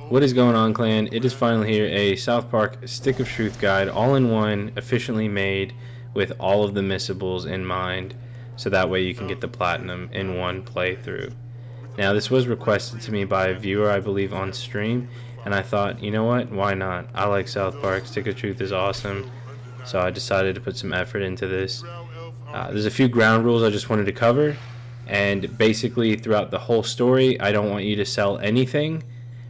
What is going on, clan? It is finally here, a South Park Stick of Truth guide, all in one, efficiently made with all of the missables in mind, so that way you can get the platinum in one playthrough. Now, this was requested to me by a viewer, I believe, on stream, and I thought, you know what, why not? I like South Park, Stick of Truth is awesome, so I decided to put some effort into this. There's a few ground rules I just wanted to cover, and basically throughout the whole story, I don't want you to sell anything,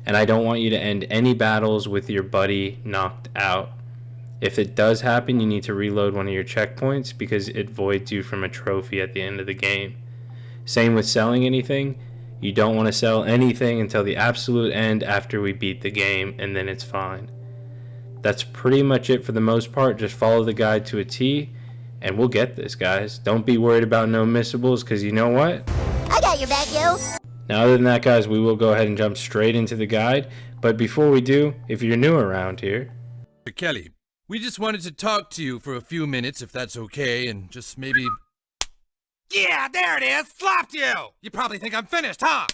and I don't want you to end any battles with your buddy knocked out. If it does happen, you need to reload one of your checkpoints because it voids you from a trophy at the end of the game. Same with selling anything. You don't want to sell anything until the absolute end after we beat the game, and then it's fine. That's pretty much it for the most part. Just follow the guide to a T, and we'll get this, guys. Don't be worried about no missables, because you know what? I got your back, yo! Now, other than that, guys, we will go ahead and jump straight into the guide. But before we do, if you're new around here... Kelly, we just wanted to talk to you for a few minutes, if that's okay, and just maybe... Yeah, there it is! Slapped you! You probably think I'm finished, huh?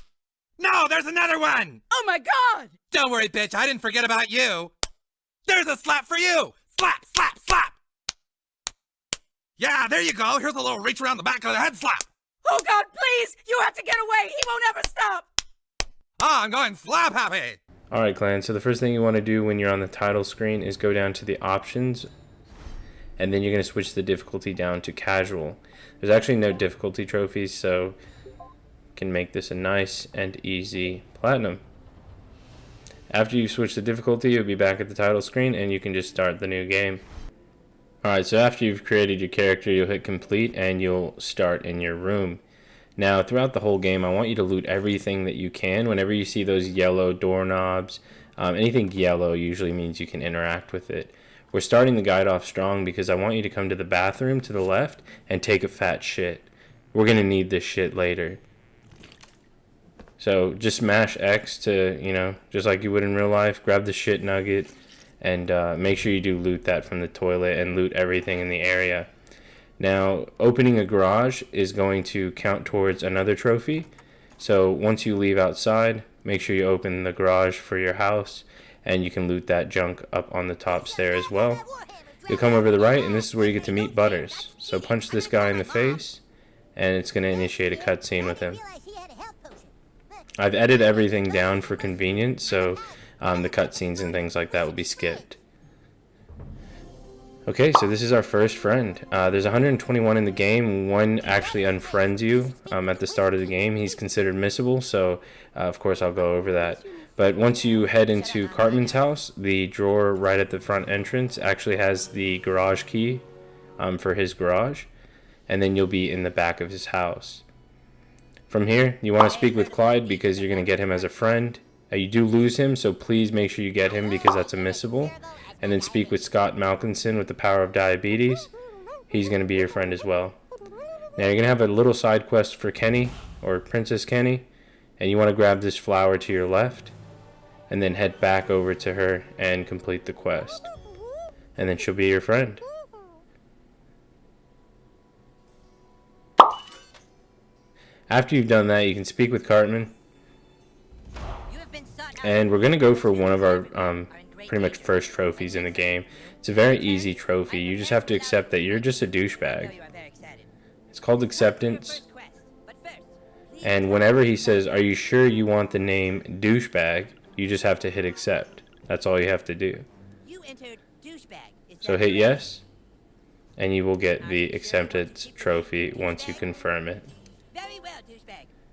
No, there's another one! Oh my god! Don't worry, bitch, I didn't forget about you! There's a slap for you! Slap, slap, slap! Yeah, there you go! Here's a little reach around the back of the head slap! Oh god, please! You have to get away! He won't ever stop! Ah, I'm going slap happy! Alright, clan, so the first thing you want to do when you're on the title screen is go down to the options, and then you're going to switch the difficulty down to casual. There's actually no difficulty trophies, so you can make this a nice and easy platinum. After you switch the difficulty, you'll be back at the title screen, and you can just start the new game. Alright, so after you've created your character, you'll hit complete and you'll start in your room. Now, throughout the whole game, I want you to loot everything that you can. Whenever you see those yellow doorknobs, anything yellow usually means you can interact with it. We're starting the guide off strong because I want you to come to the bathroom to the left and take a fat shit. We're going to need this shit later. So just smash X to, just like you would in real life, grab the shit nugget. And make sure you do loot that from the toilet and loot everything in the area. Now, opening a garage is going to count towards another trophy. So once you leave outside, make sure you open the garage for your house, and you can loot that junk up on the top stair as well. You'll come over to the right, and this is where you get to meet Butters. So punch this guy in the face, and it's going to initiate a cutscene with him. I've edited everything down for convenience, so the cutscenes and things like that will be skipped. Okay, so this is our first friend. There's 121 in the game. One actually unfriends you at the start of the game. He's considered missable, so of course I'll go over that. But once you head into Cartman's house, the drawer right at the front entrance actually has the garage key for his garage, and then you'll be in the back of his house. From here, you want to speak with Clyde because you're going to get him as a friend. You do lose him, so please make sure you get him because that's a missable. And then speak with Scott Malkinson with the power of diabetes. He's going to be your friend as well. Now you're going to have a little side quest for Kenny, or Princess Kenny. And you want to grab this flower to your left. And then head back over to her and complete the quest. And then she'll be your friend. After you've done that, you can speak with Cartman. And we're going to go for one of our pretty much first trophies in the game. It's a very easy trophy. You just have to accept that you're just a douchebag. It's called acceptance. And whenever he says, "Are you sure you want the name douchebag?" you just have to hit accept. That's all you have to do. So hit yes, and you will get the acceptance trophy once you confirm it.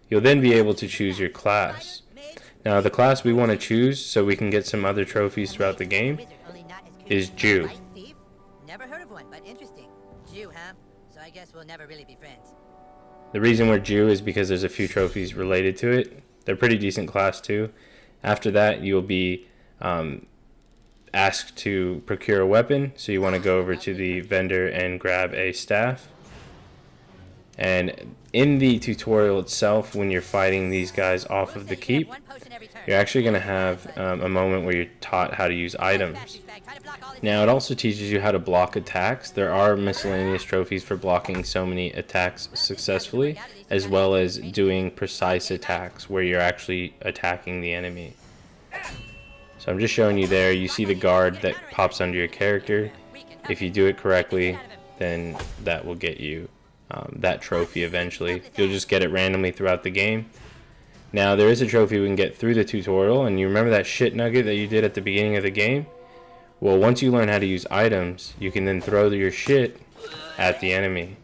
You'll then be able to choose your class. Now, the class we want to choose so we can get some other trophies throughout the game is Jew. Never heard of one, but interesting. Jew, huh? So I guess we'll never really be friends. The reason we're Jew is because there's a few trophies related to it. They're pretty decent class too. After that, you'll be asked to procure a weapon. So you want to go over to the vendor and grab a staff. And in the tutorial itself, when you're fighting these guys off of the keep, you're actually going to have a moment where you're taught how to use items. try to block all this. Now it also teaches you how to block attacks. There are miscellaneous trophies for blocking so many attacks successfully, as well as doing precise attacks where you're actually attacking the enemy. So I'm just showing you there. You see the guard that pops under your character. If you do it correctly, then that will get you that trophy eventually. You'll just get it randomly throughout the game. Now there is a trophy we can get through the tutorial, and you remember that shit nugget that you did at the beginning of the game? Well, once you learn how to use items, you can then throw your shit at the enemy.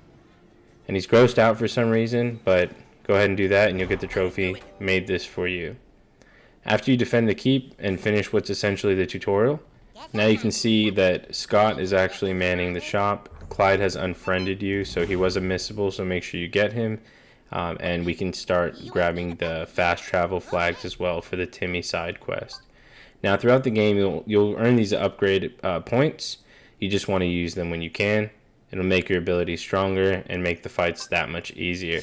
And he's grossed out for some reason, but go ahead and do that and you'll get the trophy. Made this for you. After you defend the keep and finish what's essentially the tutorial, now you can see that Scott is actually manning the shop. Clyde has unfriended you, so he was a missable, so make sure you get him. And we can start grabbing the fast travel flags as well for the Timmy side quest. Now throughout the game you'll earn these upgrade points. You just want to use them when you can. It'll make your abilities stronger and make the fights that much easier.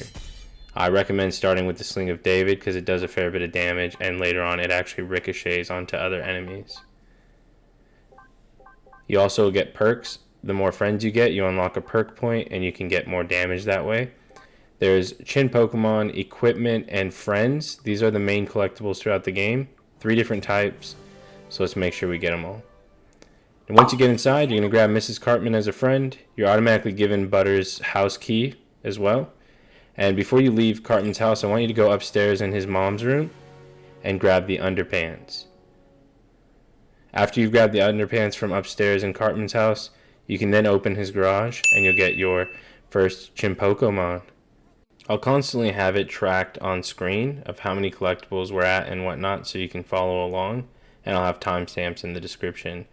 I recommend starting with the Sling of David because it does a fair bit of damage, and later on it actually ricochets onto other enemies. You also get perks. The more friends you get, you unlock a perk point and you can get more damage that way. There's chinpokomon, equipment, and friends. These are the main collectibles throughout the game. 3 different types. So let's make sure we get them all. And once you get inside, you're going to grab Mrs. Cartman as a friend. You're automatically given Butter's house key as well. And before you leave Cartman's house, I want you to go upstairs in his mom's room and grab the underpants. After you've grabbed the underpants from upstairs in Cartman's house, you can then open his garage and you'll get your first chinpokomon. I'll constantly have it tracked on screen of how many collectibles we're at and whatnot, so you can follow along, and I'll have timestamps in the description.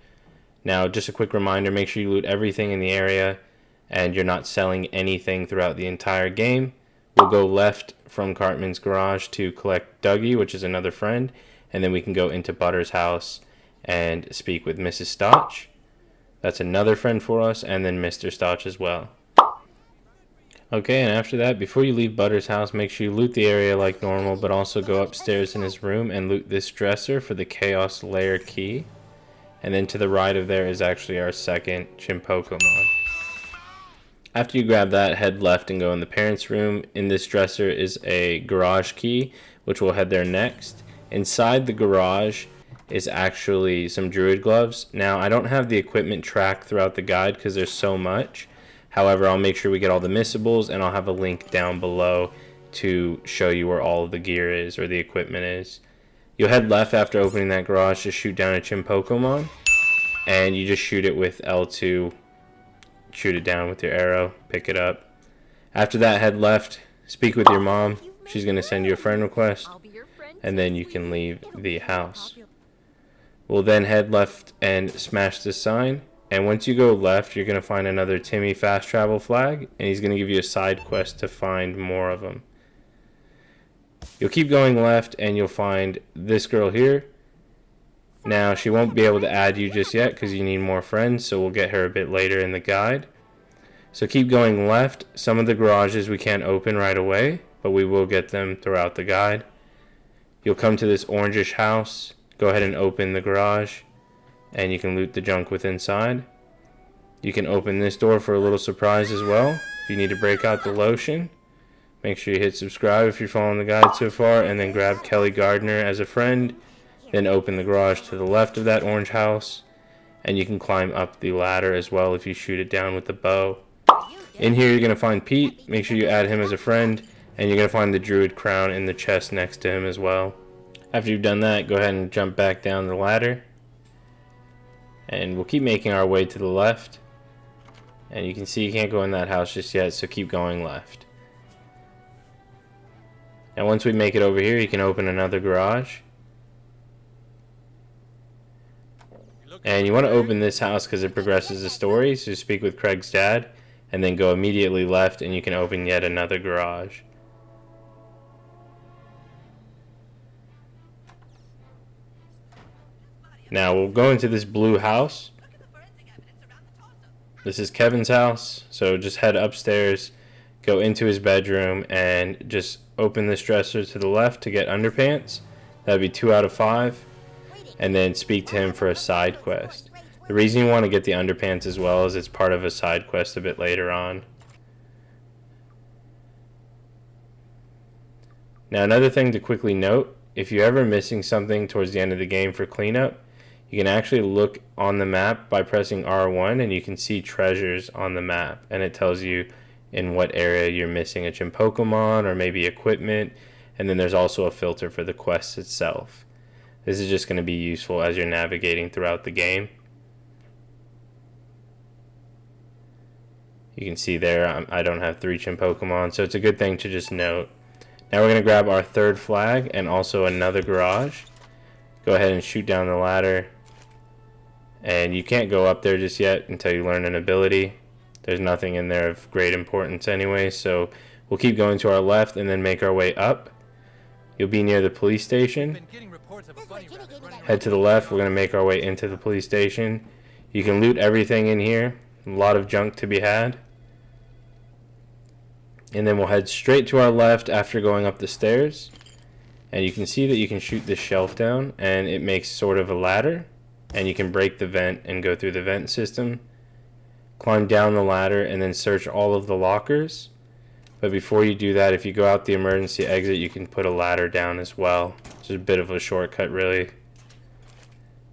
Now, just a quick reminder, make sure you loot everything in the area and you're not selling anything throughout the entire game. We'll go left from Cartman's garage to collect Dougie, which is another friend, and then we can go into Butter's house and speak with Mrs. Stotch. That's another friend for us, and then Mr. Stotch as well. Okay, and after that, before you leave Butter's house, make sure you loot the area like normal, but also go upstairs in his room and loot this dresser for the Chaos Lair key. And then to the right of there is actually our second chinpokomon. After you grab that, head left and go in the parents' room. In this dresser is a garage key, which we'll head there next. Inside the garage is actually some druid gloves. Now, I don't have the equipment tracked throughout the guide because there's so much. However, I'll make sure we get all the missables, and I'll have a link down below to show you where all of the gear is, or the equipment is. You'll head left after opening that garage to shoot down a chinpokomon, and you just shoot it with L2. Shoot it down with your arrow, pick it up. After that, head left, speak with your mom. She's going to send you a friend request, and then you can leave the house. We'll then head left and smash this sign. And once you go left, you're going to find another Timmy fast travel flag, and he's going to give you a side quest to find more of them. You'll keep going left, and you'll find this girl here. Now, she won't be able to add you just yet because you need more friends, so we'll get her a bit later in the guide. So keep going left. Some of the garages we can't open right away, but we will get them throughout the guide. You'll come to this orangish house. Go ahead and open the garage, and you can loot the junk with inside. You can open this door for a little surprise as well. If you need to break out the lotion, make sure you hit subscribe if you're following the guide so far, and then grab Kelly Gardner as a friend. Then open the garage to the left of that orange house, and you can climb up the ladder as well if you shoot it down with the bow. In here you're going to find Pete. Make sure you add him as a friend, and you're going to find the druid crown in the chest next to him as well. After you've done that, go ahead and jump back down the ladder, and we'll keep making our way to the left. And you can see you can't go in that house just yet, so keep going left. Now once we make it over here, you can open another garage. And you want to open this house because it progresses the story. So speak with Craig's dad, and then go immediately left, and you can open yet another garage. Now we'll go into this blue house. This is Kevin's house, so just head upstairs, go into his bedroom, and just open this dresser to the left to get underpants. That'd be 2 out of 5. And then speak to him for a side quest. The reason you want to get the underpants as well is it's part of a side quest a bit later on. Now another thing to quickly note, if you're ever missing something towards the end of the game for cleanup, you can actually look on the map by pressing R1 and you can see treasures on the map, and it tells you in what area you're missing a chinpokomon or maybe equipment, and then there's also a filter for the quest itself. This is just going to be useful as you're navigating throughout the game. You can see there I don't have 3 chinpokomon, so it's a good thing to just note. Now we're going to grab our third flag and also another garage. Go ahead and shoot down the ladder. And you can't go up there just yet until you learn an ability. There's nothing in there of great importance anyway, so we'll keep going to our left and then make our way up. You'll be near the police station. Head to the left, we're going to make our way into the police station. You can loot everything in here. A lot of junk to be had. And then we'll head straight to our left after going up the stairs. And you can see that you can shoot this shelf down and it makes sort of a ladder. And you can break the vent and go through the vent system. Climb down the ladder and then search all of the lockers. But before you do that, if you go out the emergency exit, you can put a ladder down as well. It's a bit of a shortcut, really.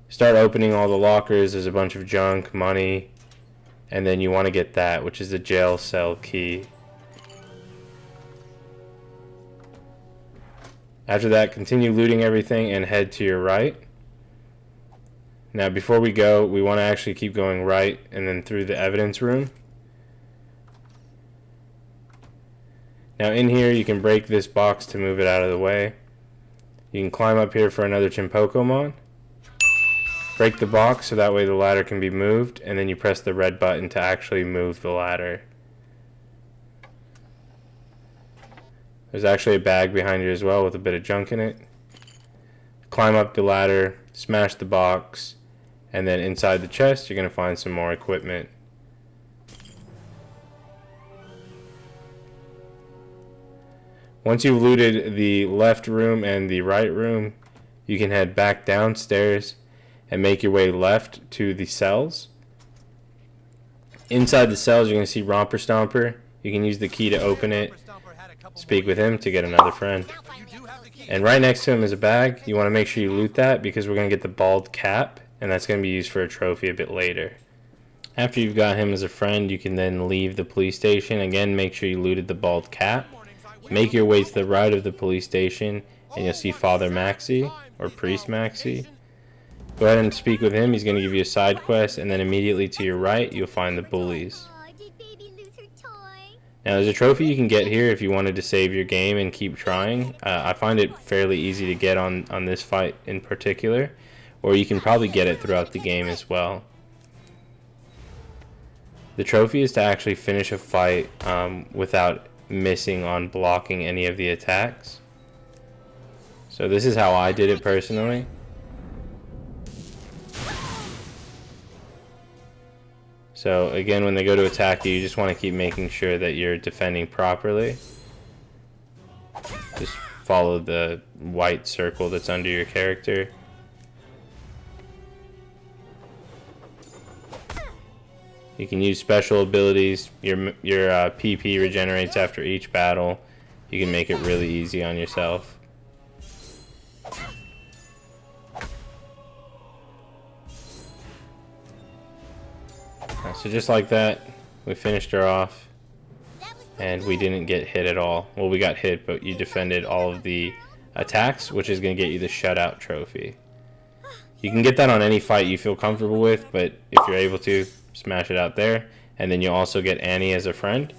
Start opening all the lockers. There's a bunch of junk, money. And then you want to get that, which is the jail cell key. After that, continue looting everything and head to your right. Now before we go, we want to actually keep going right and then through the evidence room. Now in here you can break this box to move it out of the way. You can climb up here for another chinpokomon. Break the box so that way the ladder can be moved, and then you press the red button to actually move the ladder. There's actually a bag behind you as well with a bit of junk in it. Climb up the ladder, smash the box, and then inside the chest you're going to find some more equipment. Once you've looted the left room and the right room, you can head back downstairs and make your way left to the cells. Inside the cells you're going to see Romper Stomper. You can use the key to open it, speak with him to get another friend. And right next to him is a bag. You want to make sure you loot that because we're going to get the bald cap, and that's going to be used for a trophy a bit later. After you've got him as a friend, you can then leave the police station. Again, make sure you looted the bald cap. Make your way to the right of the police station and you'll see Father Maxi or Priest Maxi. Go ahead and speak with him. He's going to give you a side quest, and then immediately to your right you'll find the bullies. Now there's a trophy you can get here if you wanted to save your game and keep trying. I find it fairly easy to get on this fight in particular, or you can probably get it throughout the game as well. The trophy is to actually finish a fight without missing on blocking any of the attacks. So this is how I did it personally. So again, when they go to attack you, you just want to keep making sure that you're defending properly. Just follow the white circle that's under your character. You can use special abilities. Your PP regenerates after each battle. You can make it really easy on yourself. So just like that, we finished her off, and we didn't get hit at all. Well, we got hit, but you defended all of the attacks, which is going to get you the shutout trophy. You can get that on any fight you feel comfortable with, but if you're able to, smash it out there, and then you'll also get Annie as a friend.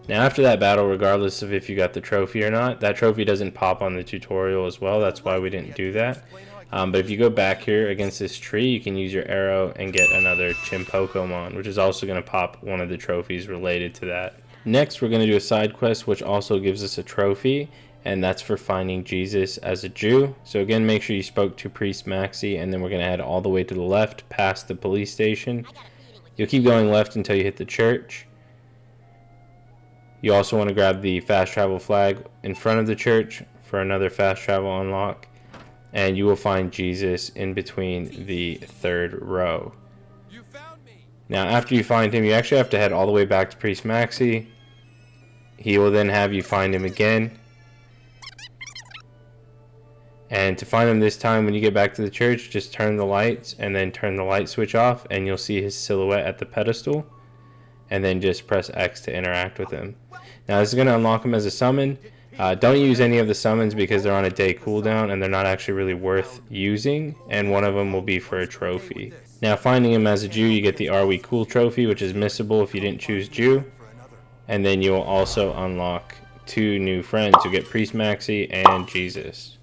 Now after that battle, regardless of if you got the trophy or not, that trophy doesn't pop on the tutorial as well. That's why we didn't do that. But if you go back here against this tree, you can use your arrow and get another chinpokomon, which is also going to pop one of the trophies related to that. Next, we're going to do a side quest, which also gives us a trophy, and that's for finding Jesus as a Jew. So again, make sure you spoke to Priest Maxi, and then we're going to head all the way to the left past the police station. You'll keep going left until you hit the church. You also want to grab the fast travel flag in front of the church for another fast travel unlock. And you will find Jesus in between the third row. Now after you find him, you actually have to head all the way back to Priest Maxi. He will then have you find him again. And to find him this time, when you get back to the church, just turn the lights and then turn the light switch off, and you'll see his silhouette at the pedestal. And then just press X to interact with him. Now this is going to unlock him as a summon. Don't use any of the summons because they're on a day cooldown and they're not actually really worth using, and one of them will be for a trophy. Now finding him as a Jew, you get the Are We Cool trophy, which is missable if you didn't choose Jew, and then you'll also unlock 2 new friends. You'll get Priest Maxi and Jesus.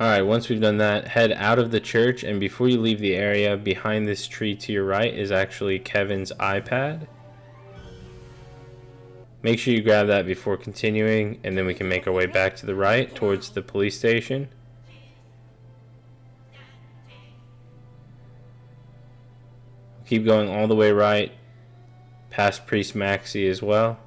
Alright, once we've done that, head out of the church, and before you leave the area, behind this tree to your right is actually Kevin's iPad. Make sure you grab that before continuing, and then we can make our way back to the right towards the police station. Keep going all the way right, past Priest Maxi as well.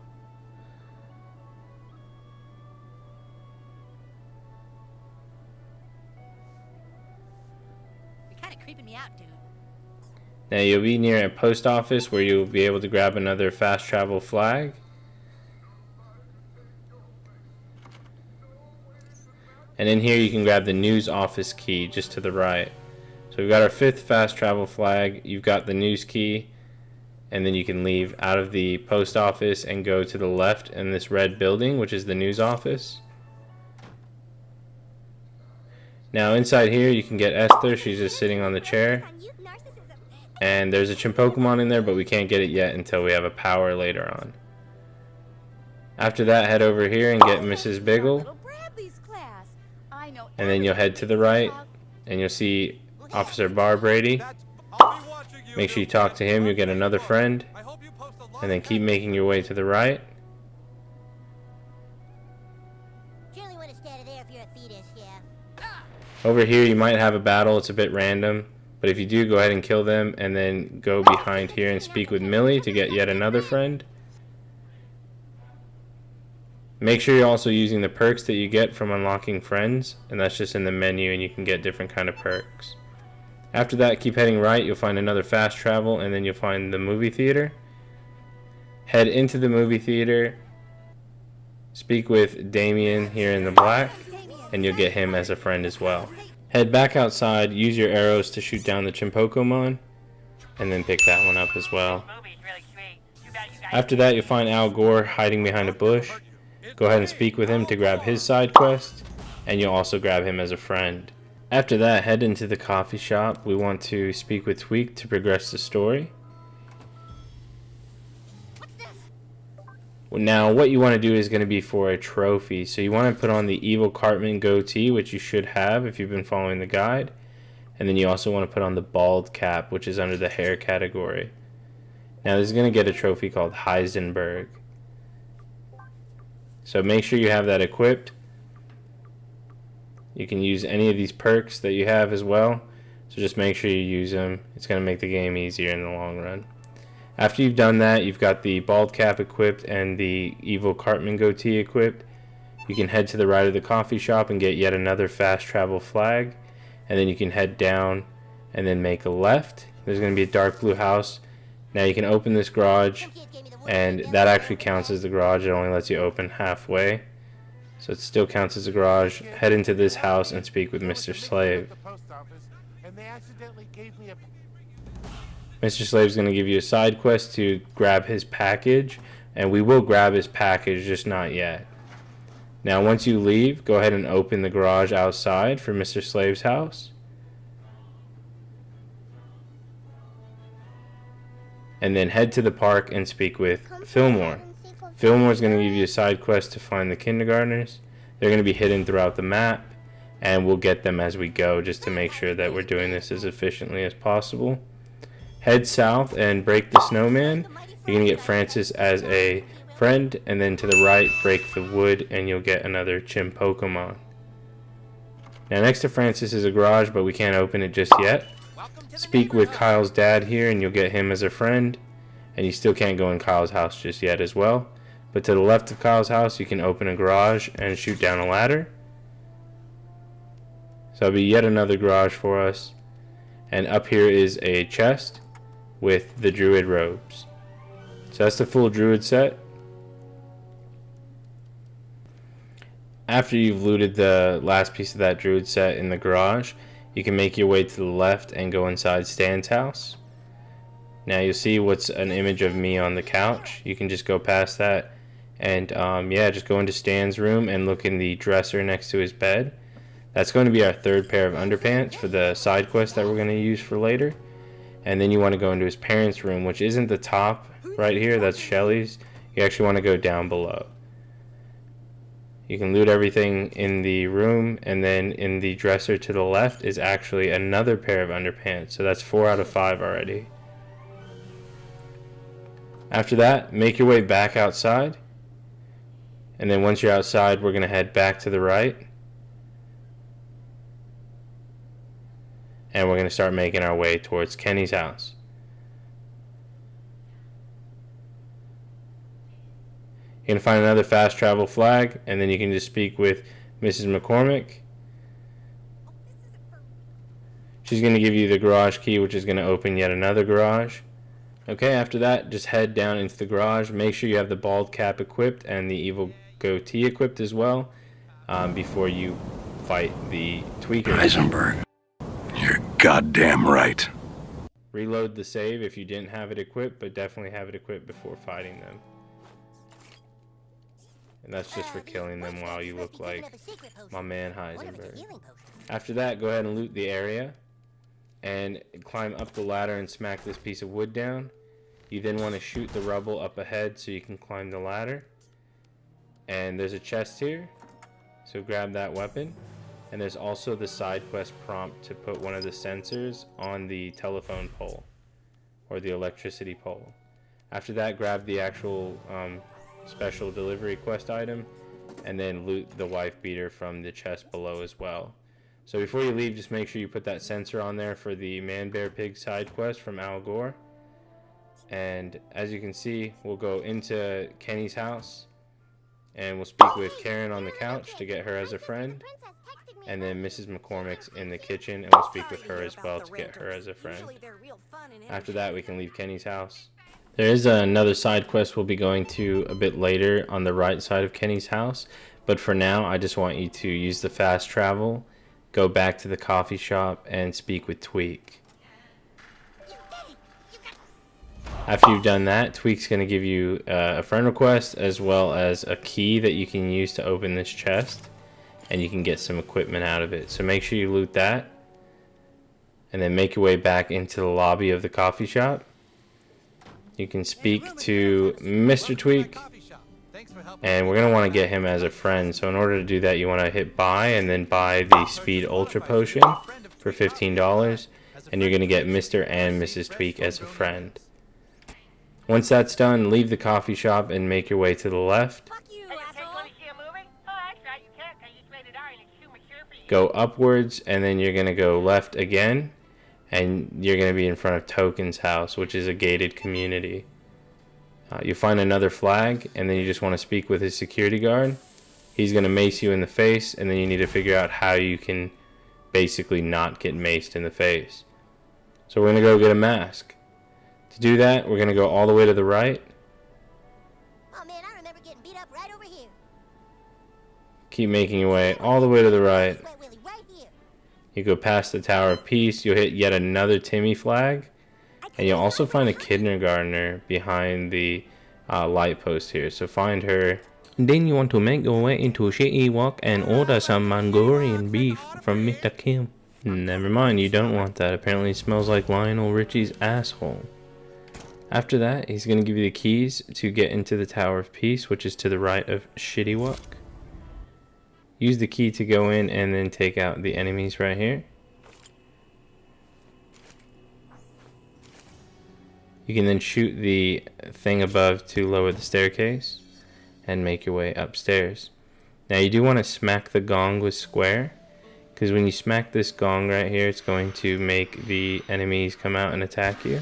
You're kind of creeping me out, dude. Now you'll be near a post office where you'll be able to grab another fast travel flag. And in here you can grab the news office key just to the right. So we've got our 5th fast travel flag, you've got the news key, and then you can leave out of the post office and go to the left in this red building, which is the news office. Now inside here you can get Esther, she's just sitting on the chair. And there's a chinpokomon in there, but we can't get it yet until we have a power later on. After that, head over here and get Mrs. Biggle. And then you'll head to the right, and you'll see Officer Bar Brady. Make sure you talk to him, you'll get another friend. And then keep making your way to the right. Over here you might have a battle, it's a bit random. But if you do, go ahead and kill them, and then go behind here and speak with Millie to get yet another friend. Make sure you're also using the perks that you get from unlocking friends, and that's just in the menu, and you can get different kind of perks. After that, keep heading right, you'll find another fast travel, and then you'll find the movie theater. Head into the movie theater, speak with Damien here in the black, and you'll get him as a friend as well. Head back outside, use your arrows to shoot down the chinpokomon, and then pick that one up as well. After that, you'll find Al Gore hiding behind a bush. Go ahead and speak with him to grab his side quest, and you'll also grab him as a friend. After that, head into the coffee shop. We want to speak with Tweak to progress the story. Now, what you want to do is going to be for a trophy. So you want to put on the Evil Cartman goatee, which you should have if you've been following the guide. And then you also want to put on the bald cap, which is under the hair category. Now, this is going to get a trophy called Heisenberg. So make sure you have that equipped. You can use any of these perks that you have as well. So just make sure you use them. It's going to make the game easier in the long run. After you've done that, you've got the bald cap equipped and the Evil Cartman goatee equipped. You can head to the right of the coffee shop and get yet another fast travel flag. And then you can head down and then make a left. There's going to be a dark blue house. Now you can open this garage, and that actually counts as the garage. It only lets you open halfway, so it still counts as a garage. Head into this house and speak with Mr. Slave. Mr. Slave's going to give you a side quest to grab his package, and we will grab his package, just not yet. Now once you leave, go ahead and open the garage outside for Mr. Slave's house. And then head to the park and speak with Fillmore. Fillmore's going to give you a side quest to find the kindergartners. They're going to be hidden throughout the map, and we'll get them as we go just to make sure that we're doing this as efficiently as possible. Head south and break the snowman. You're going to get Francis as a friend, and then to the right, break the wood, and you'll get another chinpokomon. Now next to Francis is a garage, but we can't open it just yet. Speak with Kyle's dad here and you'll get him as a friend, and you still can't go in Kyle's house just yet as well. But to the left of Kyle's house you can open a garage and shoot down a ladder. So that'll be yet another garage for us. And up here is a chest with the druid robes. So that's the full druid set. After you've looted the last piece of that druid set in the garage, you can make your way to the left and go inside Stan's house. Now you'll see what's an image of me on the couch. You can just go past that and yeah, just go into Stan's room and look in the dresser next to his bed. That's going to be our third pair of underpants for the side quest that we're going to use for later. And then you want to go into his parents' room, which isn't the top right here, that's Shelly's. You actually want to go down below. You can loot everything in the room, and then in the dresser to the left is actually another pair of underpants. So that's 4 out of 5 already. After that, make your way back outside. And then once you're outside, we're going to head back to the right. And we're going to start making our way towards Kenny's house. You're going to find another fast travel flag, and then you can just speak with Mrs. McCormick. She's going to give you the garage key, which is going to open yet another garage. Okay, after that, just head down into the garage. Make sure you have the bald cap equipped and the evil goatee equipped as well before you fight the tweaker. Heisenberg, you're goddamn right. Reload the save if you didn't have it equipped, but definitely have it equipped before fighting them. And that's just for killing them while you look like my man Heisenberg. After that, go ahead and loot the area and climb up the ladder and smack this piece of wood down. You then want to shoot the rubble up ahead so you can climb the ladder. And there's a chest here, so grab that weapon. And there's also the side quest prompt to put one of the sensors on the telephone pole or the electricity pole. After that, grab the actual special delivery quest item and then loot the wife beater from the chest below as well. So before you leave, just make sure you put that sensor on there for the man bear pig side quest from Al Gore. And as you can see, we'll go into Kenny's house and we'll speak with Karen on the couch to get her as a friend, and then Mrs. McCormick's in the kitchen and we'll speak with her as well to get her as a friend. After that, we can leave Kenny's house. There is another side quest we'll be going to a bit later on the right side of Kenny's house, but for now I just want you to use the fast travel, go back to the coffee shop and speak with Tweak. After you've done that, Tweak's going to give you a friend request as well as a key that you can use to open this chest, and you can get some equipment out of it. So make sure you loot that and then make your way back into the lobby of the coffee shop. You can speak to Mr. Tweak, and we're going to want to get him as a friend. So in order to do that, you want to hit buy and then buy the Speed Ultra Potion for $15, and you're going to get Mr. and Mrs. Tweak as a friend. Once that's done, leave the coffee shop and make your way to the left. Go upwards, and then you're going to go left again, and you're going to be in front of Token's house, which is a gated community. You'll find another flag, and then you just want to speak with his security guard. He's going to mace you in the face, and then you need to figure out how you can basically not get maced in the face. So we're going to go get a mask. To do that, we're going to go all the way to the right. Oh man, I remember getting beat up right over here. Keep making your way all the way to the right. Sweat Willie right here. You go past the Tower of Peace, you'll hit yet another Timmy flag, and you'll also find a kindergartner behind the light post here, so find her. Then you want to make your way into Shitty Walk and order some Mongolian beef from Mr. Kim. Never mind, you don't want that. Apparently it smells like Lionel Richie's asshole. After that, he's going to give you the keys to get into the Tower of Peace, which is to the right of Shitty Walk. Use the key to go in and then take out the enemies right here. You can then shoot the thing above to lower the staircase and make your way upstairs. Now you do want to smack the gong with square, because when you smack this gong right here, it's going to make the enemies come out and attack you.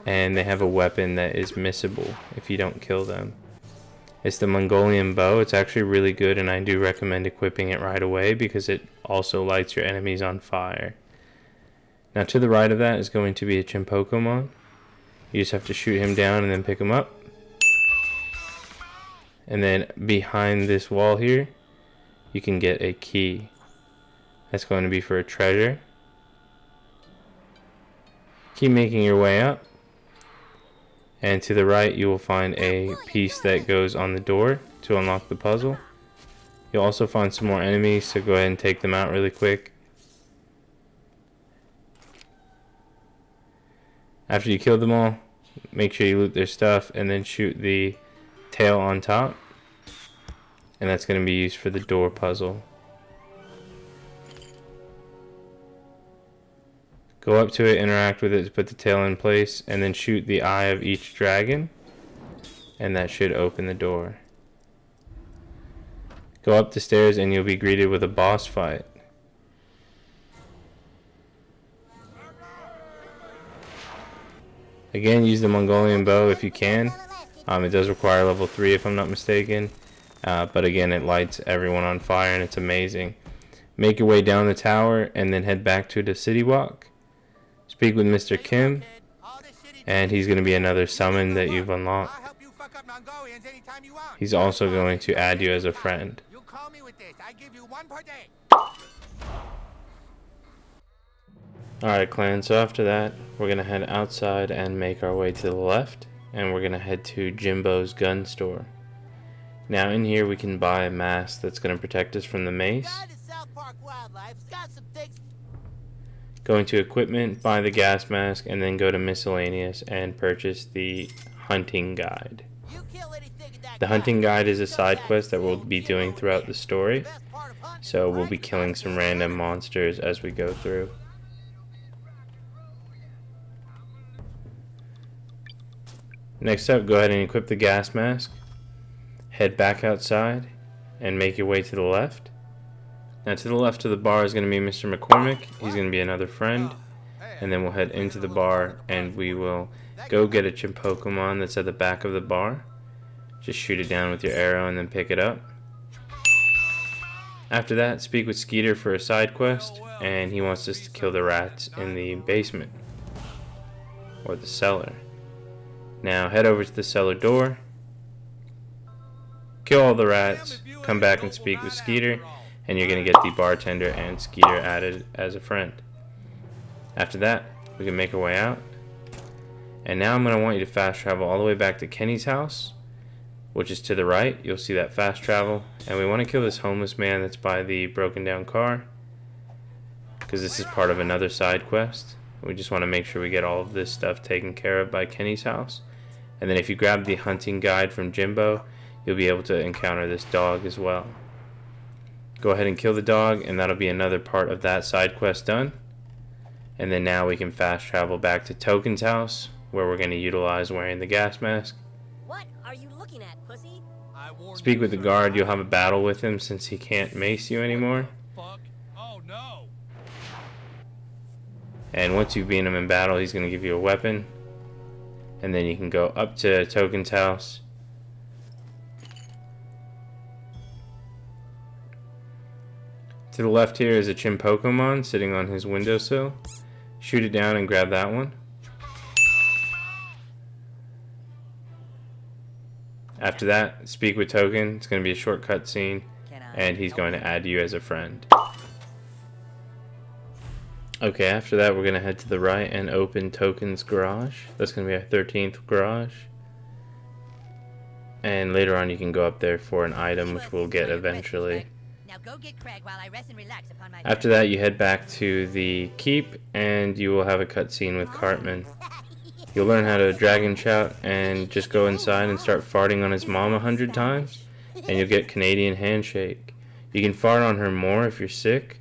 And they have a weapon that is missable if you don't kill them. It's the Mongolian bow. It's actually really good, and I do recommend equipping it right away because it also lights your enemies on fire. Now to the right of that is going to be a chinpokomon. You just have to shoot him down and then pick him up. And then behind this wall here, you can get a key. That's going to be for a treasure. Keep making your way up. And to the right, you will find a piece that goes on the door to unlock the puzzle. You'll also find some more enemies, so go ahead and take them out really quick. After you kill them all, make sure you loot their stuff and then shoot the tail on top. And that's going to be used for the door puzzle. Go up to it, interact with it to put the tail in place, and then shoot the eye of each dragon. And that should open the door. Go up the stairs and you'll be greeted with a boss fight. Again, use the Mongolian bow if you can. It does require level 3 if I'm not mistaken. But again, it lights everyone on fire and it's amazing. Make your way down the tower and then head back to the city walk. Speak with Mr. Kim. And he's going to be another summon that you've unlocked. He's also going to add you as a friend. Alright clan, so after that, we're going to head outside and make our way to the left. And we're going to head to Jimbo's gun store. Now in here we can buy a mask that's going to protect us from the mace. Go into equipment, buy the gas mask, and then go to Miscellaneous and purchase the hunting guide. The hunting guide is a side quest that we'll be doing throughout the story. So we'll be killing some random monsters as we go through. Next up, go ahead and equip the gas mask. Head back outside and make your way to the left. Now to the left of the bar is going to be Mr. McCormick. He's going to be another friend. And then we'll head into the bar and we will go get a chinpokomon that's at the back of the bar. Just shoot it down with your arrow and then pick it up. After that, speak with Skeeter for a side quest, and he wants us to kill the rats in the basement or the cellar. Now head over to the cellar door, kill all the rats, come back and speak with Skeeter, and you're going to get the bartender and Skeeter added as a friend. After that, we can make our way out. And now I'm going to want you to fast travel all the way back to Kenny's house, which is to the right. You'll see that fast travel. And we want to kill this homeless man that's by the broken down car, because this is part of another side quest. We just want to make sure we get all of this stuff taken care of by Kenny's house. And then if you grab the hunting guide from Jimbo, you'll be able to encounter this dog as well. Go ahead and kill the dog, and that'll be another part of that side quest done. And then now we can fast travel back to Token's house, where we're going to utilize wearing the gas mask. What are you looking at, pussy? Speak with the guard. You'll have a battle with him since he can't mace you anymore. Oh no! And once you've beaten him in battle, he's going to give you a weapon. And then you can go up to Token's house. To the left here is a chinpokomon sitting on his windowsill. Shoot it down and grab that one. After that, speak with Token. It's going to be a short cut scene, and he's going to add you as a friend. Okay, after that we're going to head to the right and open Token's garage. That's going to be our 13th garage. And later on you can go up there for an item which we'll get eventually. Now go get Craig while I rest and relax upon my After that you head back to the keep and you will have a cutscene with Cartman. You'll learn how to dragon shout and just go inside and start farting on his mom 100 times. And you'll get Canadian handshake. You can fart on her more if you're sick.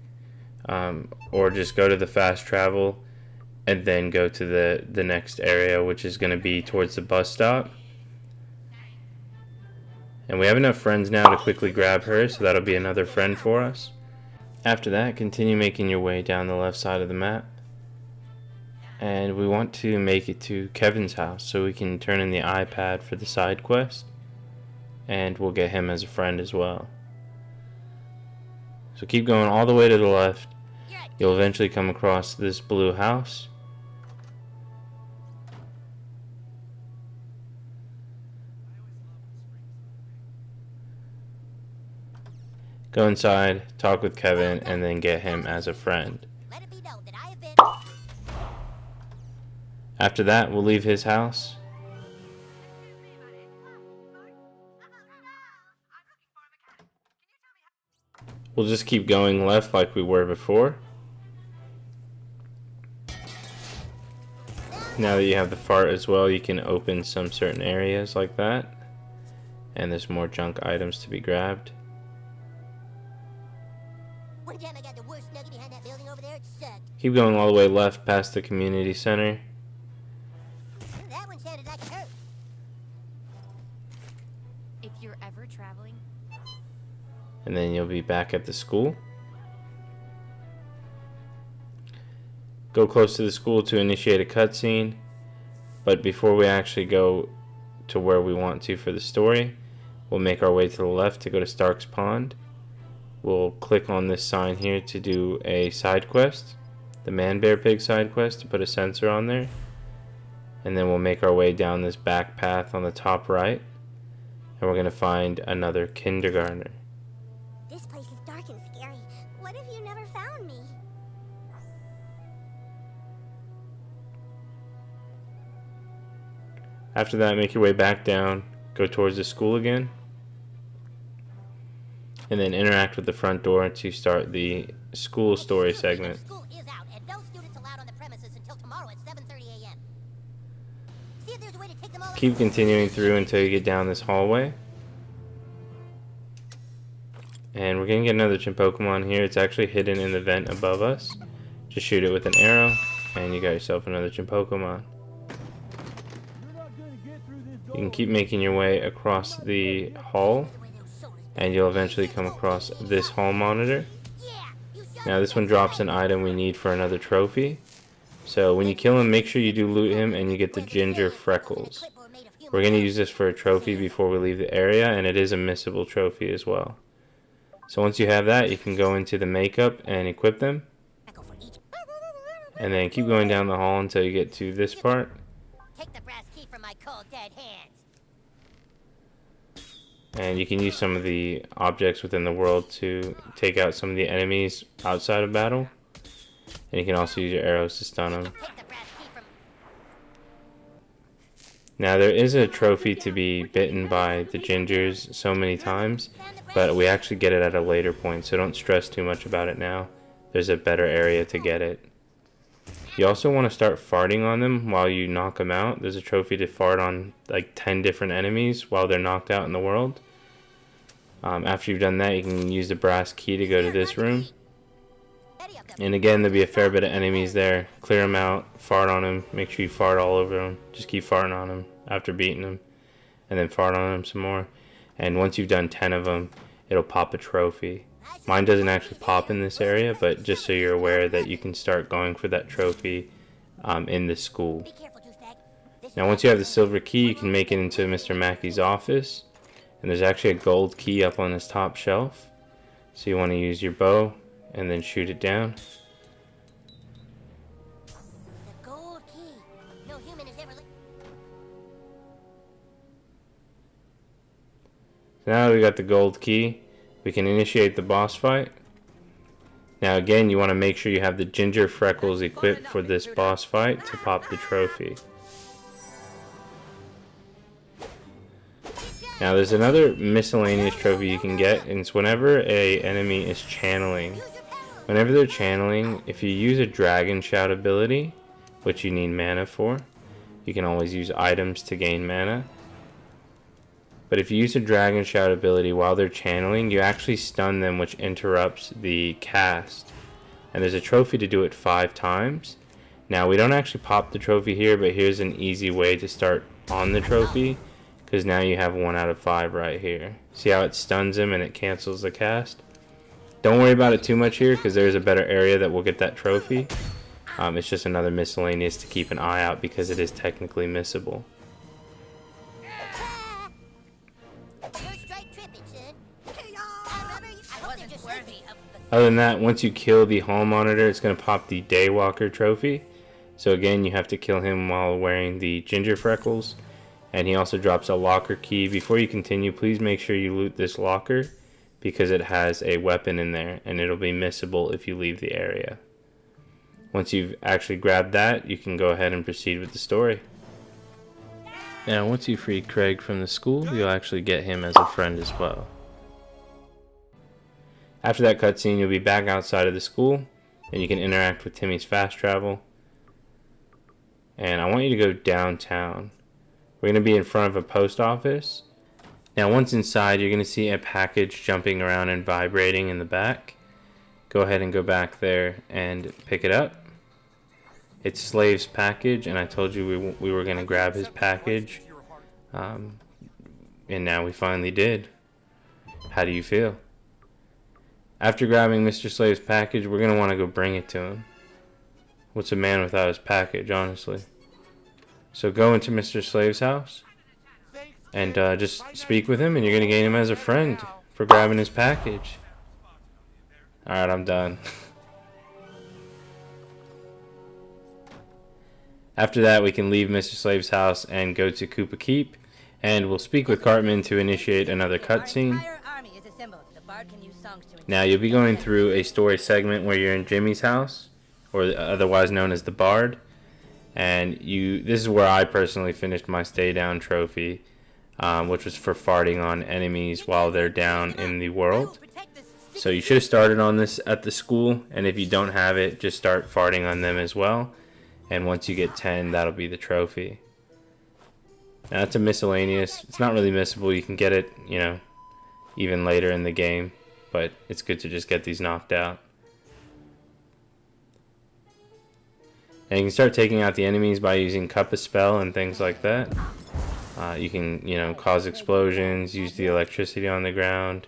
Or just go to the fast travel and then go to the next area, which is going to be towards the bus stop. And we have enough friends now to quickly grab her, so that'll be another friend for us. After that, continue making your way down the left side of the map. And we want to make it to Kevin's house so we can turn in the iPad for the side quest. And we'll get him as a friend as well. So keep going all the way to the left. You'll eventually come across this blue house. Go inside, talk with Kevin, and then get him as a friend. Let it be known that I have been. After that, we'll leave his house. We'll just keep going left like we were before. Now that you have the fart as well, you can open some certain areas like that. And there's more junk items to be grabbed. One time I got the worst nugget behind that building over there. It sucked. Keep going all the way left past the community center. That one sounded like it hurt. If you're ever traveling, And then you'll be back at the school. Go close to the school to initiate a cutscene. But before we actually go to where we want to for the story, we'll make our way to the left to go to Stark's Pond. We'll click on this sign here to do a side quest, the Man Bear Pig side quest, to put a sensor on there. And then we'll make our way down this back path on the top right. And we're going to find another kindergartner. This place is dark and scary. What if you never found me? After that, make your way back down, go towards the school again, and then interact with the front door to start the school story segment. School is out, and no students allowed on the premises until tomorrow at 7:30 a.m. See if there's a way to take them all. Keep continuing through until you get down this hallway. And we're going to get another chinpokomon here. It's actually hidden in the vent above us. Just shoot it with an arrow, and you got yourself another chinpokomon. You can keep making your way across the hall, and you'll eventually come across this hall monitor. Now this one drops an item we need for another trophy. So when you kill him, make sure you do loot him and you get the ginger freckles. We're going to use this for a trophy before we leave the area, and it is a missable trophy as well. So once you have that, you can go into the makeup and equip them. And then keep going down the hall until you get to this part. Take the brass key from my cold dead hands. And you can use some of the objects within the world to take out some of the enemies outside of battle. And you can also use your arrows to stun them. Take the brass key from. Now there is a trophy to be bitten by the gingers so many times, but we actually get it at a later point, so don't stress too much about it now. There's a better area to get it. You also want to start farting on them while you knock them out. There's a trophy to fart on like 10 different enemies while they're knocked out in the world. After you've done that, you can use the brass key to go to this room. And again, there'll be a fair bit of enemies there. Clear them out, fart on them, make sure you fart all over them. Just keep farting on them after beating them, and then fart on them some more. And once you've done 10 of them, it'll pop a trophy. Mine doesn't actually pop in this area, but just so you're aware that you can start going for that trophy in the school. Now once you have the silver key, you can make it into Mr. Mackey's office. And there's actually a gold key up on his top shelf. So you want to use your bow and then shoot it down. The gold key. No human has ever. Now that we got the gold key, we can initiate the boss fight. Now again, you want to make sure you have the ginger freckles equipped for this boss fight to pop the trophy. Now there's another miscellaneous trophy you can get, and it's whenever a enemy is channeling. Whenever they're channeling, if you use a dragon shout ability, which you need mana for, you can always use items to gain mana. But if you use a dragon shout ability while they're channeling, you actually stun them, which interrupts the cast. And there's a trophy to do it 5 times. Now we don't actually pop the trophy here, but here's an easy way to start on the trophy, because now you have 1 out of 5 right here. See how it stuns him and it cancels the cast? Don't worry about it too much here, because there's a better area that will get that trophy. It's just another miscellaneous to keep an eye out, because it is technically missable. Other than that, once you kill the hall monitor, it's going to pop the Daywalker trophy. So again, you have to kill him while wearing the ginger freckles. And he also drops a locker key. Before you continue, please make sure you loot this locker because it has a weapon in there and it'll be missable if you leave the area. Once you've actually grabbed that, you can go ahead and proceed with the story. Now, once you free Craig from the school, you'll actually get him as a friend as well. After that cutscene, you'll be back outside of the school and you can interact with Timmy's fast travel. And I want you to go downtown. We're going to be in front of a post office. Now once inside, you're going to see a package jumping around and vibrating in the back. Go ahead and go back there and pick it up. It's Slave's package, and I told you we were going to grab his package. And now we finally did. How do you feel? After grabbing Mr. Slave's package, we're going to want to go bring it to him. What's a man without his package, honestly? So go into Mr. Slave's house and just speak with him, and you're going to gain him as a friend for grabbing his package. Alright, I'm done. After that, we can leave Mr. Slave's house and go to Koopa Keep, and we'll speak with Cartman to initiate another cutscene. Now, you'll be going through a story segment where you're in Jimmy's house, or otherwise known as the Bard. And this is where I personally finished my stay down trophy, which was for farting on enemies while they're down in the world. So you should have started on this at the school, and if you don't have it, just start farting on them as well. And once you get 10, that'll be the trophy. Now it's a miscellaneous. It's not really missable. You can get it, even later in the game, but it's good to just get these knocked out. And you can start taking out the enemies by using Cup of Spell and things like that. You can, cause explosions, use the electricity on the ground.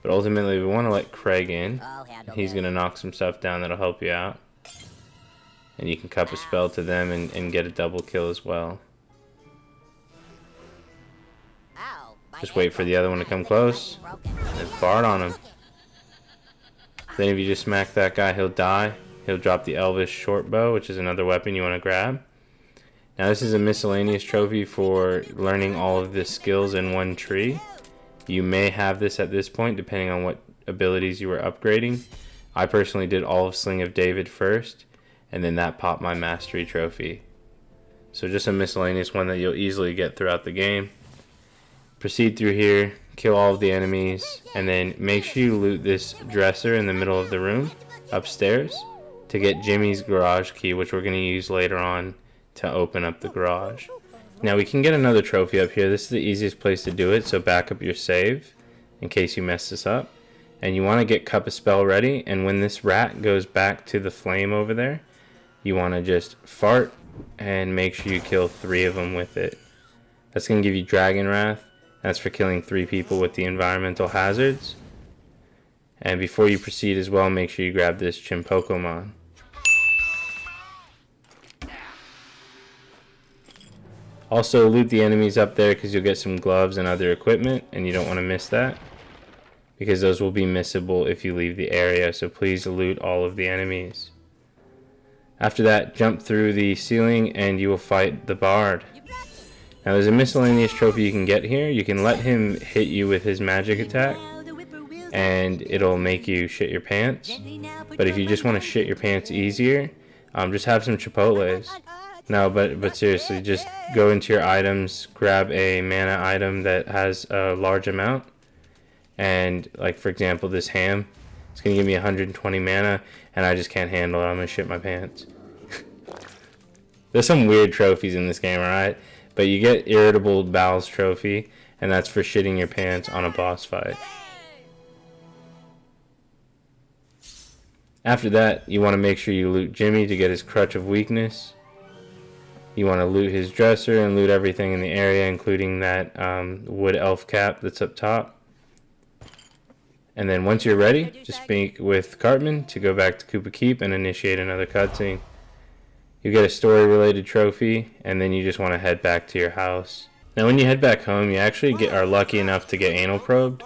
But ultimately, we want to let Craig in. He's going to knock some stuff down that'll help you out. And you can Cup of Spell to them and get a double kill as well. Just wait for the other one to come close and fart on him. Then if you just smack that guy, he'll die. He'll drop the Elvish short bow, which is another weapon you want to grab. Now this is a miscellaneous trophy for learning all of the skills in one tree. You may have this at this point depending on what abilities you were upgrading. I personally did all of Sling of David first, and then that popped my mastery trophy. So just a miscellaneous one that you'll easily get throughout the game. Proceed through here, kill all of the enemies, and then make sure you loot this dresser in the middle of the room upstairs to get Jimmy's garage key, which we're going to use later on to open up the garage. Now we can get another trophy up here. This is the easiest place to do it, so back up your save in case you mess this up. And you want to get Cup of Spell ready, and when this rat goes back to the flame over there, you want to just fart and make sure you kill 3 of them with it. That's going to give you Dragon Wrath. That's for killing 3 people with the environmental hazards. And before you proceed as well, make sure you grab this chinpokomon. Also loot the enemies up there because you'll get some gloves and other equipment, and you don't want to miss that because those will be missable if you leave the area, so please loot all of the enemies. After that, jump through the ceiling and you will fight the Bard. Now there's a miscellaneous trophy you can get here. You can let him hit you with his magic attack and it'll make you shit your pants. But if you just want to shit your pants easier, just have some chipotles. No, but seriously, just go into your items, grab a mana item that has a large amount, and like for example this ham, it's gonna give me 120 mana, and I just can't handle it. I'm gonna shit my pants. There's some weird trophies in this game, alright? But you get Irritable Bowels trophy, and that's for shitting your pants on a boss fight. After that, you want to make sure you loot Jimmy to get his Crutch of Weakness. You want to loot his dresser and loot everything in the area, including that wood elf cap that's up top. And then once you're ready, just speak with Cartman to go back to Koopa Keep and initiate another cutscene. You get a story-related trophy, and then you just want to head back to your house. Now when you head back home, you actually are lucky enough to get anal probed.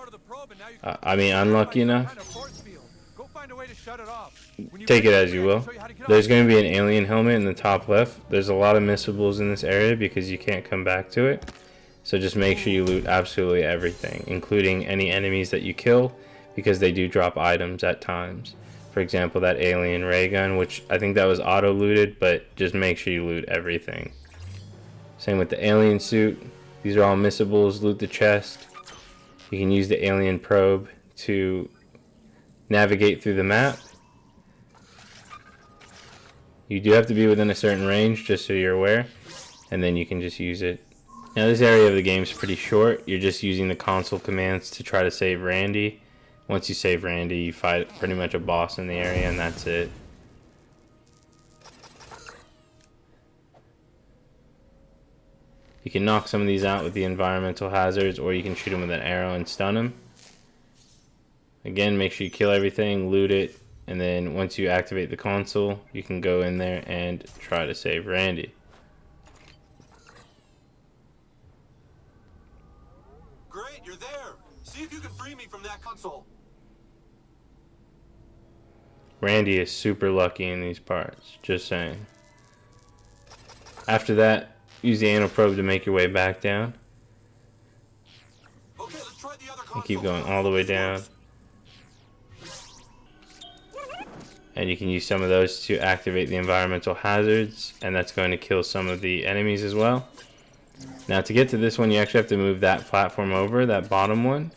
I mean, unlucky enough. Go find a way to shut it off. When you Take get it as there, you will. I'll show you how to get There's off. going to be an alien helmet in the top left. There's a lot of missables in this area because you can't come back to it. So just make sure you loot absolutely everything, including any enemies that you kill, because they do drop items at times. For example, that alien ray gun, which I think that was auto looted, but just make sure you loot everything. Same with the alien suit. These are all missables. Loot the chest. You can use the alien probe to navigate through the map. You do have to be within a certain range, just so you're aware, and then you can just use it. Now this area of the game is pretty short. You're just using the console commands to try to save Randy. Once you save Randy, you fight pretty much a boss in the area, and that's it. You can knock some of these out with the environmental hazards, or you can shoot them with an arrow and stun them. Again, make sure you kill everything, loot it, and then once you activate the console, you can go in there and try to save Randy. Great, you're there. See if you can free me from that console. Randy is super lucky in these parts, just saying. After that, use the anal probe to make your way back down. Okay, let's try the other console. And keep going all the way down. And you can use some of those to activate the environmental hazards, and that's going to kill some of the enemies as well. Now to get to this one, you actually have to move that platform over, that bottom one.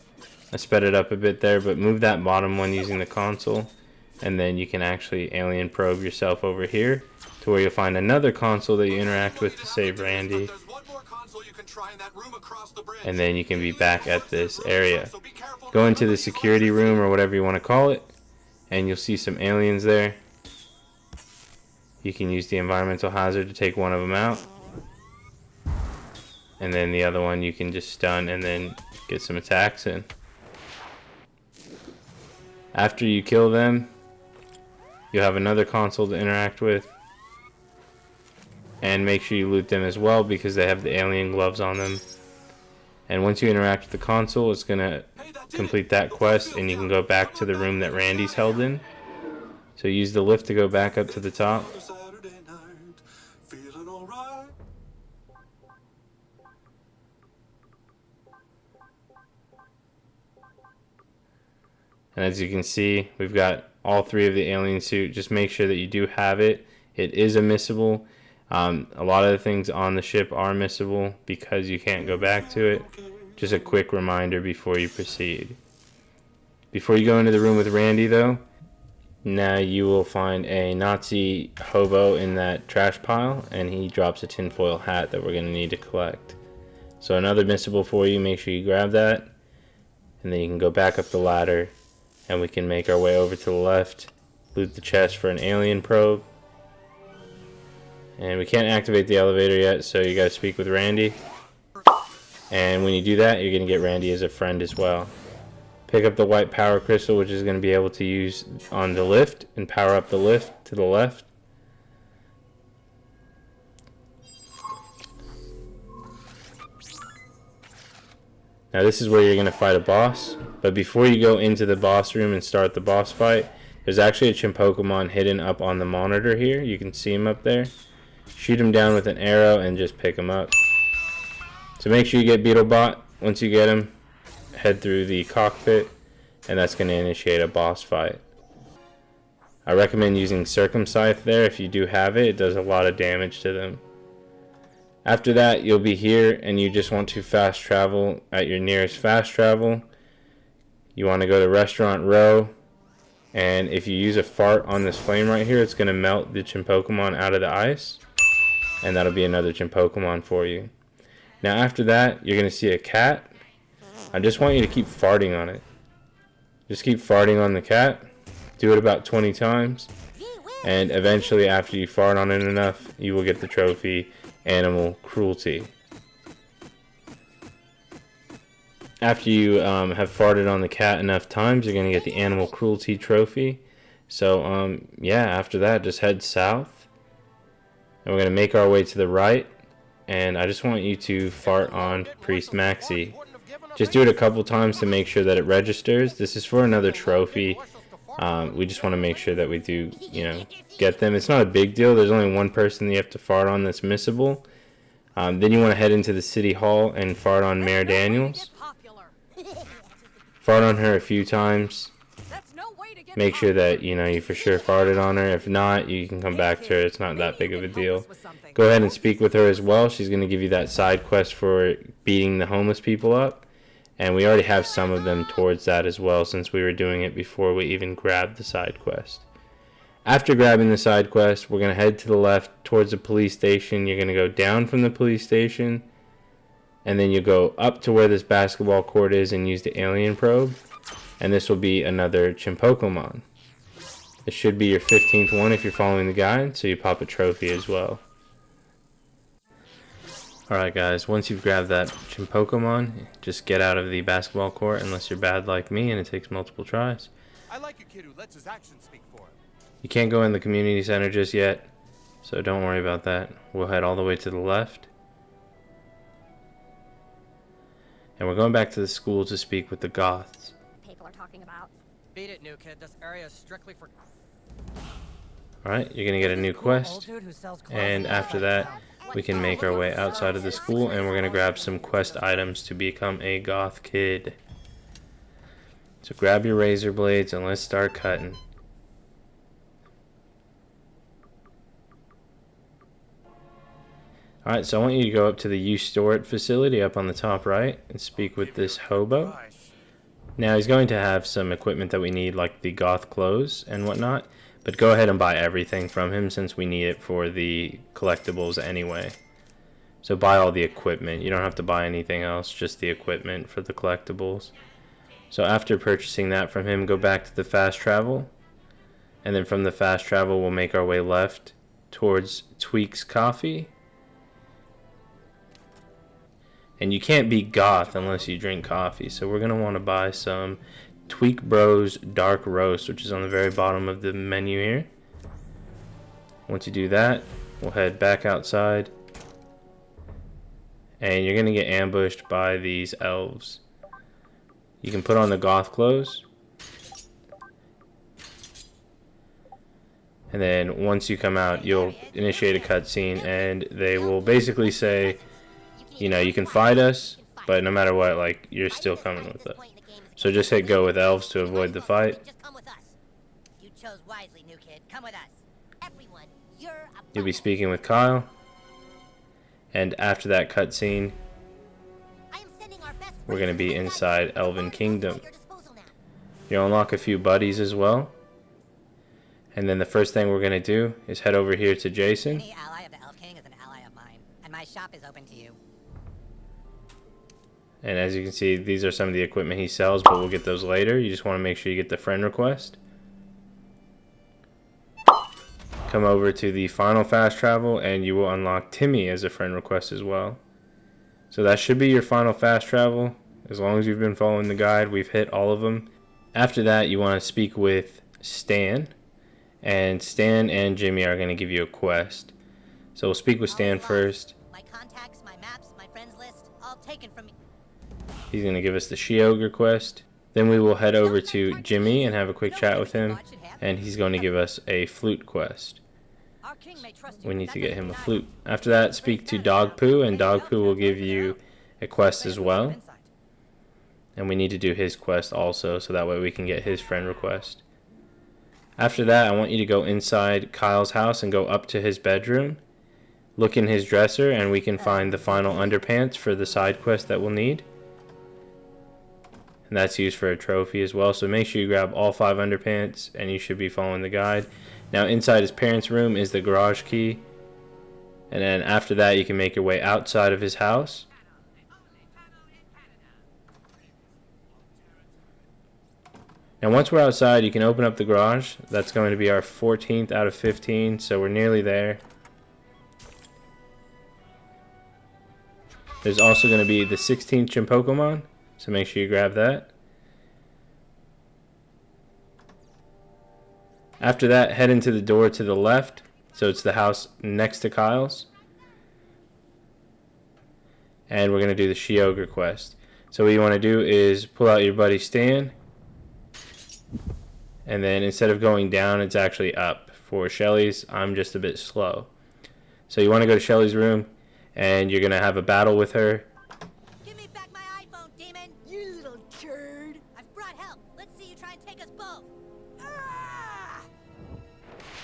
I sped it up a bit there, but move that bottom one using the console, and then you can actually alien probe yourself over here to where you'll find another console that you interact with to save Randy. And then you can be back at this area. Go into the security room or whatever you want to call it, and you'll see some aliens there. You can use the environmental hazard to take one of them out. And then the other one you can just stun and then get some attacks in. After you kill them, you'll have another console to interact with. And make sure you loot them as well because they have the alien gloves on them. And once you interact with the console, it's going to complete that quest and you can go back to the room that Randy's held in. So use the lift to go back up to the top. And as you can see, we've got all three of the alien suit. Just make sure that you do have it. It is a missable. A lot of the things on the ship are missable because you can't go back to it. Just a quick reminder before you proceed. Before you go into the room with Randy though, now you will find a Nazi hobo in that trash pile, and he drops a tinfoil hat that we're going to need to collect. So another missable for you, make sure you grab that, and then you can go back up the ladder, and we can make our way over to the left, loot the chest for an alien probe. And we can't activate the elevator yet, so you gotta speak with Randy. And when you do that, you're gonna get Randy as a friend as well. Pick up the white power crystal, which is gonna be able to use on the lift, and power up the lift to the left. Now this is where you're gonna fight a boss, but before you go into the boss room and start the boss fight, there's actually a chinpokomon hidden up on the monitor here. You can see him up there. Shoot him down with an arrow and just pick him up. So make sure you get Beetlebot. Once you get him, head through the cockpit, and that's going to initiate a boss fight. I recommend using Circumscythe there if you do have it. It does a lot of damage to them. After that, you'll be here, and you just want to fast travel at your nearest fast travel. You want to go to Restaurant Row, and if you use a fart on this flame right here, it's going to melt the chinpokomon out of the ice. And that'll be another chinpokomon for you. Now after that, you're going to see a cat. I just want you to keep farting on it. Just keep farting on the cat. Do it about 20 times. And eventually after you fart on it enough, you will get the trophy, Animal Cruelty. After you have farted on the cat enough times, you're going to get the Animal Cruelty trophy. So yeah, after that, just head south. And we're going to make our way to the right, and I just want you to fart on Priest Maxi. Just do it a couple times to make sure that it registers. This is for another trophy. We just want to make sure that we do, get them. It's not a big deal. There's only one person that you have to fart on that's missable. Then you want to head into the city hall and fart on Mayor Daniels. Fart on her a few times. Make sure that, you for sure farted on her. If not, you can come back to her. It's not that big of a deal. Go ahead and speak with her as well. She's going to give you that side quest for beating the homeless people up. And we already have some of them towards that as well, since we were doing it before we even grabbed the side quest. After grabbing the side quest, we're going to head to the left towards the police station. You're going to go down from the police station, and then you go up to where this basketball court is and use the alien probe. And this will be another chinpokomon. This should be your 15th one if you're following the guide, so you pop a trophy as well. Alright guys, once you've grabbed that chinpokomon, just get out of the basketball court unless you're bad like me and it takes multiple tries. I like a kid who lets his actions speak for him. You can't go in the community center just yet, so don't worry about that. We'll head all the way to the left. And we're going back to the school to speak with the Goths. People are talking about. Beat it, new kid. This area is strictly for... Alright, you're going to get a new quest. And after that, we can make our way outside of the school and we're going to grab some quest items to become a goth kid. So grab your razor blades and let's start cutting. Alright, so I want you to go up to the You Store It facility up on the top right and speak with this hobo. Now he's going to have some equipment that we need, like the goth clothes and whatnot. But go ahead and buy everything from him since we need it for the collectibles anyway. So buy all the equipment. You don't have to buy anything else, just the equipment for the collectibles. So after purchasing that from him, go back to the fast travel. And then from the fast travel, we'll make our way left towards Tweak's Coffee. And you can't be goth unless you drink coffee. So we're going to want to buy some Tweak Bros Dark Roast, which is on the very bottom of the menu here. Once you do that, we'll head back outside. And you're going to get ambushed by these elves. You can put on the goth clothes. And then once you come out, you'll initiate a cutscene and they will basically say, you can fight us, but no matter what, like, you're still coming with us. So just hit go with elves to avoid the fight. Just come with us. You chose wisely, new kid. Come with us. Everyone, you're a You'll be speaking with Kyle. And after that cutscene, I am sending our best we're going to be inside Elven Kingdom. at your disposal now. You'll unlock a few buddies as well. And then the first thing we're going to do is head over here to Jason. Any ally of the Elf King is an ally of mine, and my shop is open to you. And as you can see, these are some of the equipment he sells, but we'll get those later. You just want to make sure you get the friend request. Come over to the final fast travel and you will unlock Timmy as a friend request as well. So that should be your final fast travel. As long as you've been following the guide, we've hit all of them. After that, you want to speak with Stan. And Stan and Jimmy are going to give you a quest. So we'll speak with Stan first. My contacts, my maps, my friends list, all taken from me. He's going to give us the She-Ogre quest. Then we will head over to Jimmy and have a quick chat with him. And he's going to give us a flute quest. Our king may trust you. We need to get him a flute. After that, speak to Dog Poo, and Dog Poo will give you a quest as well. And we need to do his quest also, so that way we can get his friend request. After that, I want you to go inside Kyle's house and go up to his bedroom. Look in his dresser, and we can find the final underpants for the side quest that we'll need. And that's used for a trophy as well. So make sure you grab all 5 underpants and you should be following the guide. Now inside his parents' room is the garage key. And then after that you can make your way outside of his house. Now once we're outside you can open up the garage. That's going to be our 14th out of 15. So we're nearly there. There's also going to be the 16th chinpokomon. So make sure you grab that. After that, head into the door to the left. So it's the house next to Kyle's. And we're going to do the She-Ogre quest. So what you want to do is pull out your buddy Stan, and then instead of going down, it's actually up. For Shelly's, I'm just a bit slow. So you want to go to Shelly's room, and you're going to have a battle with her. Give me back my iPhone, demon! You little turd. I've brought help. Let's see you try and take us both. Ah!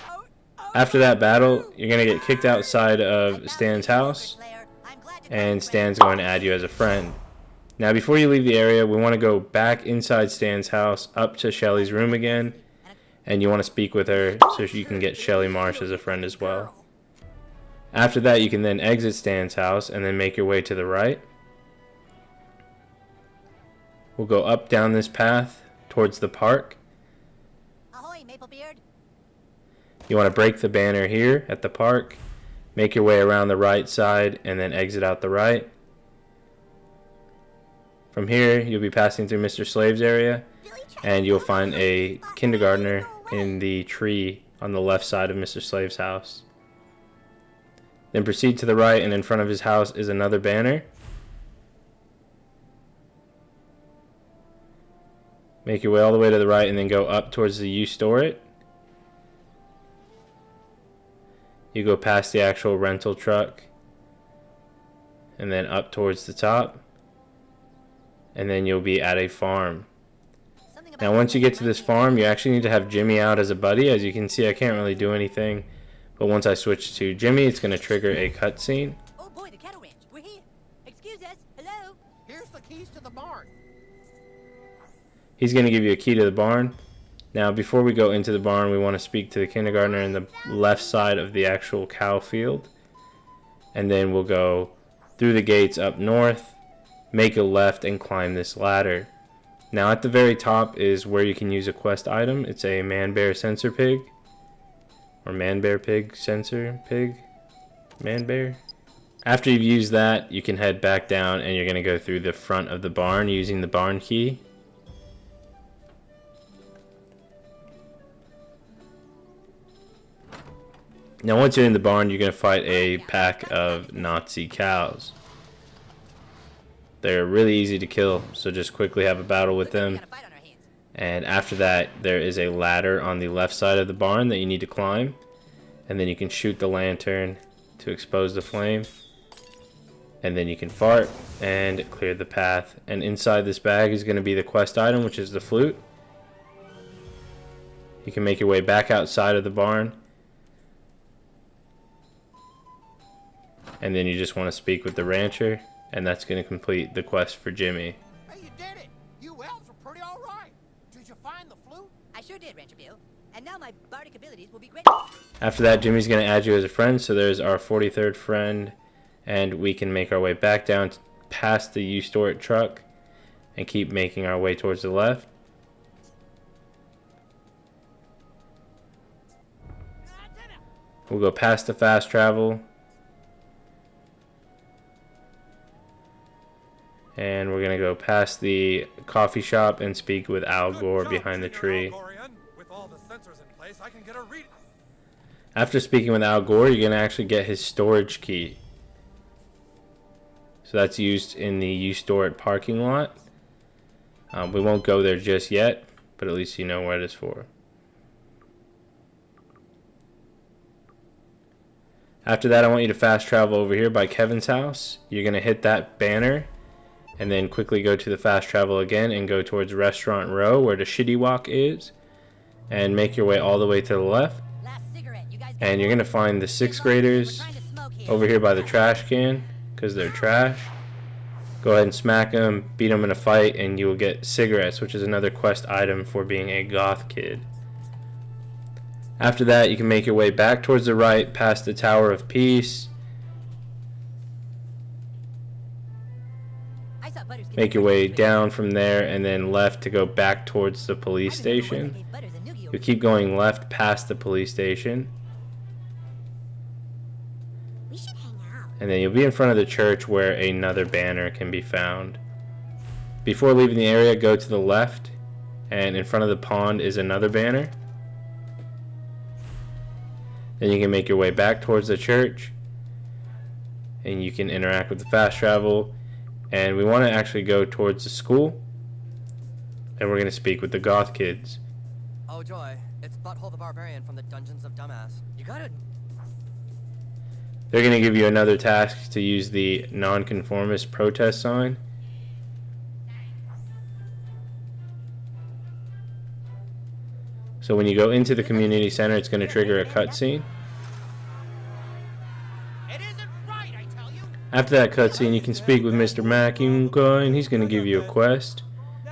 Oh, oh, After that battle, you're going to get kicked outside I of found Stan's the house, Slayer. I'm glad to and cooperate. Stan's going to add you as a friend. Now before you leave the area, we want to go back inside Stan's house, up to Shelly's room again, and you want to speak with her so you can get Shelly Marsh as a friend as well. After that, you can then exit Stan's house and then make your way to the right. We'll go up down this path towards the park. Ahoy, Maplebeard. You want to break the banner here at the park, make your way around the right side, and then exit out the right. From here, you'll be passing through Mr. Slave's area, and you'll find a kindergartner in the tree on the left side of Mr. Slave's house. Then proceed to the right, and in front of his house is another banner. Make your way all the way to the right, and then go up towards the You Store It. You go past the actual rental truck, and then up towards the top, and then you'll be at a farm. Now once you get to this farm, you actually need to have Jimmy out as a buddy. As you can see, I can't really do anything, but once I switch to Jimmy, it's going to trigger a cutscene. Oh boy, the cattle ranch. We're here. Excuse us. Hello. Here's the keys to the barn. He's going to give you a key to the barn. Now before we go into the barn, we want to speak to the kindergartner in the left side of the actual cow field, and then we'll go through the gates up north, make a left, and climb this ladder. Now at the very top is where you can use a quest item. It's a man-bear sensor pig, or man-bear pig sensor pig, man-bear. After you've used that, you can head back down, and you're going to go through the front of the barn using the barn key. Now once you're in the barn, you're going to fight a pack of Nazi cows. They're really easy to kill, so just quickly have a battle with them. And after that, there is a ladder on the left side of the barn that you need to climb. And then you can shoot the lantern to expose the flame. And then you can fart and clear the path. And inside this bag is going to be the quest item, which is the flute. You can make your way back outside of the barn. And then you just want to speak with the rancher, and that's going to complete the quest for Jimmy. Hey, you did it! You elves were pretty alright. Did you find the flute? I sure did, Rancher Bill. And now my bardic abilities will be great. After that, Jimmy's going to add you as a friend, so there's our 43rd friend, and we can make our way back down past the You Store It truck and keep making our way towards the left. We'll go past the fast travel, and we're going to go past the coffee shop and speak with Al Gore behind the tree. With all the sensors in place, I can get a read. After speaking with Al Gore, you're going to actually get his storage key. So that's used in the You Store It parking lot. We won't go there just yet, but at least you know what it is for. After that, I want you to fast travel over here by Kevin's house. You're going to hit that banner, and then quickly go to the fast travel again and go towards Restaurant Row where the Shitty Walk is, and make your way all the way to the left. And you're going to find the 6th graders over here by the trash can, because they're trash. Go ahead and smack them, beat them in a fight, and you will get cigarettes, which is another quest item for being a goth kid. After that, you can make your way back towards the right past the Tower of Peace. Make your way down from there and then left to go back towards the police station. You keep going left past the police station. We should hang out. And then you'll be in front of the church where another banner can be found. Before leaving the area, go to the left, and in front of the pond is another banner. Then you can make your way back towards the church, and you can interact with the fast travel. And we want to actually go towards the school. And we're going to speak with the Goth kids. Oh joy, it's Butthole the Barbarian from the Dungeons of Dumbass. You gotta... They're going to give you another task to use the nonconformist protest sign. So when you go into the community center, it's going to trigger a cutscene. It isn't right, I tell you. After that cutscene, you can speak with Mr. Mackey, and he's going to give you a quest.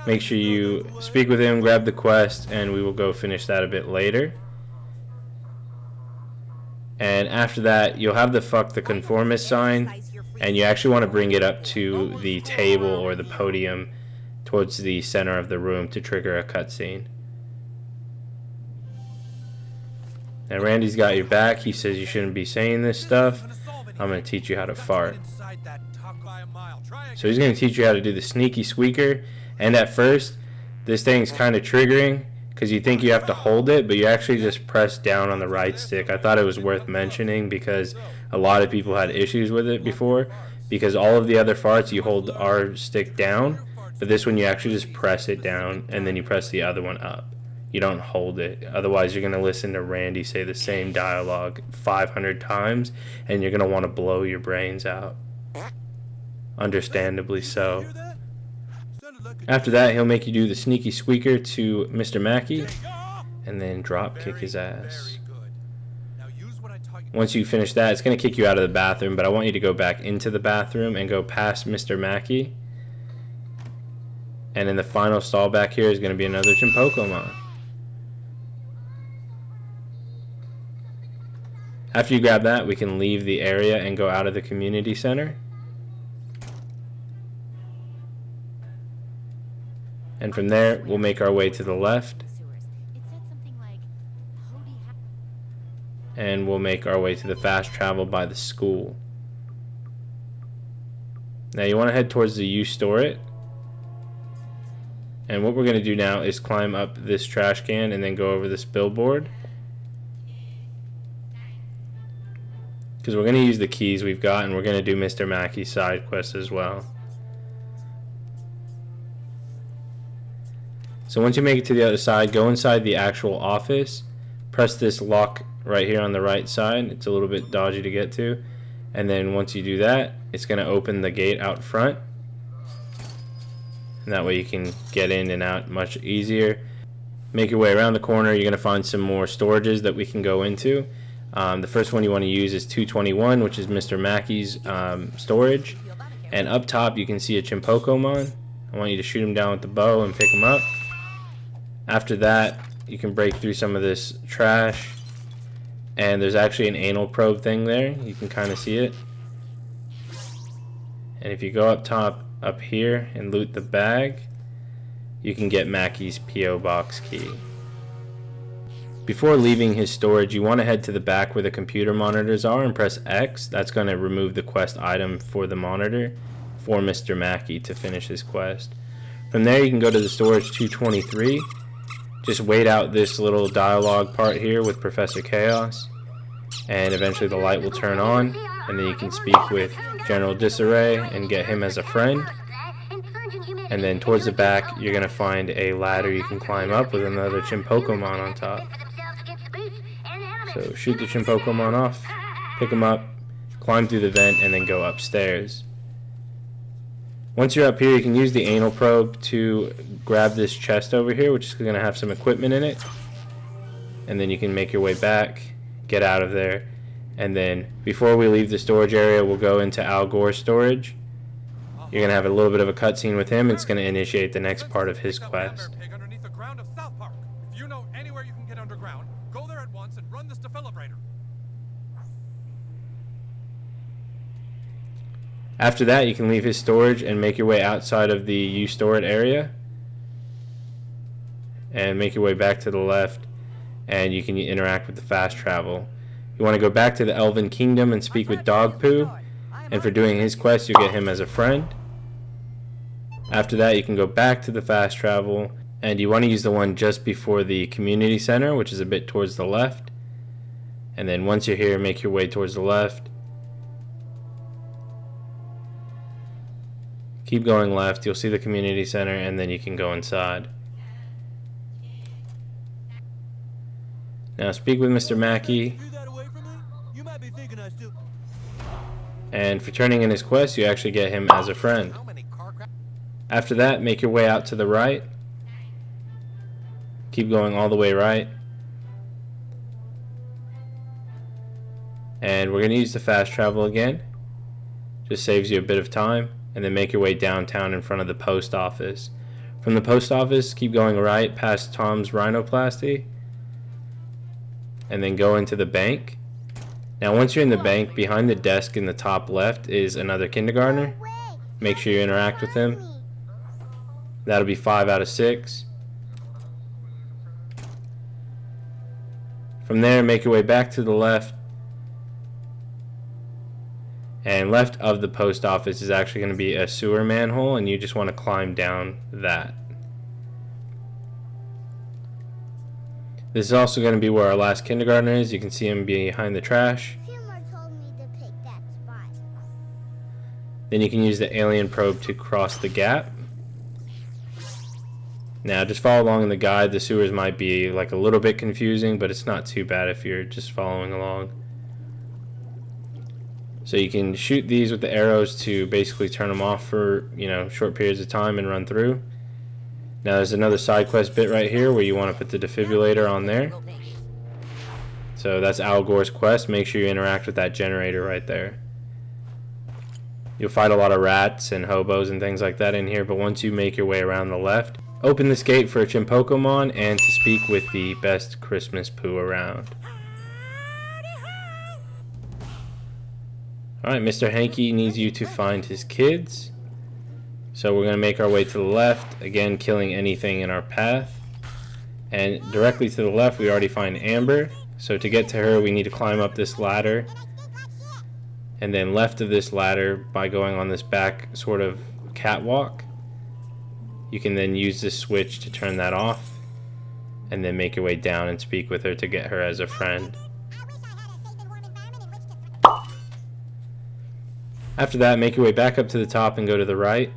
Make sure you speak with him, grab the quest, and we will go finish that a bit later. And after that, you'll have the fuck the conformist sign, and you actually want to bring it up to the table or the podium towards the center of the room to trigger a cutscene. Now Randy's got your back. He says you shouldn't be saying this stuff. I'm going to teach you how to fart. So he's going to teach you how to do the sneaky squeaker. And at first, this thing's kind of triggering because you think you have to hold it, but you actually just press down on the right stick. I thought it was worth mentioning because a lot of people had issues with it before, because all of the other farts you hold R stick down, but this one you actually just press it down and then you press the other one up. You don't hold it. Otherwise, you're going to listen to Randy say the same dialogue 500 times, and you're going to want to blow your brains out. Understandably so. After that, he'll make you do the sneaky squeaker to Mr. Mackey, and then drop kick his ass. Once you finish that, it's going to kick you out of the bathroom, but I want you to go back into the bathroom and go past Mr. Mackey. And in the final stall back here is going to be another chinpokomon. After you grab that, we can leave the area and go out of the community center. And from there, we'll make our way to the left. And we'll make our way to the fast travel by the school. Now you want to head towards the You Store It. And what we're going to do now is climb up this trash can and then go over this billboard. Because we're going to use the keys we've got, and we're going to do Mr. Mackey's side quest as well. So once you make it to the other side, go inside the actual office. Press this lock right here on the right side. It's a little bit dodgy to get to. And then once you do that, it's going to open the gate out front. And that way you can get in and out much easier. Make your way around the corner. You're going to find some more storages that we can go into. The first one you want to use is 221, which is Mr. Mackey's storage. And up top you can see a chinpokomon. I want you to shoot him down with the bow and pick him up. After that, you can break through some of this trash. And there's actually an anal probe thing there. You can kind of see it. And if you go up top, up here, and loot the bag, you can get Mackey's P.O. Box key. Before leaving his storage, you want to head to the back where the computer monitors are and press X. That's going to remove the quest item for the monitor for Mr. Mackey to finish his quest. From there, you can go to the storage 223. Just wait out this little dialogue part here with Professor Chaos, and eventually the light will turn on, and then you can speak with General Disarray and get him as a friend. And then towards the back, you're going to find a ladder you can climb up with another chinpokomon on top. So shoot the chinpokomon off, pick him up, climb through the vent, and then go upstairs. Once you're up here, you can use the anal probe to grab this chest over here, which is going to have some equipment in it. And then you can make your way back, get out of there. And then before we leave the storage area, we'll go into Al Gore's storage. You're going to have a little bit of a cutscene with him. It's going to initiate the next part of his quest. Underneath the ground of South Park. If you know anywhere you can get underground, go there at once and run this defibrillator. After that, you can leave his storage and make your way outside of the You Store It area. And make your way back to the left, and you can interact with the fast travel. You want to go back to the Elven Kingdom and speak with Dogpoo. And for doing his quest, you'll get him as a friend. After that, you can go back to the fast travel, and you want to use the one just before the community center, which is a bit towards the left. And then once you're here, make your way towards the left. Keep going left, you'll see the community center, and then you can go inside. Now speak with Mr. Mackey, and for turning in his quest, you actually get him as a friend. After that, make your way out to the right. Keep going all the way right. And we're going to use the fast travel again. Just saves you a bit of time. And then make your way downtown in front of the post office. From the post office, keep going right past Tom's rhinoplasty. And then go into the bank. Now once you're in the bank, behind the desk in the top left is another kindergartner. Make sure you interact with him. That'll be 5 out of 6. From there, make your way back to the left. And left of the post office is actually going to be a sewer manhole, and you just want to climb down that. This is also going to be where our last kindergartner is. You can see him behind the trash. Then you can use the alien probe to cross the gap. Now just follow along in the guide. The sewers might be like a little bit confusing, but it's not too bad if you're just following along. So you can shoot these with the arrows to basically turn them off for, short periods of time and run through. Now there's another side quest bit right here where you want to put the defibrillator on there. So that's Al Gore's quest. Make sure you interact with that generator right there. You'll fight a lot of rats and hobos and things like that in here, but once you make your way around the left, open this gate for a chinpokomon and to speak with the best Christmas poo around. Alright, Mr. Hanky needs you to find his kids. So we're going to make our way to the left, again killing anything in our path. And directly to the left we already find Amber. So to get to her we need to climb up this ladder. And then left of this ladder, by going on this back sort of catwalk, you can then use this switch to turn that off. And then make your way down and speak with her to get her as a friend. After that, make your way back up to the top and go to the right.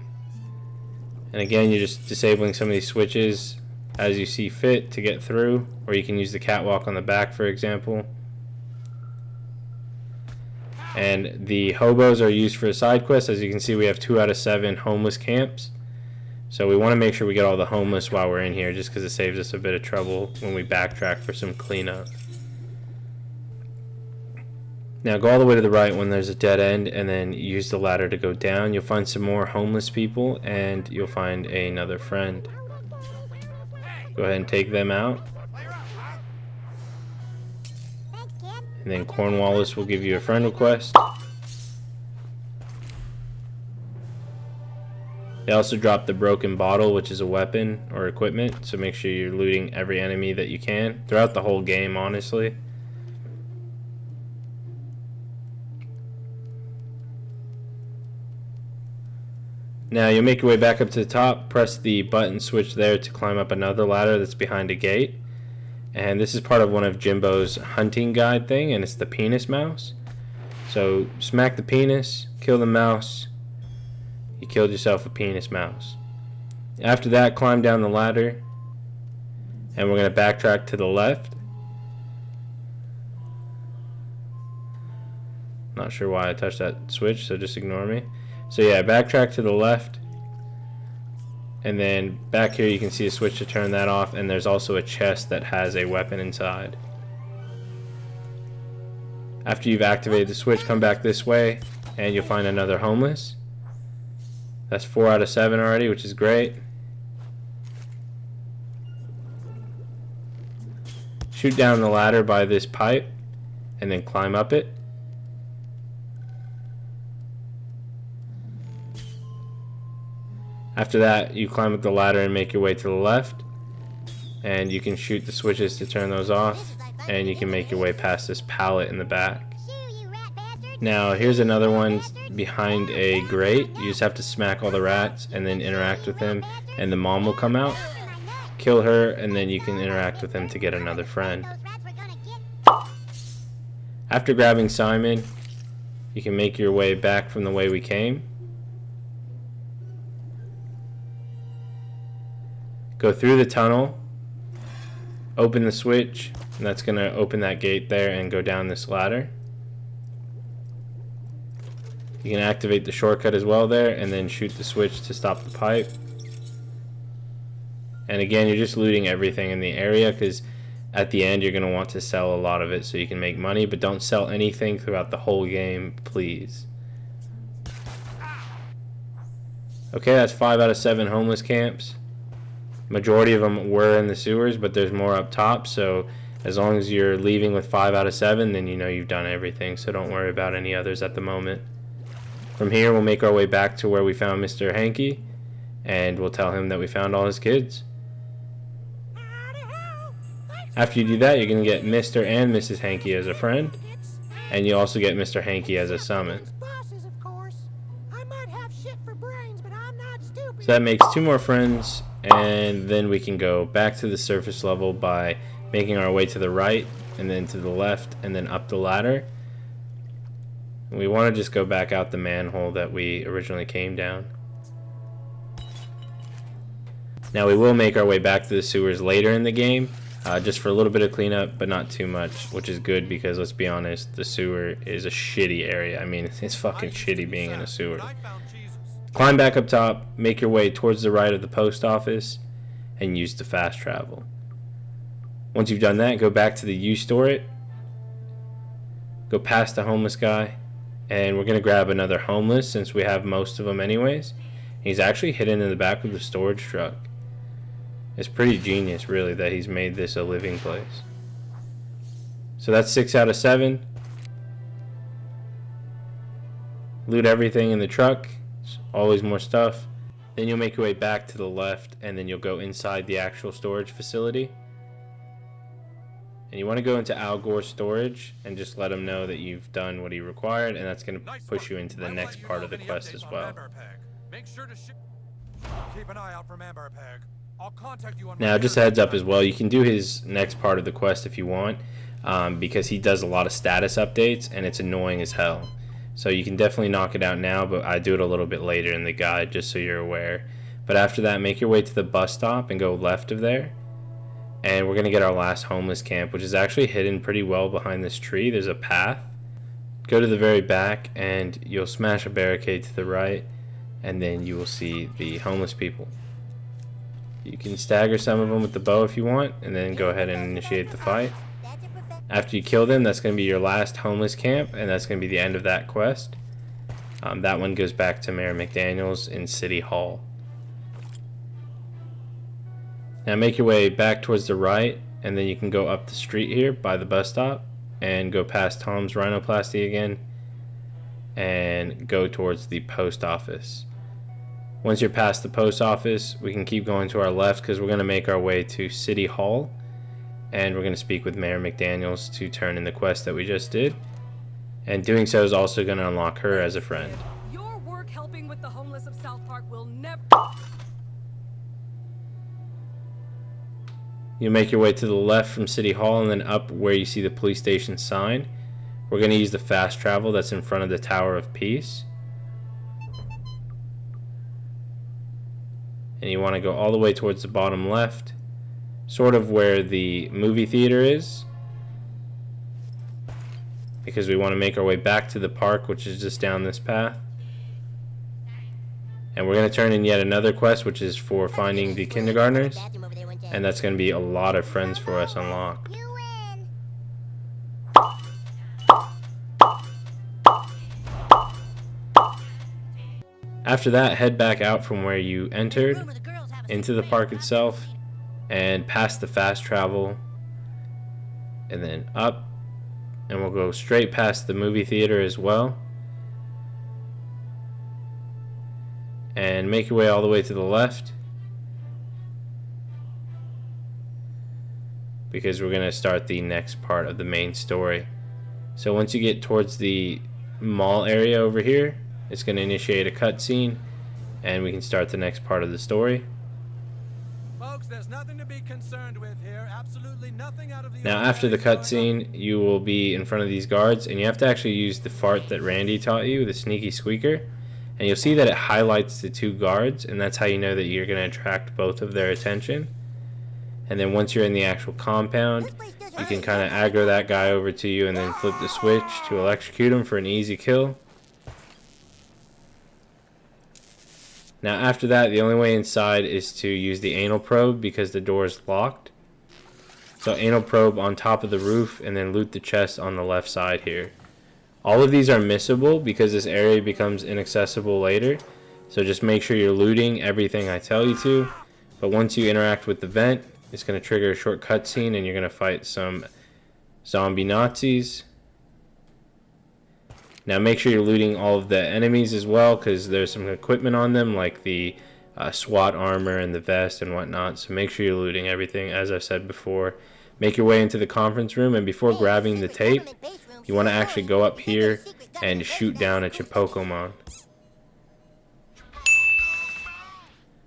And again, you're just disabling some of these switches as you see fit to get through, or you can use the catwalk on the back, for example. And the hobos are used for a side quest. As you can see, we have 2 out of 7 homeless camps. So we want to make sure we get all the homeless while we're in here, just because it saves us a bit of trouble when we backtrack for some cleanup. Now go all the way to the right when there's a dead end, and then use the ladder to go down. You'll find some more homeless people, and you'll find another friend. Go ahead and take them out. And then Cornwallis will give you a friend request. They also drop the broken bottle, which is a weapon or equipment, so make sure you're looting every enemy that you can throughout the whole game, honestly. Now you'll make your way back up to the top, press the button switch there to climb up another ladder that's behind a gate. And this is part of one of Jimbo's hunting guide thing, and it's the penis mouse. So smack the penis, kill the mouse. You killed yourself a penis mouse. After that, climb down the ladder, and we're going to backtrack to the left. Not sure why I touched that switch, so just ignore me. So yeah, backtrack to the left, and then back here you can see a switch to turn that off, and there's also a chest that has a weapon inside. After you've activated the switch, come back this way and you'll find another homeless. That's 4 out of 7 already, which is great. Shoot down the ladder by this pipe and then climb up it. After that, you climb up the ladder and make your way to the left, and you can shoot the switches to turn those off, and you can make your way past this pallet in the back. Now here's another one behind a grate. You just have to smack all the rats and then interact with them, and the mom will come out, kill her, and then you can interact with them to get another friend. After grabbing Simon, you can make your way back from the way we came. Go through the tunnel, open the switch, and that's going to open that gate there and go down this ladder. You can activate the shortcut as well there and then shoot the switch to stop the pipe. And again, you're just looting everything in the area because at the end you're going to want to sell a lot of it so you can make money, but don't sell anything throughout the whole game, please. Okay, that's 5 out of 7 homeless camps. Majority of them were in the sewers, but there's more up top, so as long as you're leaving with 5 out of 7, then you know you've done everything, so don't worry about any others at the moment. From here, we'll make our way back to where we found Mr. Hankey, and we'll tell him that we found all his kids. After you do that, you're going to get Mr. and Mrs. Hankey as a friend, and you also get Mr. Hankey as a summon. So that makes 2 more friends, and then we can go back to the surface level by making our way to the right, and then to the left, and then up the ladder. And we want to just go back out the manhole that we originally came down. Now we will make our way back to the sewers later in the game, just for a little bit of cleanup, but not too much, which is good because, let's be honest, the sewer is a shitty area. I mean, it's fucking shitty being in a sewer. Climb back up top, make your way towards the right of the post office, and use the fast travel. Once you've done that, go back to the you store it, go past the homeless guy, and we're going to grab another homeless since we have most of them anyways. He's actually hidden in the back of the storage truck. It's pretty genius, really, that he's made this a living place. So that's 6 out of 7. Loot everything in the truck. There's always more stuff. Then you'll make your way back to the left, and then you'll go inside the actual storage facility. And you want to go into Al Gore's storage and just let him know that you've done what he required, and that's going to push you into the next part of the quest as well. Make sure to keep an eye out for Amber Peg. I'll contact you on Now, just a heads up as well, you can do his next part of the quest if you want, because he does a lot of status updates, and it's annoying as hell. So you can definitely knock it out now, but I do it a little bit later in the guide, just so you're aware. But after that, make your way to the bus stop and go left of there. And we're going to get our last homeless camp, which is actually hidden pretty well behind this tree. There's a path. Go to the very back, and you'll smash a barricade to the right, and then you will see the homeless people. You can stagger some of them with the bow if you want, and then go ahead and initiate the fight. After you kill them, that's going to be your last homeless camp, and that's going to be the end of that quest. That one goes back to Mayor McDaniels in City Hall. Now make your way back towards the right, and then you can go up the street here by the bus stop, and go past Tom's Rhinoplasty again, and go towards the post office. Once you're past the post office, we can keep going to our left because we're going to make our way to City Hall, and we're going to speak with Mayor McDaniels to turn in the quest that we just did. And doing so is also going to unlock her as a friend. Your work helping with the homeless of South Park will never... You make your way to the left from City Hall and then up where you see the police station sign. We're going to use the fast travel that's in front of the Tower of Peace. And you want to go all the way towards the bottom left, sort of where the movie theater is, because we want to make our way back to the park, which is just down this path. And we're going to turn in yet another quest, which is for finding the kindergartners, and that's going to be a lot of friends for us unlock. After that, head back out from where you entered into the park itself and past the fast travel, and then up, and we'll go straight past the movie theater as well, and make your way all the way to the left, because we're going to start the next part of the main story. So once you get towards the mall area over here, it's going to initiate a cutscene, and we can start the next part of the story. Folks, there's nothing to be concerned with here. Absolutely nothing out of the Now, after the cutscene, you will be in front of these guards, and you have to actually use the fart that Randy taught you, the sneaky squeaker, and And you'll see that it highlights the 2 guards, and that's how you know that you're going to attract both of their attention. And then once you're in the actual compound, you can kind of aggro that guy over to you and then flip the switch to electrocute him for an easy kill. Now after that, the only way inside is to use the anal probe because the door is locked. So anal probe on top of the roof and then loot the chest on the left side here. All of these are missable because this area becomes inaccessible later. So just make sure you're looting everything I tell you to. But once you interact with the vent, it's going to trigger a short cutscene and you're going to fight some zombie Nazis. Now make sure you're looting all of the enemies as well because there's some equipment on them like the SWAT armor and the vest and whatnot. So make sure you're looting everything as I've said before. Make your way into the conference room, and before grabbing the tape, you want to actually go up here and shoot down a chinpokomon.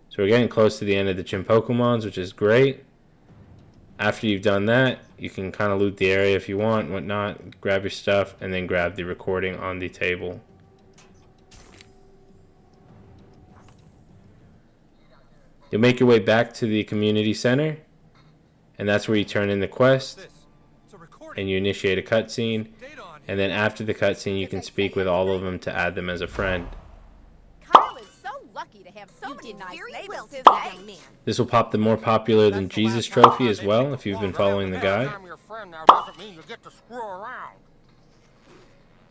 So we're getting close to the end of the chinpokomons, which is great. After you've done that, you can kind of loot the area if you want, whatnot, grab your stuff, and then grab the recording on the table. You'll make your way back to the community center, and that's where you turn in the quest, and you initiate a cutscene, and then after the cutscene you can speak with all of them to add them as a friend. Kyle is so lucky to have so many nice neighbors today. This will pop the more popular than Jesus trophy as well if you've been following the guide.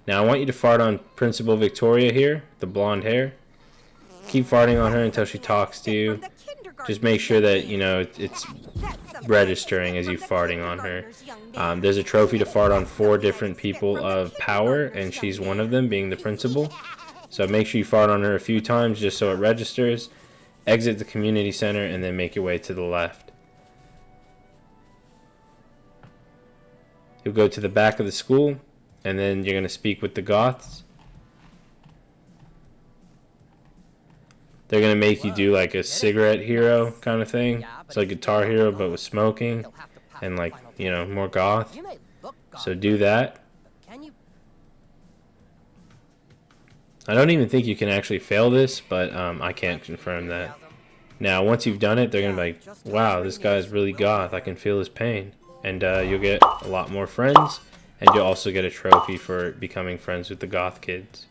Now I want you to fart on Principal Victoria here, the blonde hair. Keep farting on her until she talks to you. Just make sure that, you know, it's registering as you farting on her. There's a trophy to fart on 4 different people of power, and she's one of them, being the principal. So make sure you fart on her a few times just so it registers. Exit the community center and then make your way to the left. You'll go to the back of the school, and then you're going to speak with the Goths. They're going to make you do like a cigarette hero kind of thing. It's like Guitar Hero but with smoking and like, you know, more goth. So do that. I don't even think you can actually fail this, but I can't confirm that. Now once you've done it, they're going to be like, wow, this guy's really goth. I can feel his pain. And you'll get a lot more friends, and you'll also get a trophy for becoming friends with the goth kids.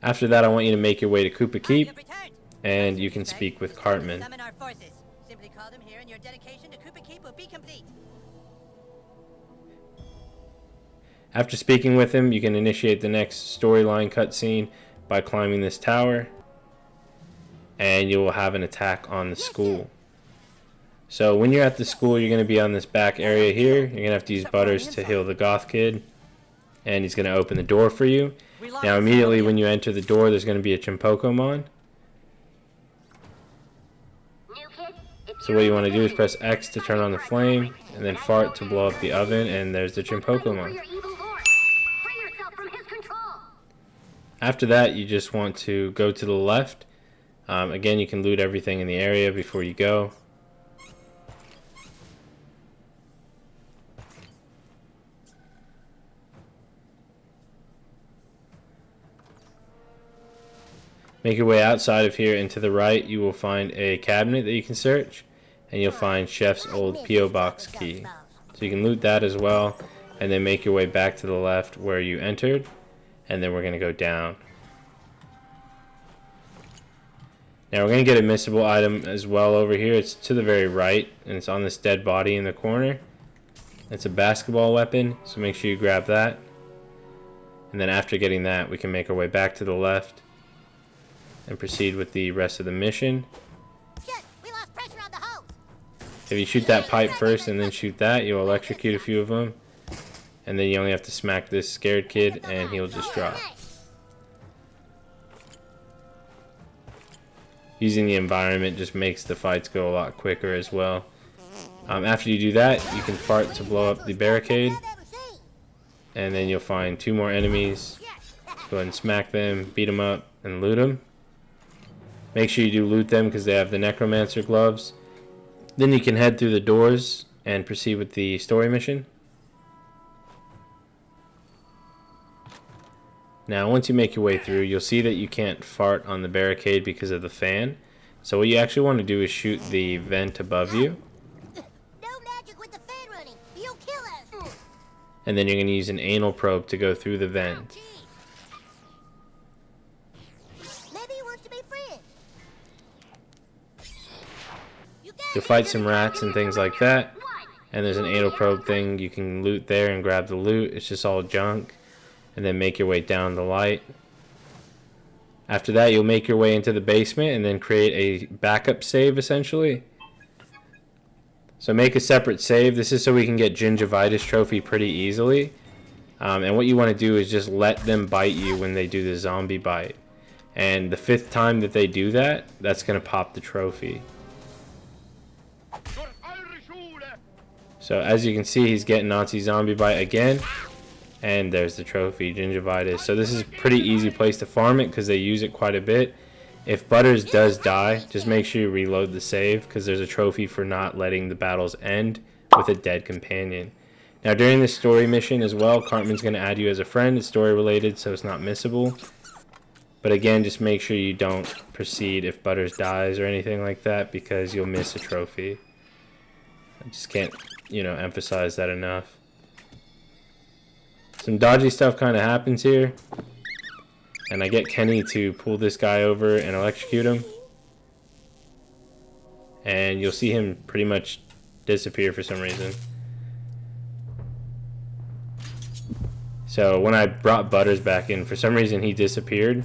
After that, I want you to make your way to Koopa Keep, and you can speak with Cartman. Summon our forces. Simply call them here and your dedication to Koopa Keep will be complete. After speaking with him, you can initiate the next storyline cutscene by climbing this tower, and you will have an attack on the school. So when you're at the school, you're going to be on this back area here. You're going to have to use Butters to heal the goth kid, and he's going to open the door for you. Now immediately when you enter the door, there's going to be a chinpokomon. So what you want to do is press X to turn on the flame, and then fart to blow up the oven, and there's the chinpokomon. After that, you just want to go to the left. Again, you can loot everything in the area before you go. Make your way outside of here, and to the right you will find a cabinet that you can search, and you'll find Chef's old P.O. box key. So you can loot that as well, and then make your way back to the left where you entered, and then we're going to go down. Now we're going to get a missable item as well over here. It's to the very right, and it's on this dead body in the corner. It's a basketball weapon, so make sure you grab that. And then after getting that, we can make our way back to the left and proceed with the rest of the mission. Shit, we lost pressure on the hose. If you shoot that pipe first and then shoot that, you'll electrocute a few of them. And then you only have to smack this scared kid and he'll just drop. Using the environment just makes the fights go a lot quicker as well. After you do that, you can fart to blow up the barricade. And then you'll find 2 more enemies. Go ahead and smack them, beat them up, and loot them. Make sure you do loot them because they have the necromancer gloves. Then you can head through the doors and proceed with the story mission. Now once you make your way through, you'll see that you can't fart on the barricade because of the fan. So what you actually want to do is shoot the vent above you. No magic with the fan running. You'll kill us. And then you're going to use an anal probe to go through the vent. Maybe he wants to be friends. You'll fight some rats and things like that. And there's an anal probe thing. You can loot there and grab the loot. It's just all junk. And then make your way down the light. After that, you'll make your way into the basement and then create a backup save, essentially. So make a separate save. This is so we can get gingivitis trophy pretty easily. And what you want to do is just let them bite you when they do the zombie bite. And the 5th time that they do that, that's going to pop the trophy. So as you can see, he's getting Nazi zombie bite again. And there's the trophy, gingivitis. So this is a pretty easy place to farm it because they use it quite a bit. If Butters does die, just make sure you reload the save because there's a trophy for not letting the battles end with a dead companion. Now during this story mission as well, Cartman's going to add you as a friend. It's story related, so it's not missable. But again, just make sure you don't proceed if Butters dies or anything like that because you'll miss a trophy. I just can't, emphasize that enough. Some dodgy stuff kind of happens here. And I get Kenny to pull this guy over and electrocute him. And you'll see him pretty much disappear for some reason. So when I brought Butters back in, for some reason he disappeared.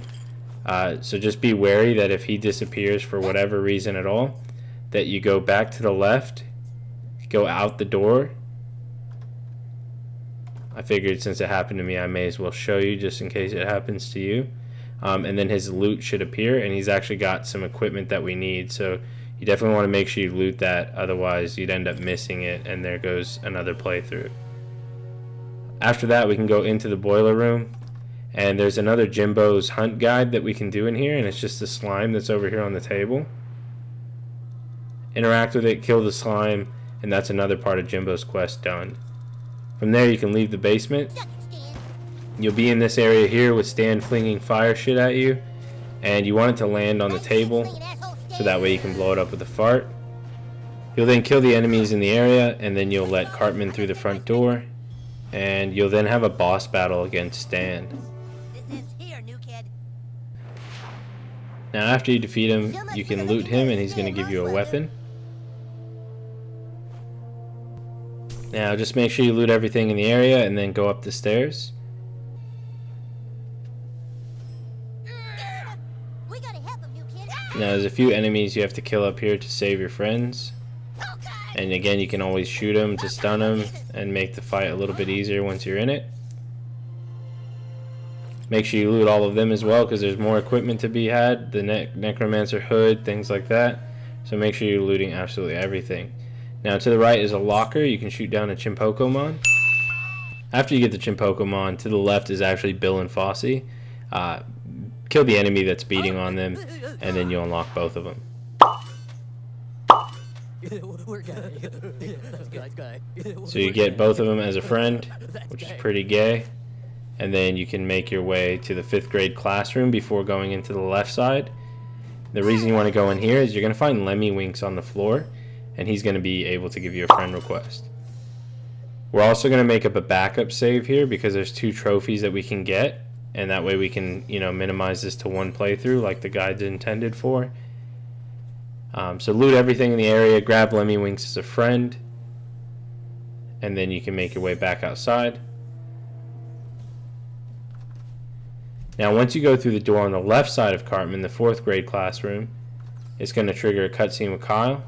So just be wary that if he disappears for whatever reason at all, that you go back to the left, go out the door. I figured since it happened to me, I may as well show you just in case it happens to you. And then his loot should appear, and he's actually got some equipment that we need. So you definitely want to make sure you loot that, otherwise you'd end up missing it, and there goes another playthrough. After that, we can go into the boiler room, and there's another Jimbo's hunt guide that we can do in here, and it's just the slime that's over here on the table. Interact with it, kill the slime, and that's another part of Jimbo's quest done. From there, you can leave the basement. You'll be in this area here with Stan flinging fire shit at you. And you want it to land on the table, so that way you can blow it up with a fart. You'll then kill the enemies in the area, and then you'll let Cartman through the front door. And you'll then have a boss battle against Stan. This ends here, new kid. Now after you defeat him, you can loot him, and he's going to give you a weapon. Now just make sure you loot everything in the area and then go up the stairs. We gotta help him, new kid. Now there's a few enemies you have to kill up here to save your friends. And again, you can always shoot them to stun them and make the fight a little bit easier once you're in it. Make sure you loot all of them as well because there's more equipment to be had. The necromancer hood, things like that. So make sure you're looting absolutely everything. Now to the right is a locker. You can shoot down a chinpokomon. After you get the chinpokomon, to the left is actually Bill and Fosse. Kill the enemy that's beating on them, and then you unlock both of them. So you get both of them as a friend, which is pretty gay. And then you can make your way to the 5th grade classroom before going into the left side. The reason you want to go in here is you're going to find Lemmy Winks on the floor, and he's going to be able to give you a friend request. We're also going to make up a backup save here because there's 2 trophies that we can get, and that way we can, minimize this to one playthrough like the guide's intended for. So loot everything in the area, grab Lemmy Winks as a friend, and then you can make your way back outside. Now once you go through the door on the left side of Cartman, the 4th grade classroom, it's going to trigger a cutscene with Kyle.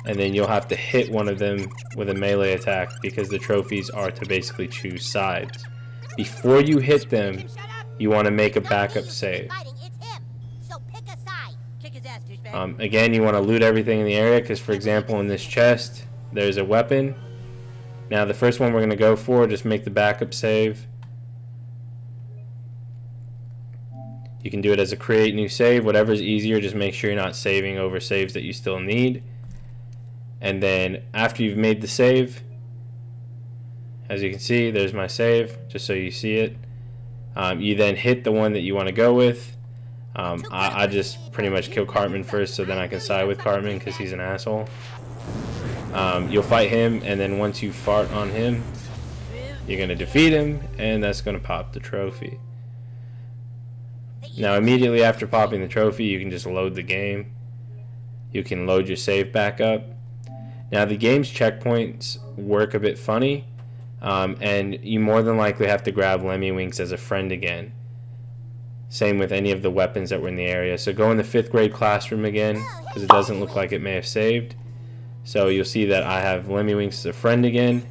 And then you'll have to hit one of them with a melee attack because the trophies are to basically choose sides. Before you hit them, you want to make a backup save. Again, you want to loot everything in the area because, for example, in this chest, there's a weapon. Now, the first one we're going to go for, just make the backup save. You can do it as a create new save, whatever's easier. Just make sure you're not saving over saves that you still need. And then after you've made the save, as you can see, there's my save, just so you see it. You then hit the one that you want to go with. I just pretty much kill Cartman first, so then I can side with Cartman because he's an asshole. You'll fight him, and then once you fart on him, you're going to defeat him, and that's going to pop the trophy. Now, immediately after popping the trophy, you can just load the game. You can load your save back up. Now, the game's checkpoints work a bit funny, and you more than likely have to grab Lemmywinks as a friend again. Same with any of the weapons that were in the area. So go in the 5th grade classroom again, because it doesn't look like it may have saved. So you'll see that I have Lemmywinks as a friend again.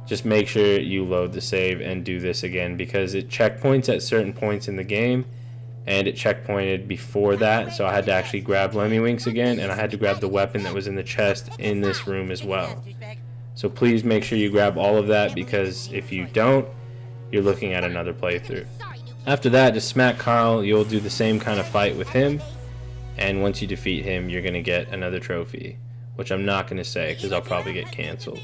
Just make sure you load the save and do this again, because it checkpoints at certain points in the game, and it checkpointed before that, so I had to actually grab Lemmywinks again, and I had to grab the weapon that was in the chest in this room as well. So please make sure you grab all of that, because if you don't, you're looking at another playthrough. After that, just smack Carl. You'll do the same kind of fight with him, and once you defeat him, you're going to get another trophy, which I'm not going to say because I'll probably get cancelled.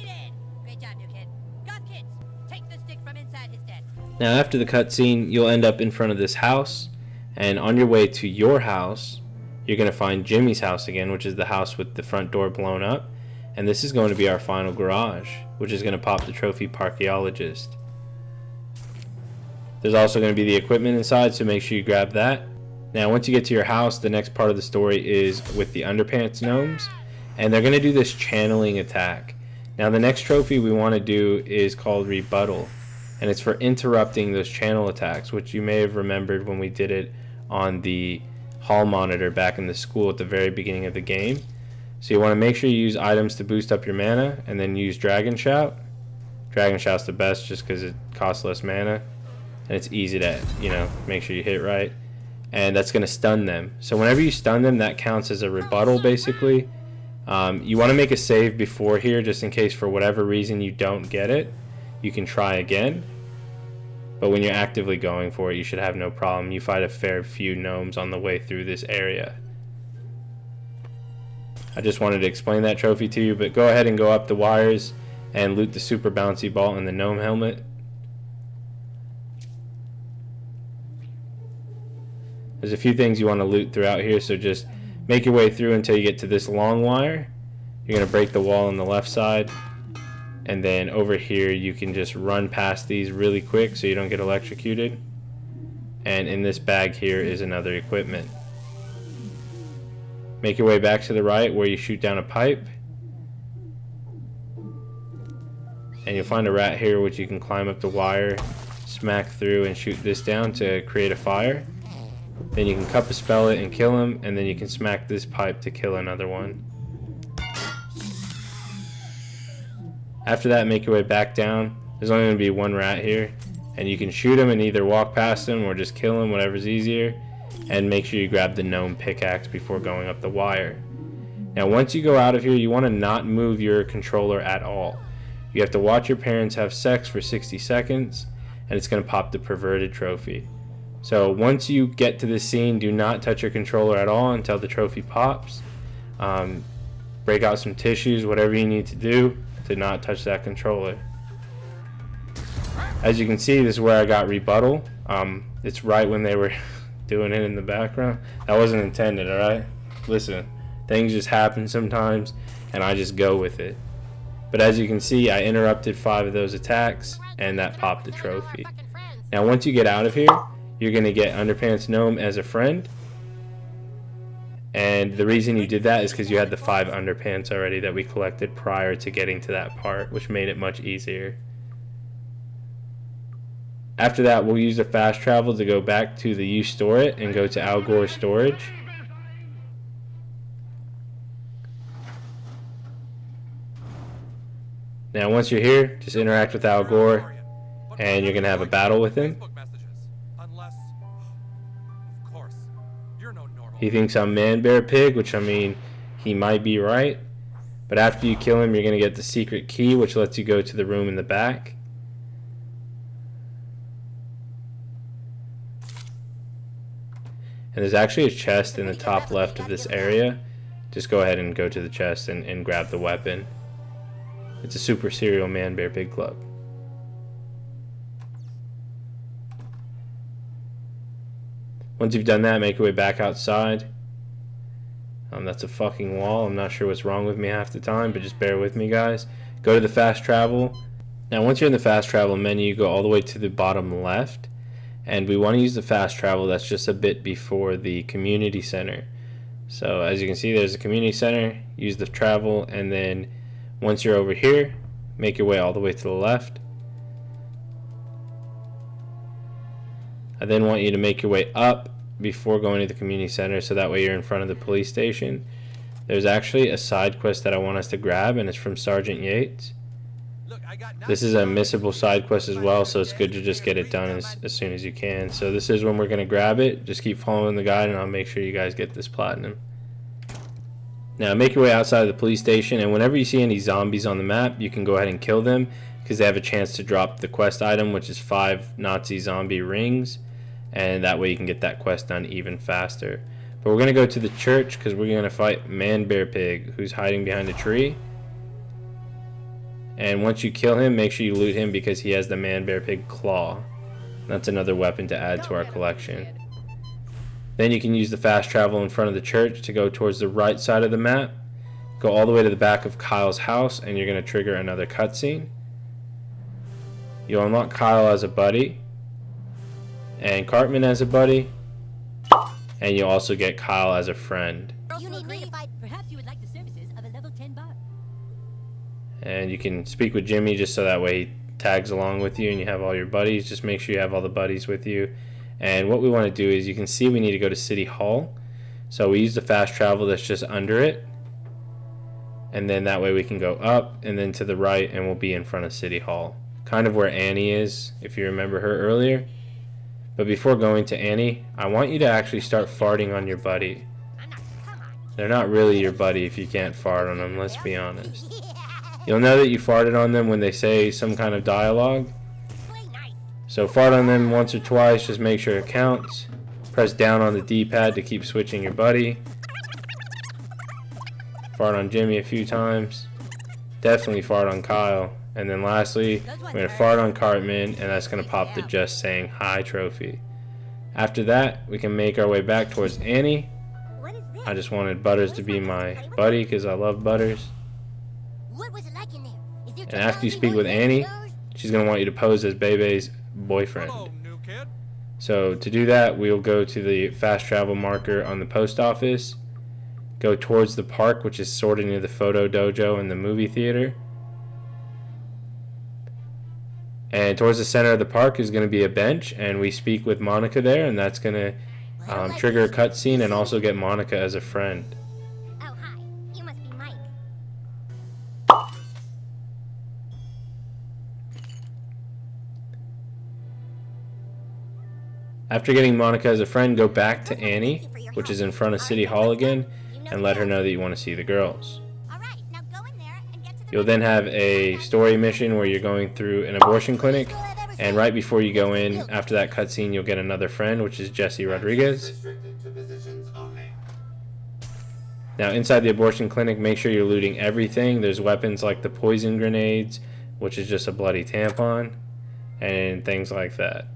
Now, after the cutscene, you'll end up in front of this house, and on your way to your house, you're going to find Jimmy's house again, which is the house with the front door blown up, and this is going to be our final garage, which is going to pop the trophy Parcheologist. There's also going to be the equipment inside, so make sure you grab that. Now, once you get to your house, the next part of the story is with the Underpants Gnomes, and they're going to do this channeling attack. Now, the next trophy we want to do is called Rebuttal, and it's for interrupting those channel attacks, which you may have remembered when we did it on the hall monitor back in the school at the very beginning of the game. So you want to make sure you use items to boost up your mana, and then use Dragon Shout. Dragon Shout's the best just because it costs less mana, and it's easy to, make sure you hit right. And that's going to stun them. So whenever you stun them, that counts as a rebuttal, basically. You want to make a save before here, just in case for whatever reason you don't get it. You can try again. But when you're actively going for it, you should have no problem. You fight a fair few gnomes on the way through this area. I just wanted to explain that trophy to you, but go ahead and go up the wires and loot the super bouncy ball and the gnome helmet. There's a few things you want to loot throughout here, so just make your way through until you get to this long wire. You're going to break the wall on the left side, and then over here you can just run past these really quick so you don't get electrocuted. And in this bag here is another equipment. Make your way back to the right where you shoot down a pipe, and you'll find a rat here which you can climb up the wire, smack through, and shoot this down to create a fire. Then you can cup a spell it and kill him, and then you can smack this pipe to kill another one. After that, make your way back down. There's only going to be one rat here, and you can shoot him and either walk past him or just kill him, whatever's easier. And make sure you grab the gnome pickaxe before going up the wire. Now, once you go out of here, you want to not move your controller at all. You have to watch your parents have sex for 60 seconds, and it's going to pop the perverted trophy. So once you get to this scene, do not touch your controller at all until the trophy pops. Break out some tissues, whatever you need to do to not touch that controller. As you can see, this is where I got Rebuttal. It's right when they were doing it in the background. That wasn't intended, alright? Listen, things just happen sometimes, and I just go with it. But as you can see, I interrupted 5 of those attacks, and that popped the trophy. Now once you get out of here, you're going to get Underpants Gnome as a friend. And the reason you did that is because you had the 5 underpants already that we collected prior to getting to that part, which made it much easier. After that, we'll use the fast travel to go back to the You Store It and go to Al Gore Storage. Now once you're here, just interact with Al Gore, and you're going to have a battle with him. He thinks I'm Man Bear Pig, which, I mean, he might be right. But after you kill him, you're going to get the secret key, which lets you go to the room in the back. And there's actually a chest in the top left of this area. Just go ahead and go to the chest and grab the weapon. It's a super serial Man Bear Pig Club. Once you've done that, make your way back outside. That's a fucking wall. I'm not sure what's wrong with me half the time, but just bear with me, guys. Go to the fast travel. Now, once you're in the fast travel menu, you go all the way to the bottom left, and we want to use the fast travel that's just a bit before the community center. So as you can see, there's a community center. Use the travel, and then once you're over here, make your way all the way to the left. I then want you to make your way up before going to the community center, so that way you're in front of the police station. There's actually a side quest that I want us to grab, and it's from Sergeant Yates. This is a missable side quest as well, so it's good to just get it done as soon as you can. So this is when we're going to grab it. Just keep following the guide, and I'll make sure you guys get this platinum. Now make your way outside of the police station, and whenever you see any zombies on the map, you can go ahead and kill them, because they have a chance to drop the quest item, which is 5 Nazi zombie rings, and that way you can get that quest done even faster. But we're going to go to the church, because we're going to fight Man Bear Pig, who's hiding behind a tree. And once you kill him, make sure you loot him, because he has the Man Bear Pig claw. That's another weapon to add to our collection. Then you can use the fast travel in front of the church to go towards the right side of the map. Go all the way to the back of Kyle's house, and you're going to trigger another cutscene. You'll unlock Kyle as a buddy, and Cartman as a buddy, and you also get Kyle as a friend. You need me to fight. Perhaps you would like the services of a level 10 bot. And you can speak with Jimmy just so that way he tags along with you and you have all your buddies. Just make sure you have all the buddies with you. And what we want to do is, you can see we need to go to City Hall. So we use the fast travel that's just under it. And then that way we can go up and then to the right, and we'll be in front of City Hall. Kind of where Annie is, if you remember her earlier. But before going to Annie, I want you to actually start farting on your buddy. They're not really your buddy if you can't fart on them, let's be honest. You'll know that you farted on them when they say some kind of dialogue. So fart on them once or twice, just make sure it counts. Press down on the D-pad to keep switching your buddy. Fart on Jimmy a few times. Definitely fart on Kyle. And then lastly, we're going to fart on Cartman, and that's going to pop the Just Saying Hi trophy. After that, we can make our way back towards Annie. I just wanted Butters to be my buddy because I love Butters. What was it like in there? Is there And after you speak with Annie, she's going to want you to pose as Bebe's boyfriend. Hello, new kid. So to do that, we'll go to the fast travel marker on the post office. Go towards the park, which is sort of near the photo dojo and the movie theater. And towards the center of the park is going to be a bench, and we speak with Monica there, and that's going to trigger a cutscene and also get Monica as a friend. Oh, hi. You must be Mike. After getting Monica as a friend, go back to Annie, which is in front of City Hall again, and let her know that you want to see the girls. Alright, now go in there and get to the You'll then have a story mission where you're going through an abortion clinic, and right before you go in, after that cutscene, you'll get another friend, which is Jesse Rodriguez. Now inside the abortion clinic, make sure you're looting everything. There's weapons like the poison grenades, which is just a bloody tampon, and things like that.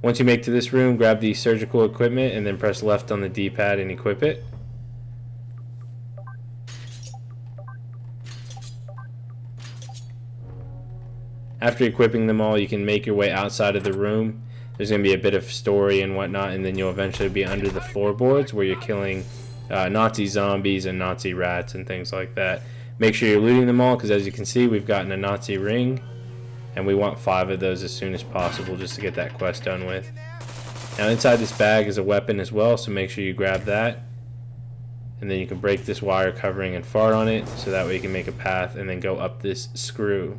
Once you make to this room, grab the surgical equipment and then press left on the D-pad and equip it. After equipping them all, you can make your way outside of the room. There's going to be a bit of story and whatnot, and then you'll eventually be under the floorboards where you're killing Nazi zombies and Nazi rats and things like that. Make sure you're looting them all, because as you can see, we've gotten a Nazi ring, and we want 5 of those as soon as possible just to get that quest done with. Now inside this bag is a weapon as well, so make sure you grab that. And then you can break this wire covering and fart on it, so that way you can make a path and then go up this screw.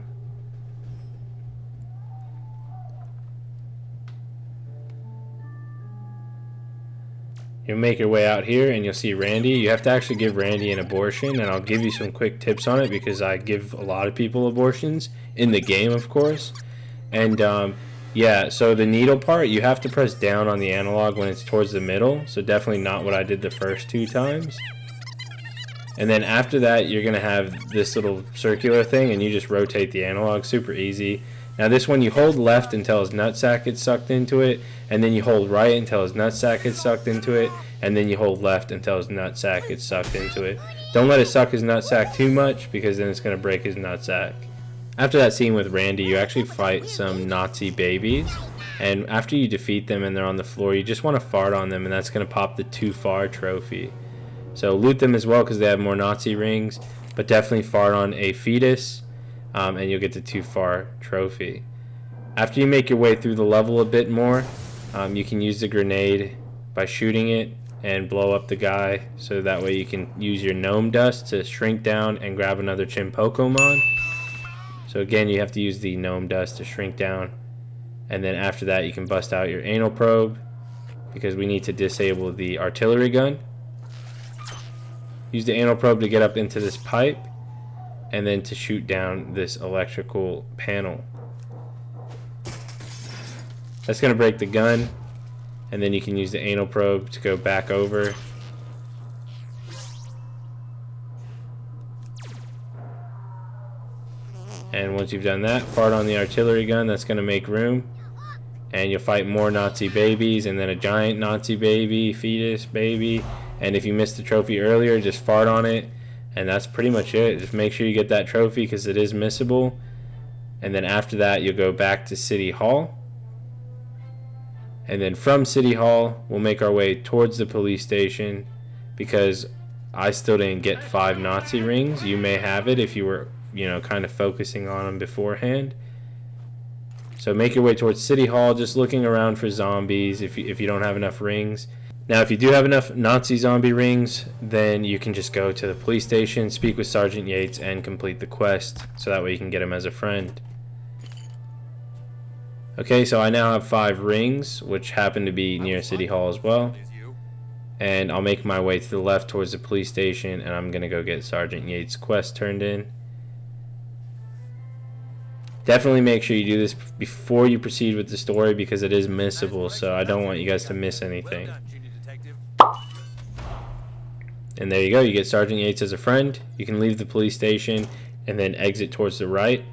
You'll make your way out here and you'll see Randy. You have to actually give Randy an abortion, and I'll give you some quick tips on it because I give a lot of people abortions in the game, of course. And yeah, so the needle part, you have to press down on the analog when it's towards the middle, so definitely not what I did the first 2 times. And then after that, you're going to have this little circular thing, and you just rotate the analog. Super easy. Now this one you hold left until his nutsack gets sucked into it, and then you hold right until his nutsack gets sucked into it, and then you hold left until his nutsack gets sucked into it. Don't let it suck his nutsack too much, because then it's going to break his nutsack. After that scene with Randy, you actually fight some Nazi babies, and after you defeat them and they're on the floor, you just want to fart on them, and that's going to pop the Too Far trophy. So loot them as well because they have more Nazi rings, but definitely fart on a fetus, and you'll get the Too Far trophy. After you make your way through the level a bit more, you can use the grenade by shooting it and blow up the guy, so that way you can use your gnome dust to shrink down and grab another chinpokomon. So again, you have to use the gnome dust to shrink down, and then after that you can bust out your anal probe because we need to disable the artillery gun. Use the anal probe to get up into this pipe, and then to shoot down this electrical panel. That's going to break the gun, and then you can use the anal probe to go back over. And once you've done that, fart on the artillery gun. That's going to make room, and you'll fight more Nazi babies, and then a giant Nazi baby, fetus baby. And if you missed the trophy earlier, just fart on it, and that's pretty much it. Just make sure you get that trophy because it is missable. And then after that, you'll go back to City Hall, and then from City Hall we'll make our way towards the police station, because I still didn't get 5 Nazi rings. You may have it if you were, kind of focusing on them beforehand. So make your way towards City Hall, just looking around for zombies if you don't have enough rings. Now if you do have enough Nazi zombie rings, then you can just go to the police station, speak with Sergeant Yates, and complete the quest, so that way you can get him as a friend. Okay, so I now have 5 rings, which happen to be near City Hall as well. And I'll make my way to the left towards the police station, and I'm going to go get Sergeant Yates' quest turned in. Definitely make sure you do this before you proceed with the story, because it is missable, so I don't want you guys to miss anything. And there you go, you get Sergeant Yates as a friend. You can leave the police station and then exit towards the right.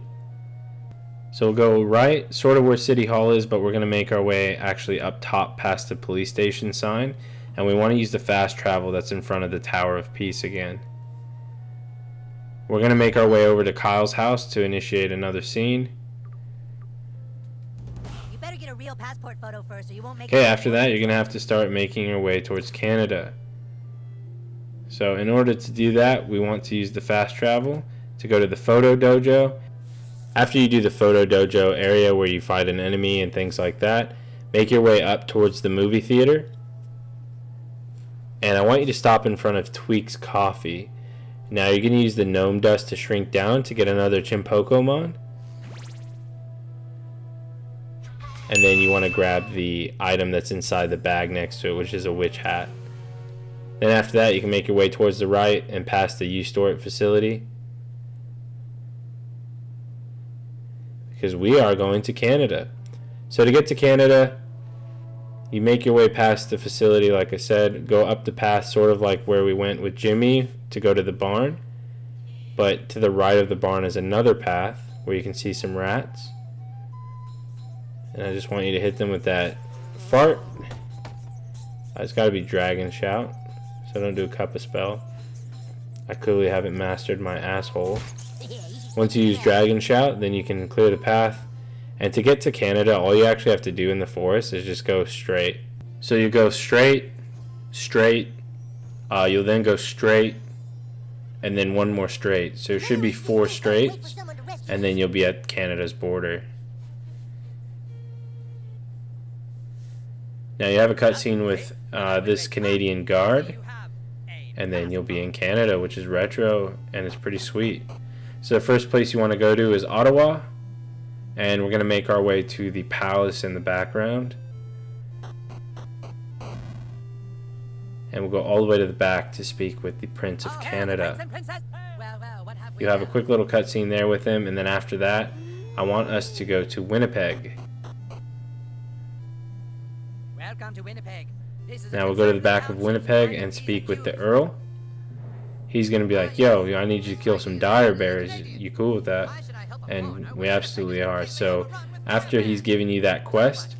So we'll go right, sort of where City Hall is, but we're going to make our way actually up top past the police station sign. And we want to use the fast travel that's in front of the Tower of Peace again. We're going to make our way over to Kyle's house to initiate another scene. You better get a real passport photo first, or you won't make Okay, it. after that you're going to have to start making your way towards Canada. So in order to do that, we want to use the fast travel to go to the photo dojo. After you do the photo dojo area where you fight an enemy and things like that, make your way up towards the movie theater. And I want you to stop in front of Tweak's Coffee. Now you're going to use the gnome dust to shrink down to get another chinpokomon. And then you want to grab the item that's inside the bag next to it, which is a witch hat. Then after that, you can make your way towards the right and past the U-Store facility, because we are going to Canada. So to get to Canada, you make your way past the facility, like I said, go up the path sort of like where we went with Jimmy to go to the barn, but to the right of the barn is another path where you can see some rats, and I just want you to hit them with that fart. It's got to be Dragon Shout, so don't do a Cup of Spell. I clearly haven't mastered my asshole. Once you use Dragon Shout, then you can clear the path. And to get to Canada, all you actually have to do in the forest is just go straight. So you go straight, straight, you'll then go straight, and then one more straight. So it should be 4 straights, and then you'll be at Canada's border. Now you have a cutscene with this Canadian guard, and then you'll be in Canada, which is retro, and it's pretty sweet. So the first place you want to go to is Ottawa. And we're going to make our way to the palace in the background. And we'll go all the way to the back to speak with the Prince of Canada. You have a quick little cutscene there with him, and then after that, I want us to go to Winnipeg. Welcome to Winnipeg. Now we'll go to the back of Winnipeg and speak with the Earl. he's gonna be like, yo, I need you to kill some dire bears. You cool with that? And we absolutely are. So after he's given you that quest,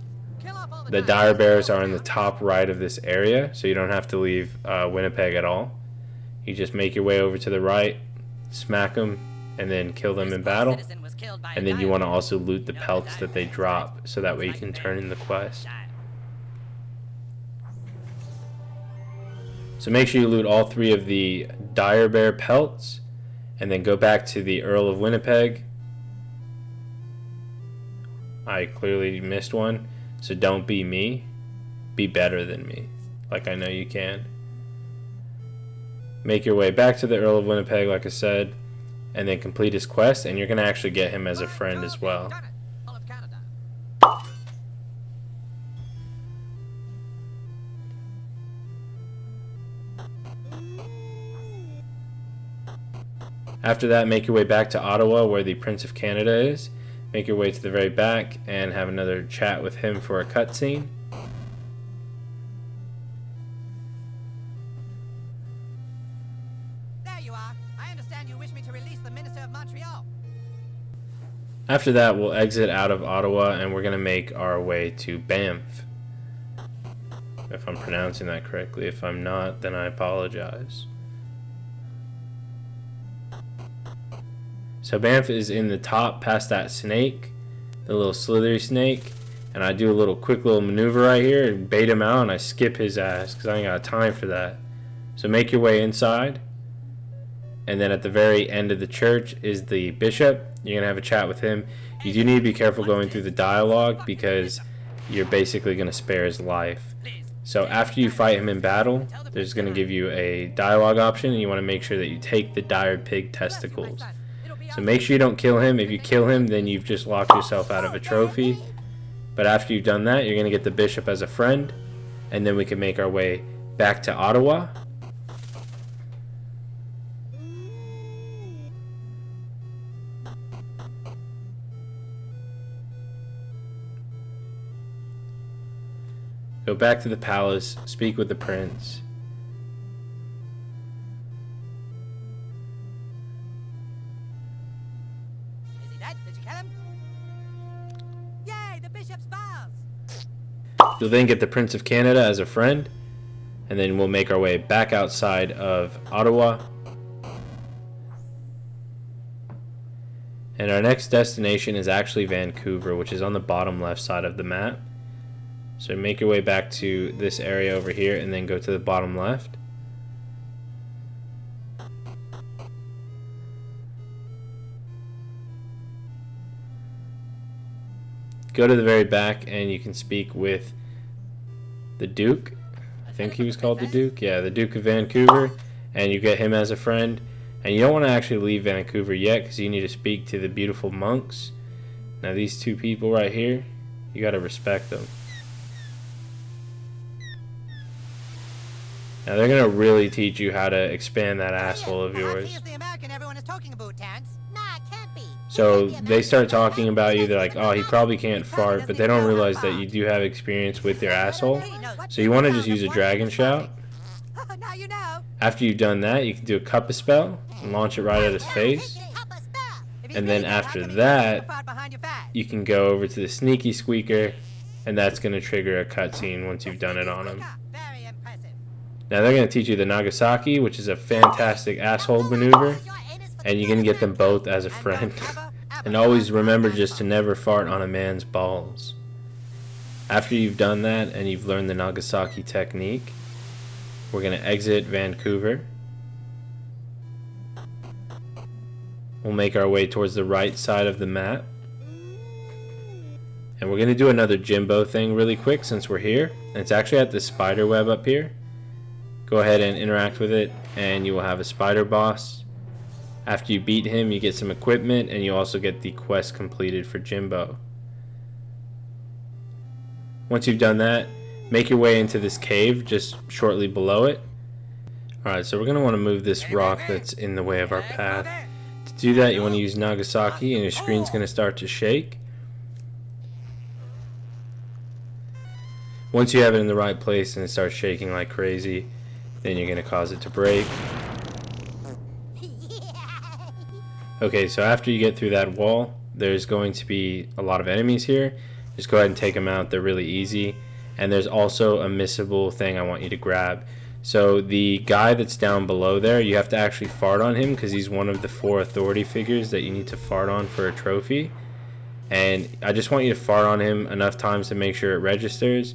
the dire bears are in the top right of this area, so you don't have to leave Winnipeg at all. You just make your way over to the right, smack them, and then kill them in battle. And then you want to also loot the pelts that they drop, so that way you can turn in the quest. So make sure you loot all 3 of the dire bear pelts, and then go back to the Earl of Winnipeg. I clearly missed one, so don't be me. Be better than me, like I know you can. Make your way back to the Earl of Winnipeg, like I said, and then complete his quest, and you're going to actually get him as a friend as well. After that, make your way back to Ottawa, where the Prince of Canada is. Make your way to the very back and have another chat with him for a cutscene. There you are. I understand you wish me to release the Minister of Montreal. After that, we'll exit out of Ottawa and we're going to make our way to Banff. If I'm pronouncing that correctly. If I'm not, then I apologize. So Banff is in the top past that snake, the little slithery snake, and I do a quick little maneuver right here and bait him out, and I skip his ass because I ain't got time for that. So make your way inside, and then at the very end of the church is the bishop. You're gonna have a chat with him. You do need to be careful going through the dialogue because you're basically gonna spare his life. So after you fight him in battle, there's gonna give you a dialogue option, and you want to make sure that you take the dire pig testicles. So make sure you don't kill him. If you kill him, then you've just locked yourself out of a trophy. But after you've done that, you're going to get the bishop as a friend. And then we can make our way back to Ottawa. Go back to the palace, speak with the prince. You'll then get the Prince of Canada as a friend, and then we'll make our way back outside of Ottawa. And our next destination is actually Vancouver, which is on the bottom left side of the map. So make your way back to this area over here and then go to the bottom left. Go to the very back and you can speak with the Duke. I think he was called the Duke. Yeah, the Duke of Vancouver. And you get him as a friend. And you don't want to actually leave Vancouver yet because you need to speak to the beautiful monks. Now these 2 people right here, you got to respect them. Now they're going to really teach you how to expand that asshole of yours. He is the American everyone is talking about, Terrence. Nah, it can't be. So they start talking about you. They're like, oh, he probably can't fart, but they don't realize that you do have experience with your asshole. So you want to just use a dragon shout. Now you know. After you've done that, you can do a cup of spell and launch it right at his face. And then after that, you can go over to the sneaky squeaker, and that's going to trigger a cutscene once you've done it on him. Now they're going to teach you the Nagasaki, which is a fantastic asshole maneuver, and you're going to get them both as a friend. And always remember just to never fart on a man's balls. After you've done that and you've learned the Nagasaki technique, we're going to exit Vancouver. We'll make our way towards the right side of the map. And we're going to do another Jimbo thing really quick since we're here. And it's actually at the spider web up here. Go ahead and interact with it and you will have a spider boss. After you beat him, you get some equipment and you also get the quest completed for Jimbo. Once you've done that, make your way into this cave just shortly below it. Alright, so we're going to want to move this rock that's in the way of our path. To do that, you want to use Nagasaki and your screen's going to start to shake. Once you have it in the right place and it starts shaking like crazy, then you're going to cause it to break. Okay, so after you get through that wall, there's going to be a lot of enemies here. Just go ahead and take them out. They're really easy. And there's also a missable thing I want you to grab. So the guy that's down below there, you have to actually fart on him because he's one of the 4 authority figures that you need to fart on for a trophy. And I just want you to fart on him enough times to make sure it registers.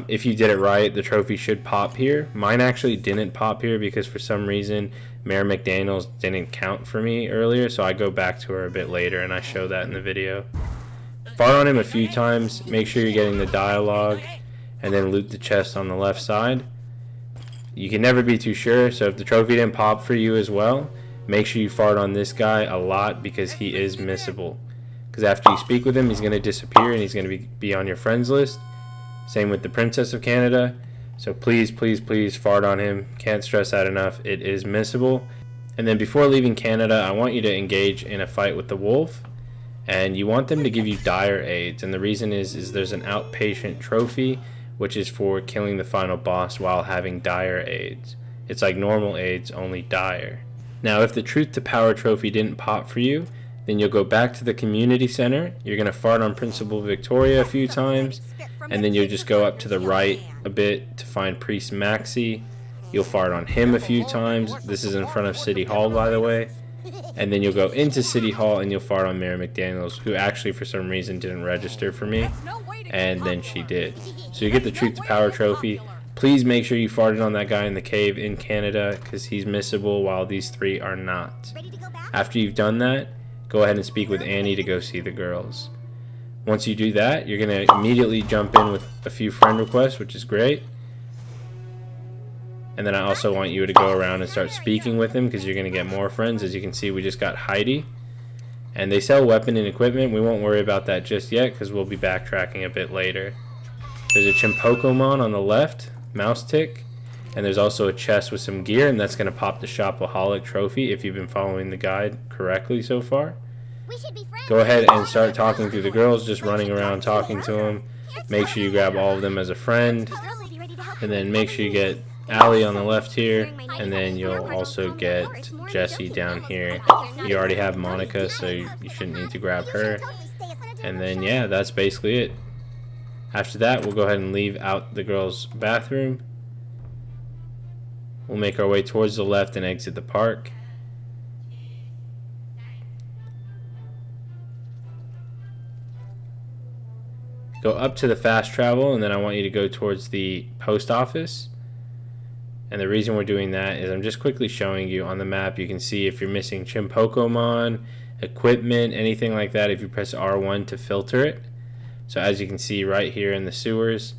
If you did it right, the trophy should pop here. Mine actually didn't pop here because for some reason Mayor McDaniels didn't count for me earlier, so I go back to her a bit later and I show that in the video. Fart on him a few times, make sure you're getting the dialogue, and then loot the chest on the left side. You can never be too sure, so if the trophy didn't pop for you as well, make sure you fart on this guy a lot because he is missable. Because after you speak with him, he's going to disappear and he's going to be on your friends list. Same with the Princess of Canada. So please, please, please fart on him. Can't stress that enough. It is missable. And then before leaving Canada, I want you to engage in a fight with the wolf. And you want them to give you dire aids. And the reason is there's an outpatient trophy, which is for killing the final boss while having dire aids. It's like normal aids, only dire. Now, if the Truth to Power trophy didn't pop for you, then you'll go back to the community center. You're going to fart on Principal Victoria a few times. And then you'll just go up to the right a bit to find Priest Maxi. You'll fart on him a few times. This is in front of City Hall, by the way. And then you'll go into City Hall and you'll fart on Mayor McDaniels, who actually for some reason didn't register for me. And then she did. So you get the Truth to Power trophy. Please make sure you farted on that guy in the cave in Canada because he's missable while these 3 are not. After you've done that, go ahead and speak with Annie to go see the girls. Once you do that, you're going to immediately jump in with a few friend requests, which is great. And then I also want you to go around and start speaking with them because you're going to get more friends. As you can see, we just got Heidi. And they sell weapon and equipment. We won't worry about that just yet because we'll be backtracking a bit later. There's a chinpokomon on the left, mouse tick. And there's also a chest with some gear, and that's going to pop the shopaholic trophy if you've been following the guide correctly so far. Go ahead and start talking to the girls, just running around talking to them. Make sure you grab all of them as a friend. And then make sure you get Allie on the left here. And then you'll also get Jessie down here. You already have Monica, so you shouldn't need to grab her. And then, yeah, that's basically it. After that, we'll go ahead and leave out the girls' bathroom. We'll make our way towards the left and exit the park. Go up to the fast travel, and then I want you to go towards the post office. And the reason we're doing that is I'm just quickly showing you on the map. You can see if you're missing chinpokomon, equipment, anything like that, if you press R1 to filter it. So as you can see right here in the sewers,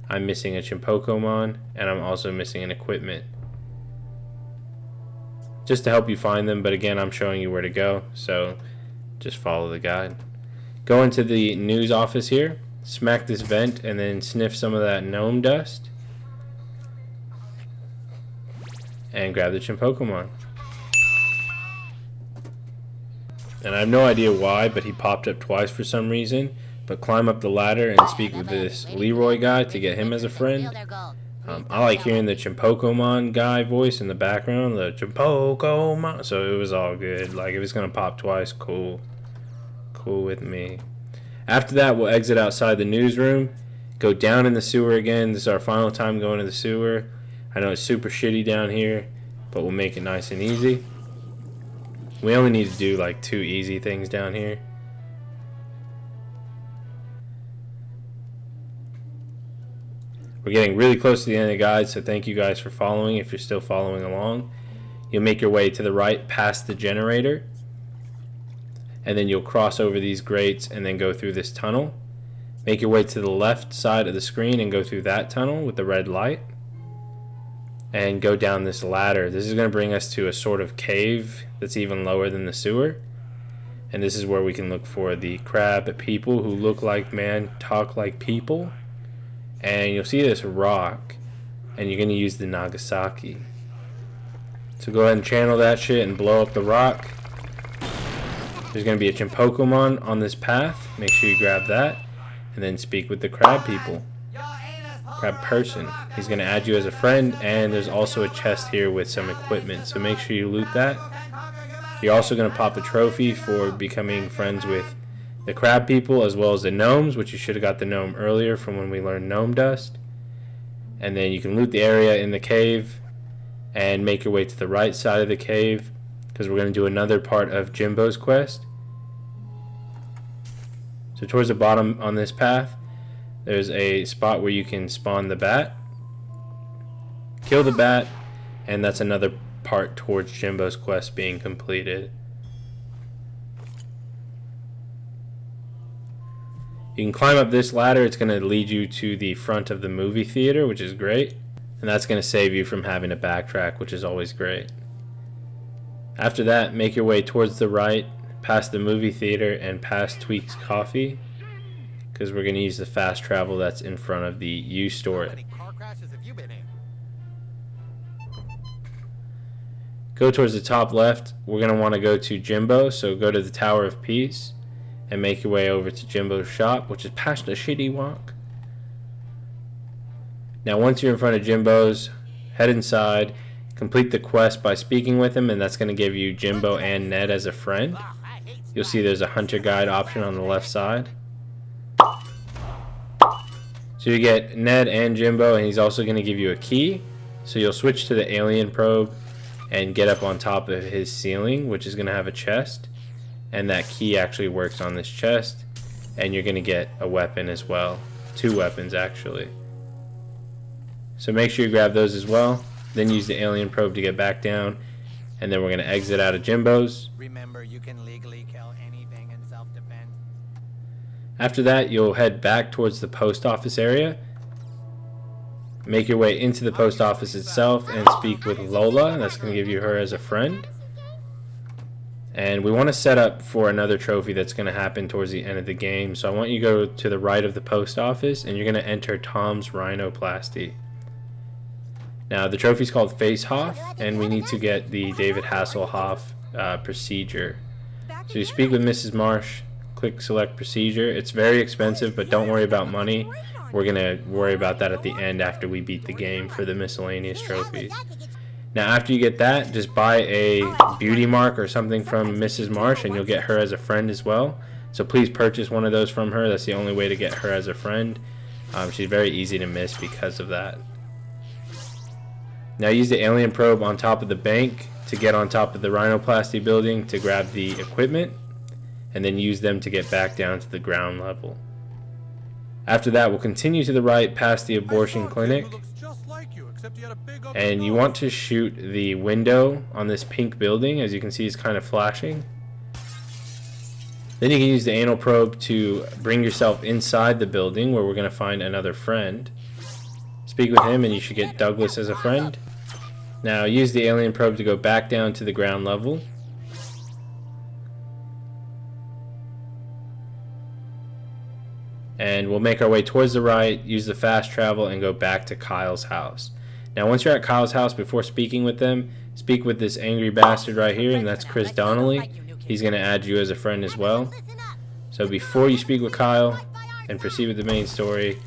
I'm missing a chinpokomon, and I'm also missing an equipment. Just to help you find them, but again, I'm showing you where to go, so just follow the guide. Go into the news office here. Smack this vent and then sniff some of that gnome dust. And grab the chinpokomon. And I have no idea why, but he popped up twice for some reason. But climb up the ladder and speak with this Leroy guy to get him as a friend. I like hearing the chinpokomon guy voice in the background. The chinpokomon. So it was all good. Like if it's going to pop twice, cool. Cool with me. After that, we'll exit outside the newsroom, go down in the sewer again. This is our final time going to the sewer. I know it's super shitty down here, but we'll make it nice and easy. We only need to do like 2 easy things down here. We're getting really close to the end of the guide, so thank you guys for following if you're still following along. You'll make your way to the right past the generator. And then you'll cross over these grates and then go through this tunnel. Make your way to the left side of the screen and go through that tunnel with the red light. And go down this ladder. This is going to bring us to a sort of cave that's even lower than the sewer. And this is where we can look for the crab people who look like man, talk like people. And you'll see this rock. And you're going to use the Nagasaki. So go ahead and channel that shit and blow up the rock. There's going to be a chinpokomon on this path. Make sure you grab that. And then speak with the crab people. Crab person. He's going to add you as a friend. And there's also a chest here with some equipment. So make sure you loot that. You're also going to pop a trophy for becoming friends with the crab people as well as the gnomes, which you should have got the gnome earlier from when we learned gnome dust. And then you can loot the area in the cave and make your way to the right side of the cave, because we're going to do another part of Jimbo's quest. So towards the bottom on this path, there's a spot where you can spawn the bat. Kill the bat, and that's another part towards Jimbo's quest being completed. You can climb up this ladder. It's going to lead you to the front of the movie theater, which is great. And that's going to save you from having to backtrack, which is always great. After that, make your way towards the right, past the movie theater and past Tweak's Coffee, because we're going to use the fast travel that's in front of the U-store. How many car crashes have you been in? Go towards the top left. We're going to want to go to Jimbo, so go to the Tower of Peace and make your way over to Jimbo's shop, which is past the shitty walk. Now once you're in front of Jimbo's, head inside, complete the quest by speaking with him, and that's going to give you Jimbo and Ned as a friend. You'll see there's a hunter guide option on the left side. So you get Ned and Jimbo, and he's also going to give you a key. So you'll switch to the alien probe and get up on top of his ceiling, which is going to have a chest. And that key actually works on this chest, and you're going to get a weapon as well. 2 weapons actually. So make sure you grab those as well. Then use the alien probe to get back down, and then we're going to exit out of Jimbo's. Remember, you can legally kill anything in self-defense. After that, you'll head back towards the post office area. Make your way into the post office itself and speak with Lola. That's going to give you her as a friend. And we want to set up for another trophy that's going to happen towards the end of the game. So I want you to go to the right of the post office, and you're going to enter Tom's Rhinoplasty. Now the trophy is called Face Hoff, and we need to get the David Hasselhoff procedure. So you speak with Mrs. Marsh, click select procedure. It's very expensive, but don't worry about money. We're going to worry about that at the end after we beat the game for the miscellaneous trophies. Now after you get that, just buy a beauty mark or something from Mrs. Marsh, and you'll get her as a friend as well. So please purchase one of those from her. That's the only way to get her as a friend. She's very easy to miss because of that. Now use the alien probe on top of the bank to get on top of the rhinoplasty building to grab the equipment, and then use them to get back down to the ground level. After that, we'll continue to the right past the abortion clinic, and you want to shoot the window on this pink building. As you can see, it's kind of flashing. Then you can use the anal probe to bring yourself inside the building, where we're going to find another friend. Speak with him and you should get Douglas as a friend. Now use the alien probe to go back down to the ground level. And we'll make our way towards the right, use the fast travel, and go back to Kyle's house. Now once you're at Kyle's house, before speaking with them, speak with this angry bastard right here, and that's Chris Donnelly. He's going to add you as a friend as well. So before you speak with Kyle and proceed with the main story,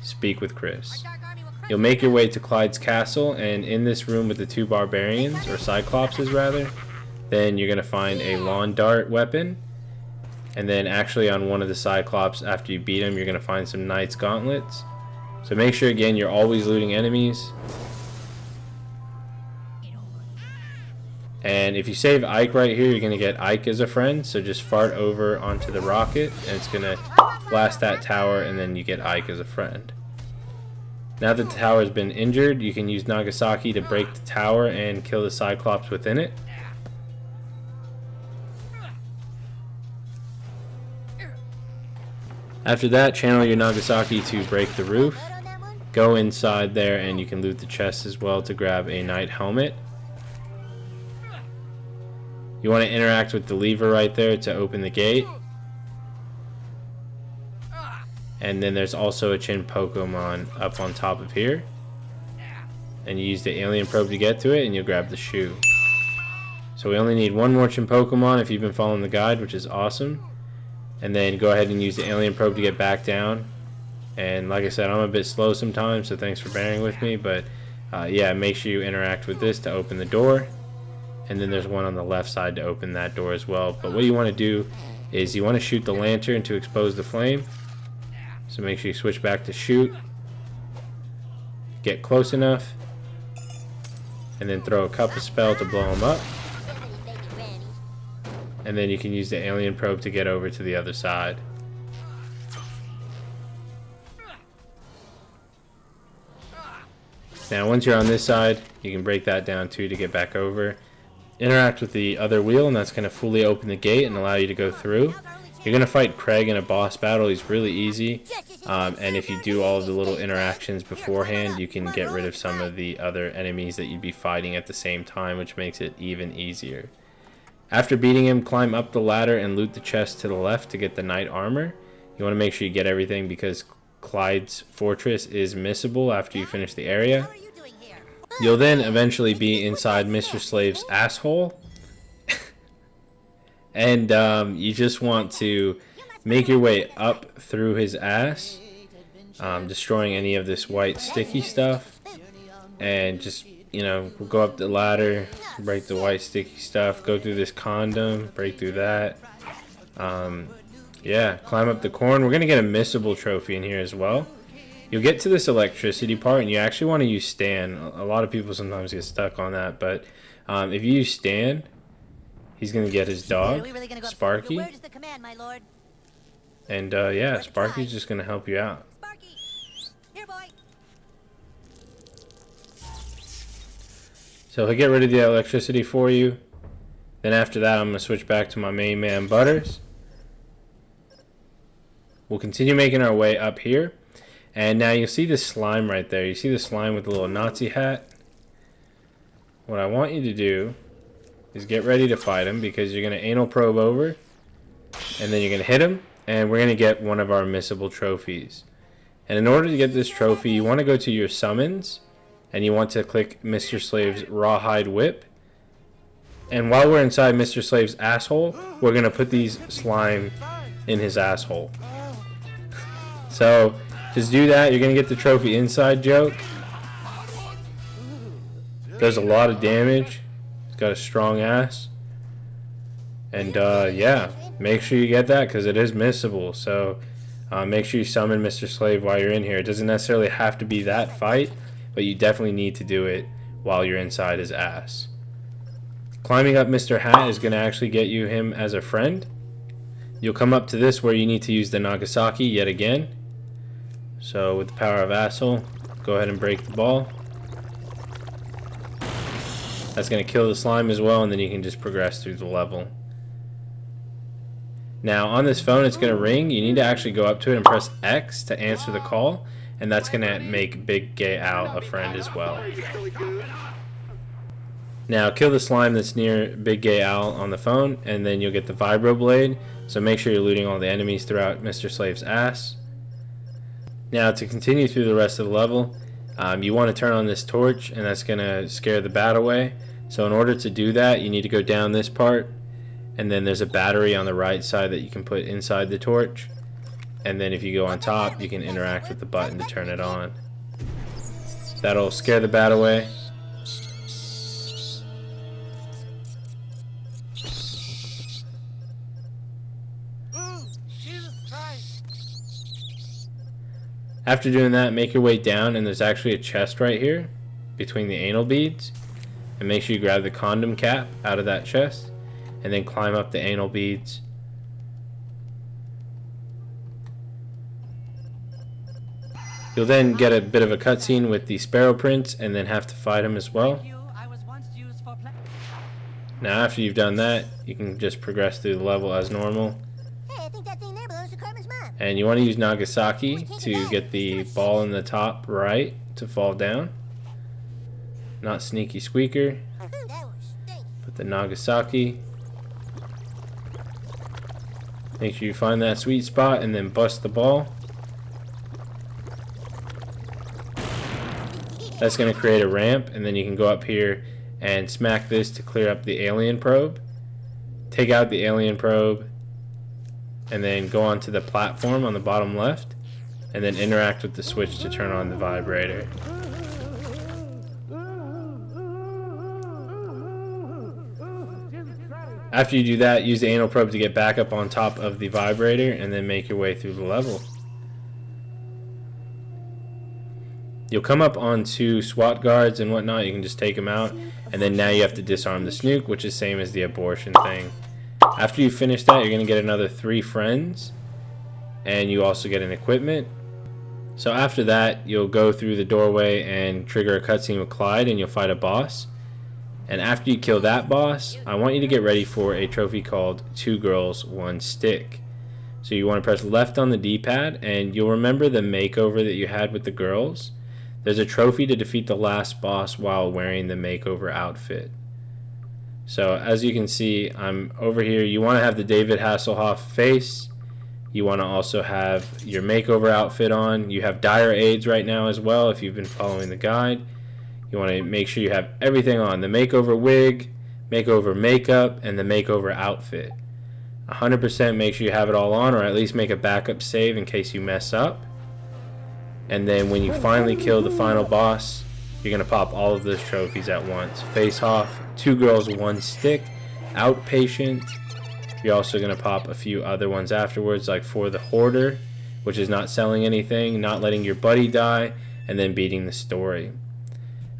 speak with Chris. You'll make your way to Clyde's castle, and in this room with the 2 barbarians, or cyclopses rather, then you're going to find a lawn dart weapon. And then actually on one of the cyclops, after you beat him, you're going to find some knight's gauntlets. So make sure again you're always looting enemies. And if you save Ike right here, you're going to get Ike as a friend. So just fart over onto the rocket, and it's going to blast that tower, and then you get Ike as a friend. Now that the tower has been injured, you can use Nagasaki to break the tower and kill the Cyclops within it. After that, channel your Nagasaki to break the roof. Go inside there and you can loot the chest as well to grab a knight helmet. You want to interact with the lever right there to open the gate. And then there's also a chinpokomon up on top of here. And you use the alien probe to get to it, and you'll grab the shoe. So we only need one more chinpokomon if you've been following the guide, which is awesome. And then go ahead and use the alien probe to get back down. And like I said, I'm a bit slow sometimes, so thanks for bearing with me. But yeah, make sure you interact with this to open the door. and then there's one on the left side to open that door as well. But what you want to do is you want to shoot the lantern to expose the flame. So make sure you switch back to shoot. Get close enough, and then throw a cup of spell to blow them up. And then you can use the alien probe to get over to the other side. Now once you're on this side, you can break that down too to get back over. Interact with the other wheel, and that's going to fully open the gate and allow you to go through. You're going to fight Craig in a boss battle. He's really easy. And if you do all of the little interactions beforehand, you can get rid of some of the other enemies that you'd be fighting at the same time, which makes it even easier. After beating him, climb up the ladder and loot the chest to the left to get the knight armor. You want to make sure you get everything because Clyde's fortress is missable after you finish the area. You'll then eventually be inside Mr. Slave's asshole. And you just want to make your way up through his ass, destroying any of this white sticky stuff. And just, you know, go up the ladder, break the white sticky stuff, go through this condom, break through that. Yeah, climb up the corn. We're going to get a missable trophy in here as well. You'll get to this electricity part, and you actually want to use Stan. A lot of people sometimes get stuck on that, but if you use Stan, he's going to get his dog, Sparky. And yeah, Sparky's just going to help you out. So he'll get rid of the electricity for you. Then after that, I'm going to switch back to my main man, Butters. We'll continue making our way up here. And now you'll see the slime right there. You see the slime with the little Nazi hat? What I want you to do is get ready to fight him, because you're going to anal probe over. And then you're going to hit him. And we're going to get one of our missable trophies. And in order to get this trophy, you want to go to your summons. And you want to click Mr. Slave's Rawhide Whip. And while we're inside Mr. Slave's asshole, we're going to put these slime in his asshole. So just do that. You're going to get the trophy inside joke. Does a lot of damage. It's got a strong ass. And yeah, make sure you get that because it is missable. So make sure you summon Mr. Slave while you're in here. It doesn't necessarily have to be that fight, but you definitely need to do it while you're inside his ass. Climbing up Mr. Hat is going to actually get you him as a friend. You'll come up to this where you need to use the Nagasaki yet again. So with the power of asshole, go ahead and break the ball. That's going to kill the slime as well, and then you can just progress through the level. Now on this phone, it's going to ring. You need to actually go up to it and press X to answer the call, and that's going to make Big Gay Al a friend as well. Now kill the slime that's near Big Gay Al on the phone, and then you'll get the Vibro Blade. So make sure you're looting all the enemies throughout Mr. Slave's ass. Now to continue through the rest of the level, you want to turn on this torch, and that's going to scare the bat away. So in order to do that, you need to go down this part, and then there's a battery on the right side that you can put inside the torch. And then if you go on top, you can interact with the button to turn it on. That'll scare the bat away. After doing that, make your way down, and there's actually a chest right here between the anal beads. And make sure you grab the condom cap out of that chest, and then climb up the anal beads. You'll then get a bit of a cutscene with the Sparrow Prince, and then have to fight him as well. Now after you've done that, you can just progress through the level as normal. And you want to use Nagasaki to get the ball in the top right to fall down. Not Sneaky Squeaker, but the Nagasaki. Make sure you find that sweet spot and then bust the ball. That's going to create a ramp, and then you can go up here and smack this to clear up the alien probe. Take out the alien probe, and then go onto the platform on the bottom left, and then interact with the switch to turn on the vibrator. After you do that, use the anal probe to get back up on top of the vibrator and then make your way through the level. You'll come up onto SWAT guards and whatnot. You can just take them out, and then now you have to disarm the snook, which is same as the abortion thing. After you finish that, you're going to get another 3 friends, and you also get an equipment. So after that, you'll go through the doorway and trigger a cutscene with Clyde, and you'll fight a boss. And after you kill that boss, I want you to get ready for a trophy called 2 Girls, 1 Stick. So you want to press left on the D-pad, and you'll remember the makeover that you had with the girls. There's a trophy to defeat the last boss while wearing the makeover outfit. So as you can see, I'm over here. You want to have the David Hasselhoff face. You want to also have your makeover outfit on. You have dire aids right now as well if you've been following the guide. You want to make sure you have everything on. The makeover wig, makeover makeup, and the makeover outfit. 100% make sure you have it all on, or at least make a backup save in case you mess up. And then when you finally kill the final boss, you're going to pop all of those trophies at once. Face Off, 2 Girls, 1 Stick, Outpatient. You're also going to pop a few other ones afterwards, like For the Hoarder, which is not selling anything, not letting your buddy die, and then beating the story.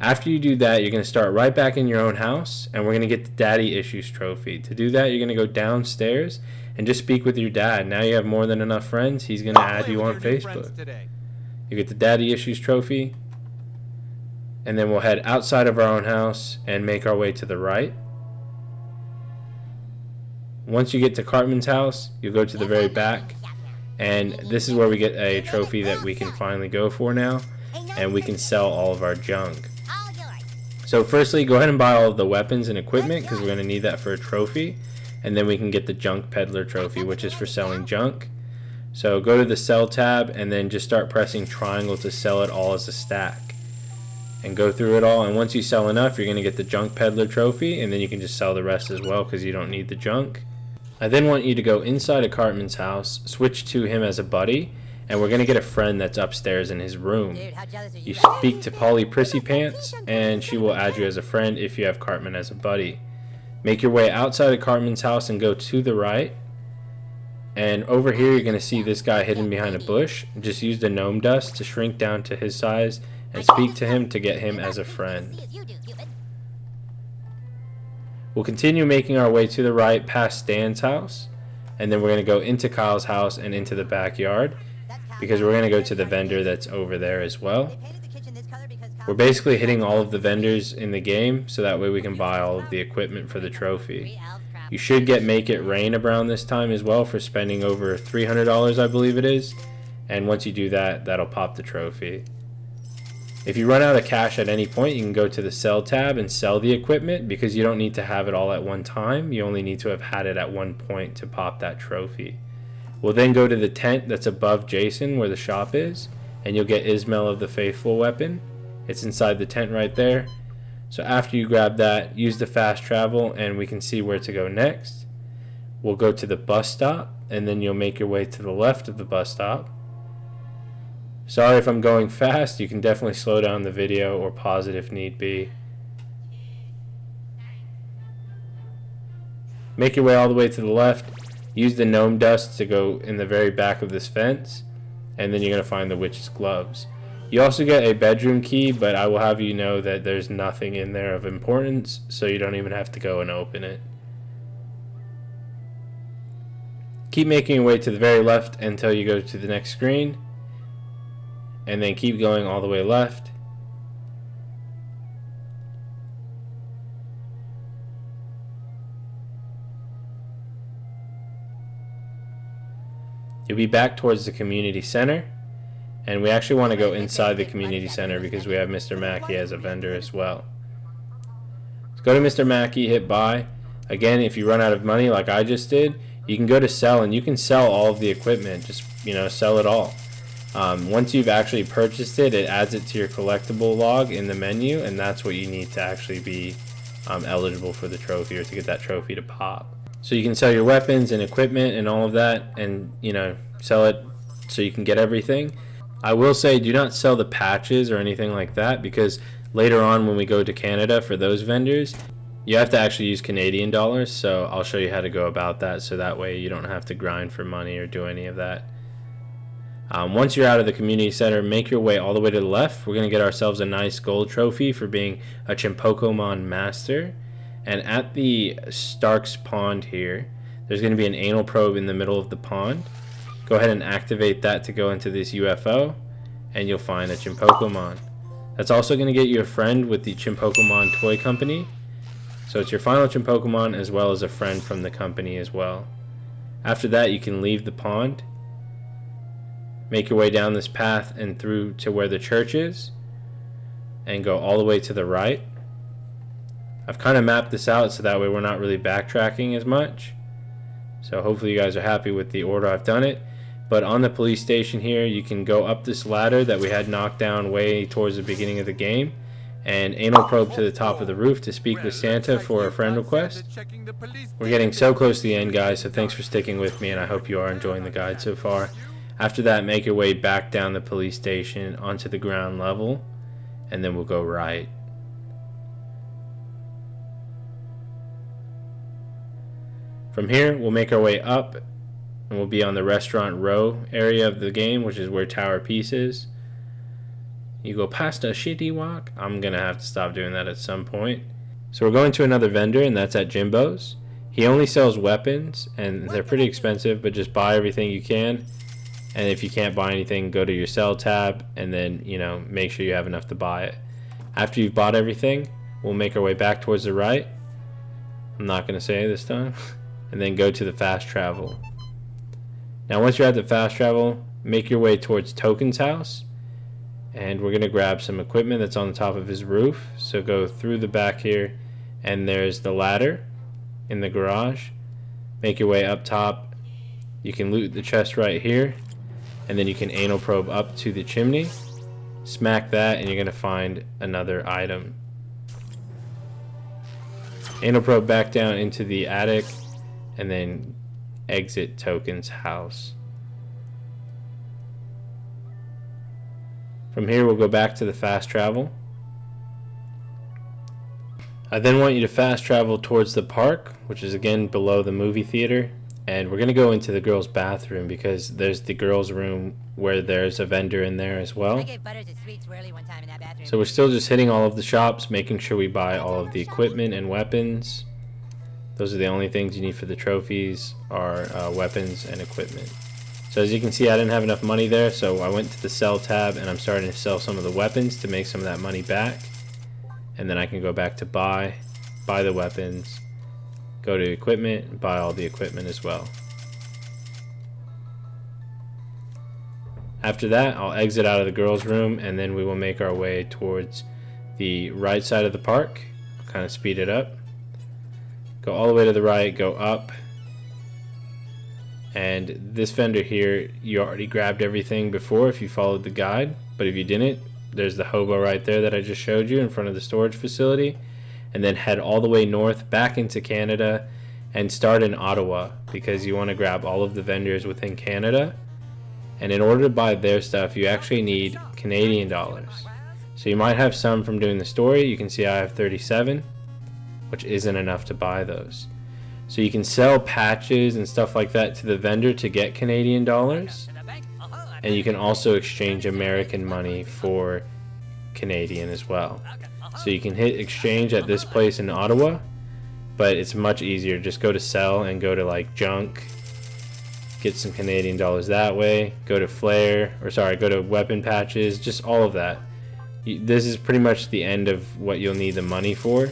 After you do that, you're going to start right back in your own house, and we're going to get the Daddy Issues trophy. To do that, you're going to go downstairs and just speak with your dad. Now you have more than enough friends. He's going to add you on Facebook. You get the Daddy Issues trophy, and then we'll head outside of our own house and make our way to the right. Once you get to Cartman's house, you'll go to the very back, and this is where we get a trophy that we can finally go for now, and we can sell all of our junk. So firstly, go ahead and buy all of the weapons and equipment, because we're going to need that for a trophy, and then we can get the Junk Peddler trophy, which is for selling junk. So go to the sell tab and then just start pressing triangle to sell it all as a stack. And go through it all, and once you sell enough, you're going to get the Junk Peddler trophy, and then you can just sell the rest as well because you don't need the junk. I then want you to go inside of Cartman's house, switch to him as a buddy, and we're going to get a friend that's upstairs in his room. Dude, how jealous are You you? speak to Polly Prissy Pants, and she will add you as a friend if you have Cartman as a buddy. Make your way outside of Cartman's house and go to the right. And over here, you're going to see this guy hidden behind a bush. Just use the gnome dust to shrink down to his size and speak to him to get him as a friend. We'll continue making our way to the right past Stan's house, and then we're going to go into Kyle's house and into the backyard, because we're going to go to the vendor that's over there as well. We're basically hitting all of the vendors in the game, so that way we can buy all of the equipment for the trophy. You should get Make It Rain around this time as well for spending over $300, I believe it is. And once you do that, that'll pop the trophy. If you run out of cash at any point, you can go to the sell tab and sell the equipment, because you don't need to have it all at one time. You only need to have had it at one point to pop that trophy. We'll then go to the tent that's above Jason where the shop is, and you'll get Ismail of the Faithful weapon. It's inside the tent right there. So after you grab that, use the fast travel and we can see where to go next. We'll go to the bus stop, and then you'll make your way to the left of the bus stop. Sorry if I'm going fast. You can definitely slow down the video or pause it if need be. Make your way all the way to the left. Use the gnome dust to go in the very back of this fence, and then you're going to find the witch's gloves. You also get a bedroom key, but I will have you know that there's nothing in there of importance, so you don't even have to go and open it. Keep making your way to the very left until you go to the next screen, and then keep going all the way left. You'll be back towards the community center, and we actually want to go inside the community center because we have Mr. Mackey as a vendor as well. Let's go to Mr. Mackey, hit buy. Again, if you run out of money like I just did, you can go to sell, and you can sell all of the equipment. Just, sell it all. Once you've actually purchased it, it adds it to your collectible log in the menu, and that's what you need to actually be eligible for the trophy, or to get that trophy to pop. So you can sell your weapons and equipment and all of that, and sell it so you can get everything. I will say, do not sell the patches or anything like that, because later on when we go to Canada for those vendors, You have to actually use Canadian dollars, so I'll show you how to go about that, so that way you don't have to grind for money or do any of that. Once you're out of the community center, make your way all the way to the left. We're going to get ourselves a nice gold trophy for being a chinpokomon master. And at the Stark's pond here, there's going to be an anal probe in the middle of the pond. Go ahead and activate that to go into this UFO, and you'll find a chinpokomon. That's also going to get you a friend with the Chinpokomon toy company. So it's your final chinpokomon as well as a friend from the company as well. After that, you can leave the pond. Make your way down this path and through to where the church is, and go all the way to the right. I've kind of mapped this out so that way we're not really backtracking as much. So hopefully you guys are happy with the order I've done it. But on the police station here, you can go up this ladder that we had knocked down way towards the beginning of the game, and anal probe to the top of the roof to speak with Santa for a friend request. We're getting so close to the end, guys, so thanks for sticking with me, and I hope you are enjoying the guide so far. After that, make your way back down the police station onto the ground level, and then we'll go right. From here, we'll make our way up, and we'll be on the restaurant row area of the game, which is where Tower Peace is. You go past a shitty walk. I'm going to have to stop doing that at some point. So we're going to another vendor, and that's at Jimbo's. He only sells weapons, and they're pretty expensive, but just buy everything you can. And if you can't buy anything, go to your sell tab, and then, you know, make sure you have enough to buy it. After you've bought everything, we'll make our way back towards the right. I'm not going to say it this time. And then go to the fast travel. Now once you're at the fast travel, make your way towards Token's house. And we're going to grab some equipment that's on the top of his roof. So go through the back here, and there's the ladder in the garage. Make your way up top. You can loot the chest right here. And then you can anal probe up to the chimney, smack that, and you're going to find another item. Anal probe back down into the attic, and then exit Token's house. From here, we'll go back to the fast travel. I then want you to fast travel towards the park, which is again below the movie theater. And we're going to go into the girls' bathroom because there's the girls' room where there's a vendor in there as well. I gave Butters a sweet swirly one time in that bathroom. So we're still just hitting all of the shops, making sure we buy all of the equipment and weapons. Those are the only things you need for the trophies, are weapons and equipment. So as you can see, I didn't have enough money there, so I went to the sell tab and I'm starting to sell some of the weapons to make some of that money back. And then I can go back to buy the weapons, go to equipment, and buy all the equipment as well. After that, I'll exit out of the girls' room, and then we will make our way towards the right side of the park. I'll kind of speed it up. Go all the way to the right, go up. And this vendor here, you already grabbed everything before if you followed the guide, but if you didn't, there's the hobo right there that I just showed you in front of the storage facility. And then head all the way north back into Canada and start in Ottawa, because you want to grab all of the vendors within Canada. And in order to buy their stuff, you actually need Canadian dollars. So you might have some from doing the story. You can see I have 37, which isn't enough to buy those. So you can sell patches and stuff like that to the vendor to get Canadian dollars. And you can also exchange American money for Canadian as well. So you can hit exchange at this place in Ottawa, but it's much easier. Just go to sell and go to like junk, get some Canadian dollars that way, go to flare, or sorry, go to weapon patches, just all of that. This is pretty much the end of what you'll need the money for.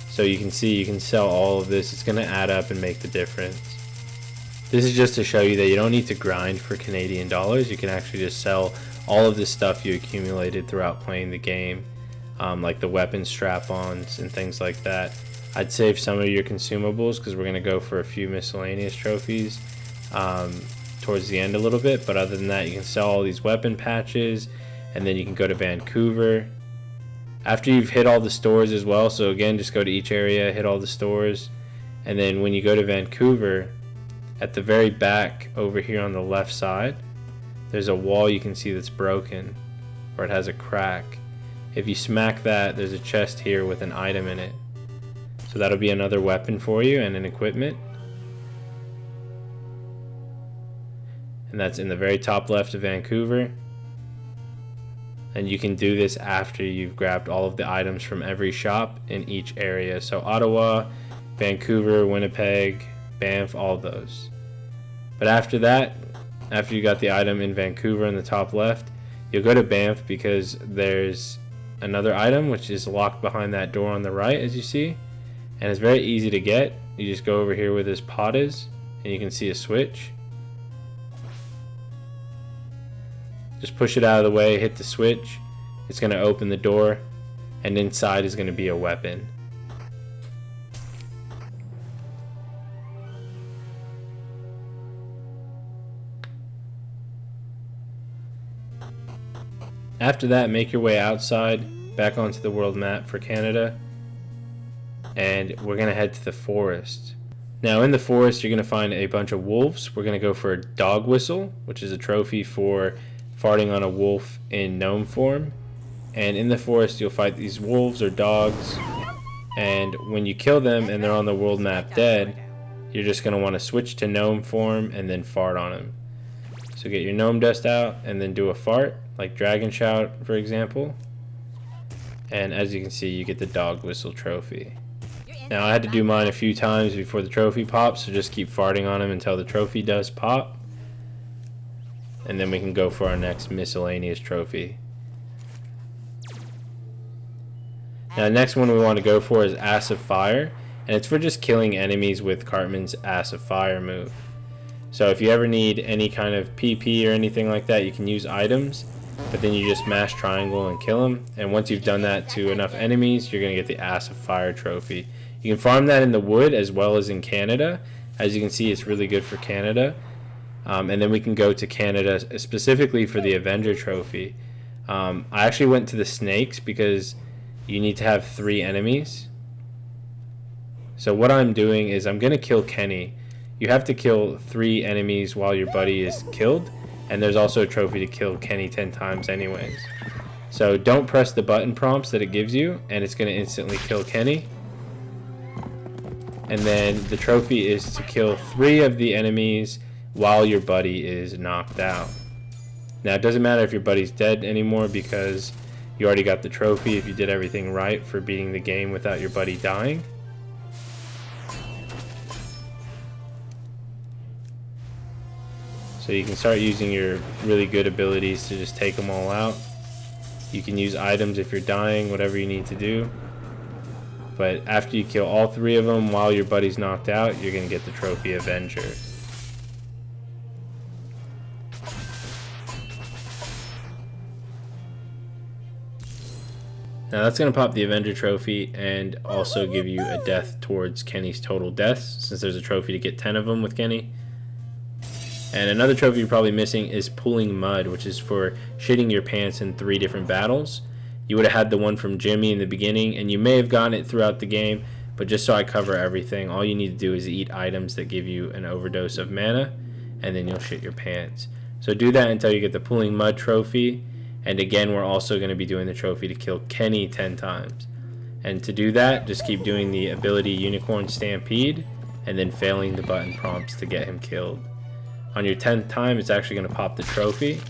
So you can see you can sell all of this. It's going to add up and make the difference. This is just to show you that you don't need to grind for Canadian dollars. You can actually just sell all of this stuff you accumulated throughout playing the game. Like the weapon strap-ons and things like that. I'd save some of your consumables because we're going to go for a few miscellaneous trophies towards the end a little bit. But other than that, you can sell all these weapon patches, and then you can go to Vancouver. After you've hit all the stores as well, so again, just go to each area, hit all the stores. And then when you go to Vancouver, at the very back over here on the left side, there's a wall you can see that's broken, or it has a crack. If you smack that, there's a chest here with an item in it. So that'll be another weapon for you and an equipment. And that's in the very top left of Vancouver. And you can do this after you've grabbed all of the items from every shop in each area. So Ottawa, Vancouver, Winnipeg, Banff, all of those. But after that, after you got the item in Vancouver in the top left, you'll go to Banff because there's another item which is locked behind that door on the right, as you see. And it's very easy to get. You just go over here where this pot is, and you can see a switch. Just push it out of the way, hit the switch. It's going to open the door, and inside is going to be a weapon. After that, make your way outside, back onto the world map for Canada, and we're going to head to the forest. Now in the forest, you're going to find a bunch of wolves. We're going to go for a dog whistle, which is a trophy for farting on a wolf in gnome form. And in the forest, you'll fight these wolves or dogs, and when you kill them and they're on the world map dead, you're just going to want to switch to gnome form and then fart on them. So get your gnome dust out and then do a fart, like Dragon Shout, for example. And as you can see, you get the dog whistle trophy. Now I had to do mine a few times before the trophy pops, so just keep farting on them until the trophy does pop. And then we can go for our next miscellaneous trophy. Now the next one we want to go for is Ass of Fire, and it's for just killing enemies with Cartman's Ass of Fire move. So if you ever need any kind of PP or anything like that, you can use items, but then you just mash triangle and kill them. And once you've done that to enough enemies, you're going to get the Ass of Fire trophy. You can farm that in the wood as well as in Canada. As you can see, it's really good for Canada. And then we can go to Canada specifically for the Avenger trophy. I actually went to the snakes because you need to have 3 enemies. So what I'm doing is I'm going to kill Kenny. You have to kill 3 enemies while your buddy is killed. And there's also a trophy to kill Kenny 10 times anyways. So don't press the button prompts that it gives you, and it's going to instantly kill Kenny. And then the trophy is to kill 3 of the enemies while your buddy is knocked out. Now it doesn't matter if your buddy's dead anymore because you already got the trophy if you did everything right for beating the game without your buddy dying. So you can start using your really good abilities to just take them all out. You can use items if you're dying, whatever you need to do. But after you kill all 3 of them while your buddy's knocked out, you're going to get the trophy Avenger. Now that's going to pop the Avenger trophy and also give you a death towards Kenny's total deaths, since there's a trophy to get 10 of them with Kenny. And another trophy you're probably missing is Pulling Mud, which is for shitting your pants in 3 different battles. You would have had the one from Jimmy in the beginning, and you may have gotten it throughout the game, but just so I cover everything, all you need to do is eat items that give you an overdose of mana, and then you'll shit your pants. So do that until you get the Pulling Mud trophy. And again, we're also going to be doing the trophy to kill Kenny 10 times. And to do that, just keep doing the ability Unicorn Stampede, and then failing the button prompts to get him killed. On your 10th time, it's actually going to pop the trophy.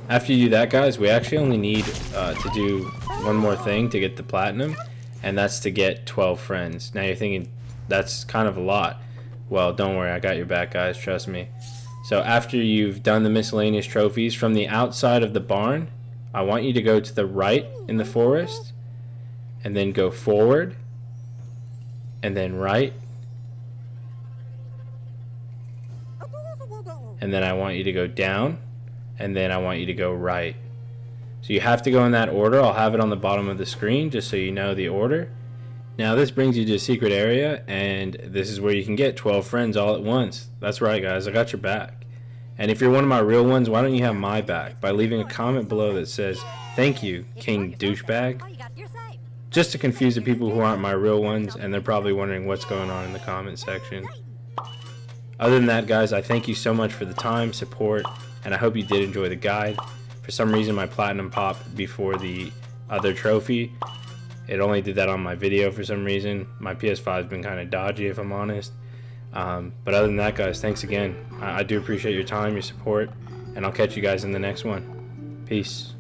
After you do that, guys, we actually only need to do one more thing to get the platinum, and that's to get 12 friends. Now you're thinking, that's kind of a lot. Well, don't worry, I got your back, guys, trust me. So after you've done the miscellaneous trophies, from the outside of the barn, I want you to go to the right in the forest, and then go forward, and then right, and then I want you to go down, and then I want you to go right. So you have to go in that order. I'll have it on the bottom of the screen just so you know the order. Now this brings you to a secret area, and this is where you can get 12 friends all at once. That's right, guys, I got your back. And if you're one of my real ones, why don't you have my back by leaving a comment below that says, "Thank you, King Douchebag." Just to confuse the people who aren't my real ones, and they're probably wondering what's going on in the comment section. Other than that, guys, I thank you so much for the time, support, and I hope you did enjoy the guide. For some reason, my platinum popped before the other trophy, It only did that on my video for some reason. My PS5 has been kind of dodgy, if I'm honest. But other than that, guys, thanks again. I do appreciate your time, your support, and I'll catch you guys in the next one. Peace.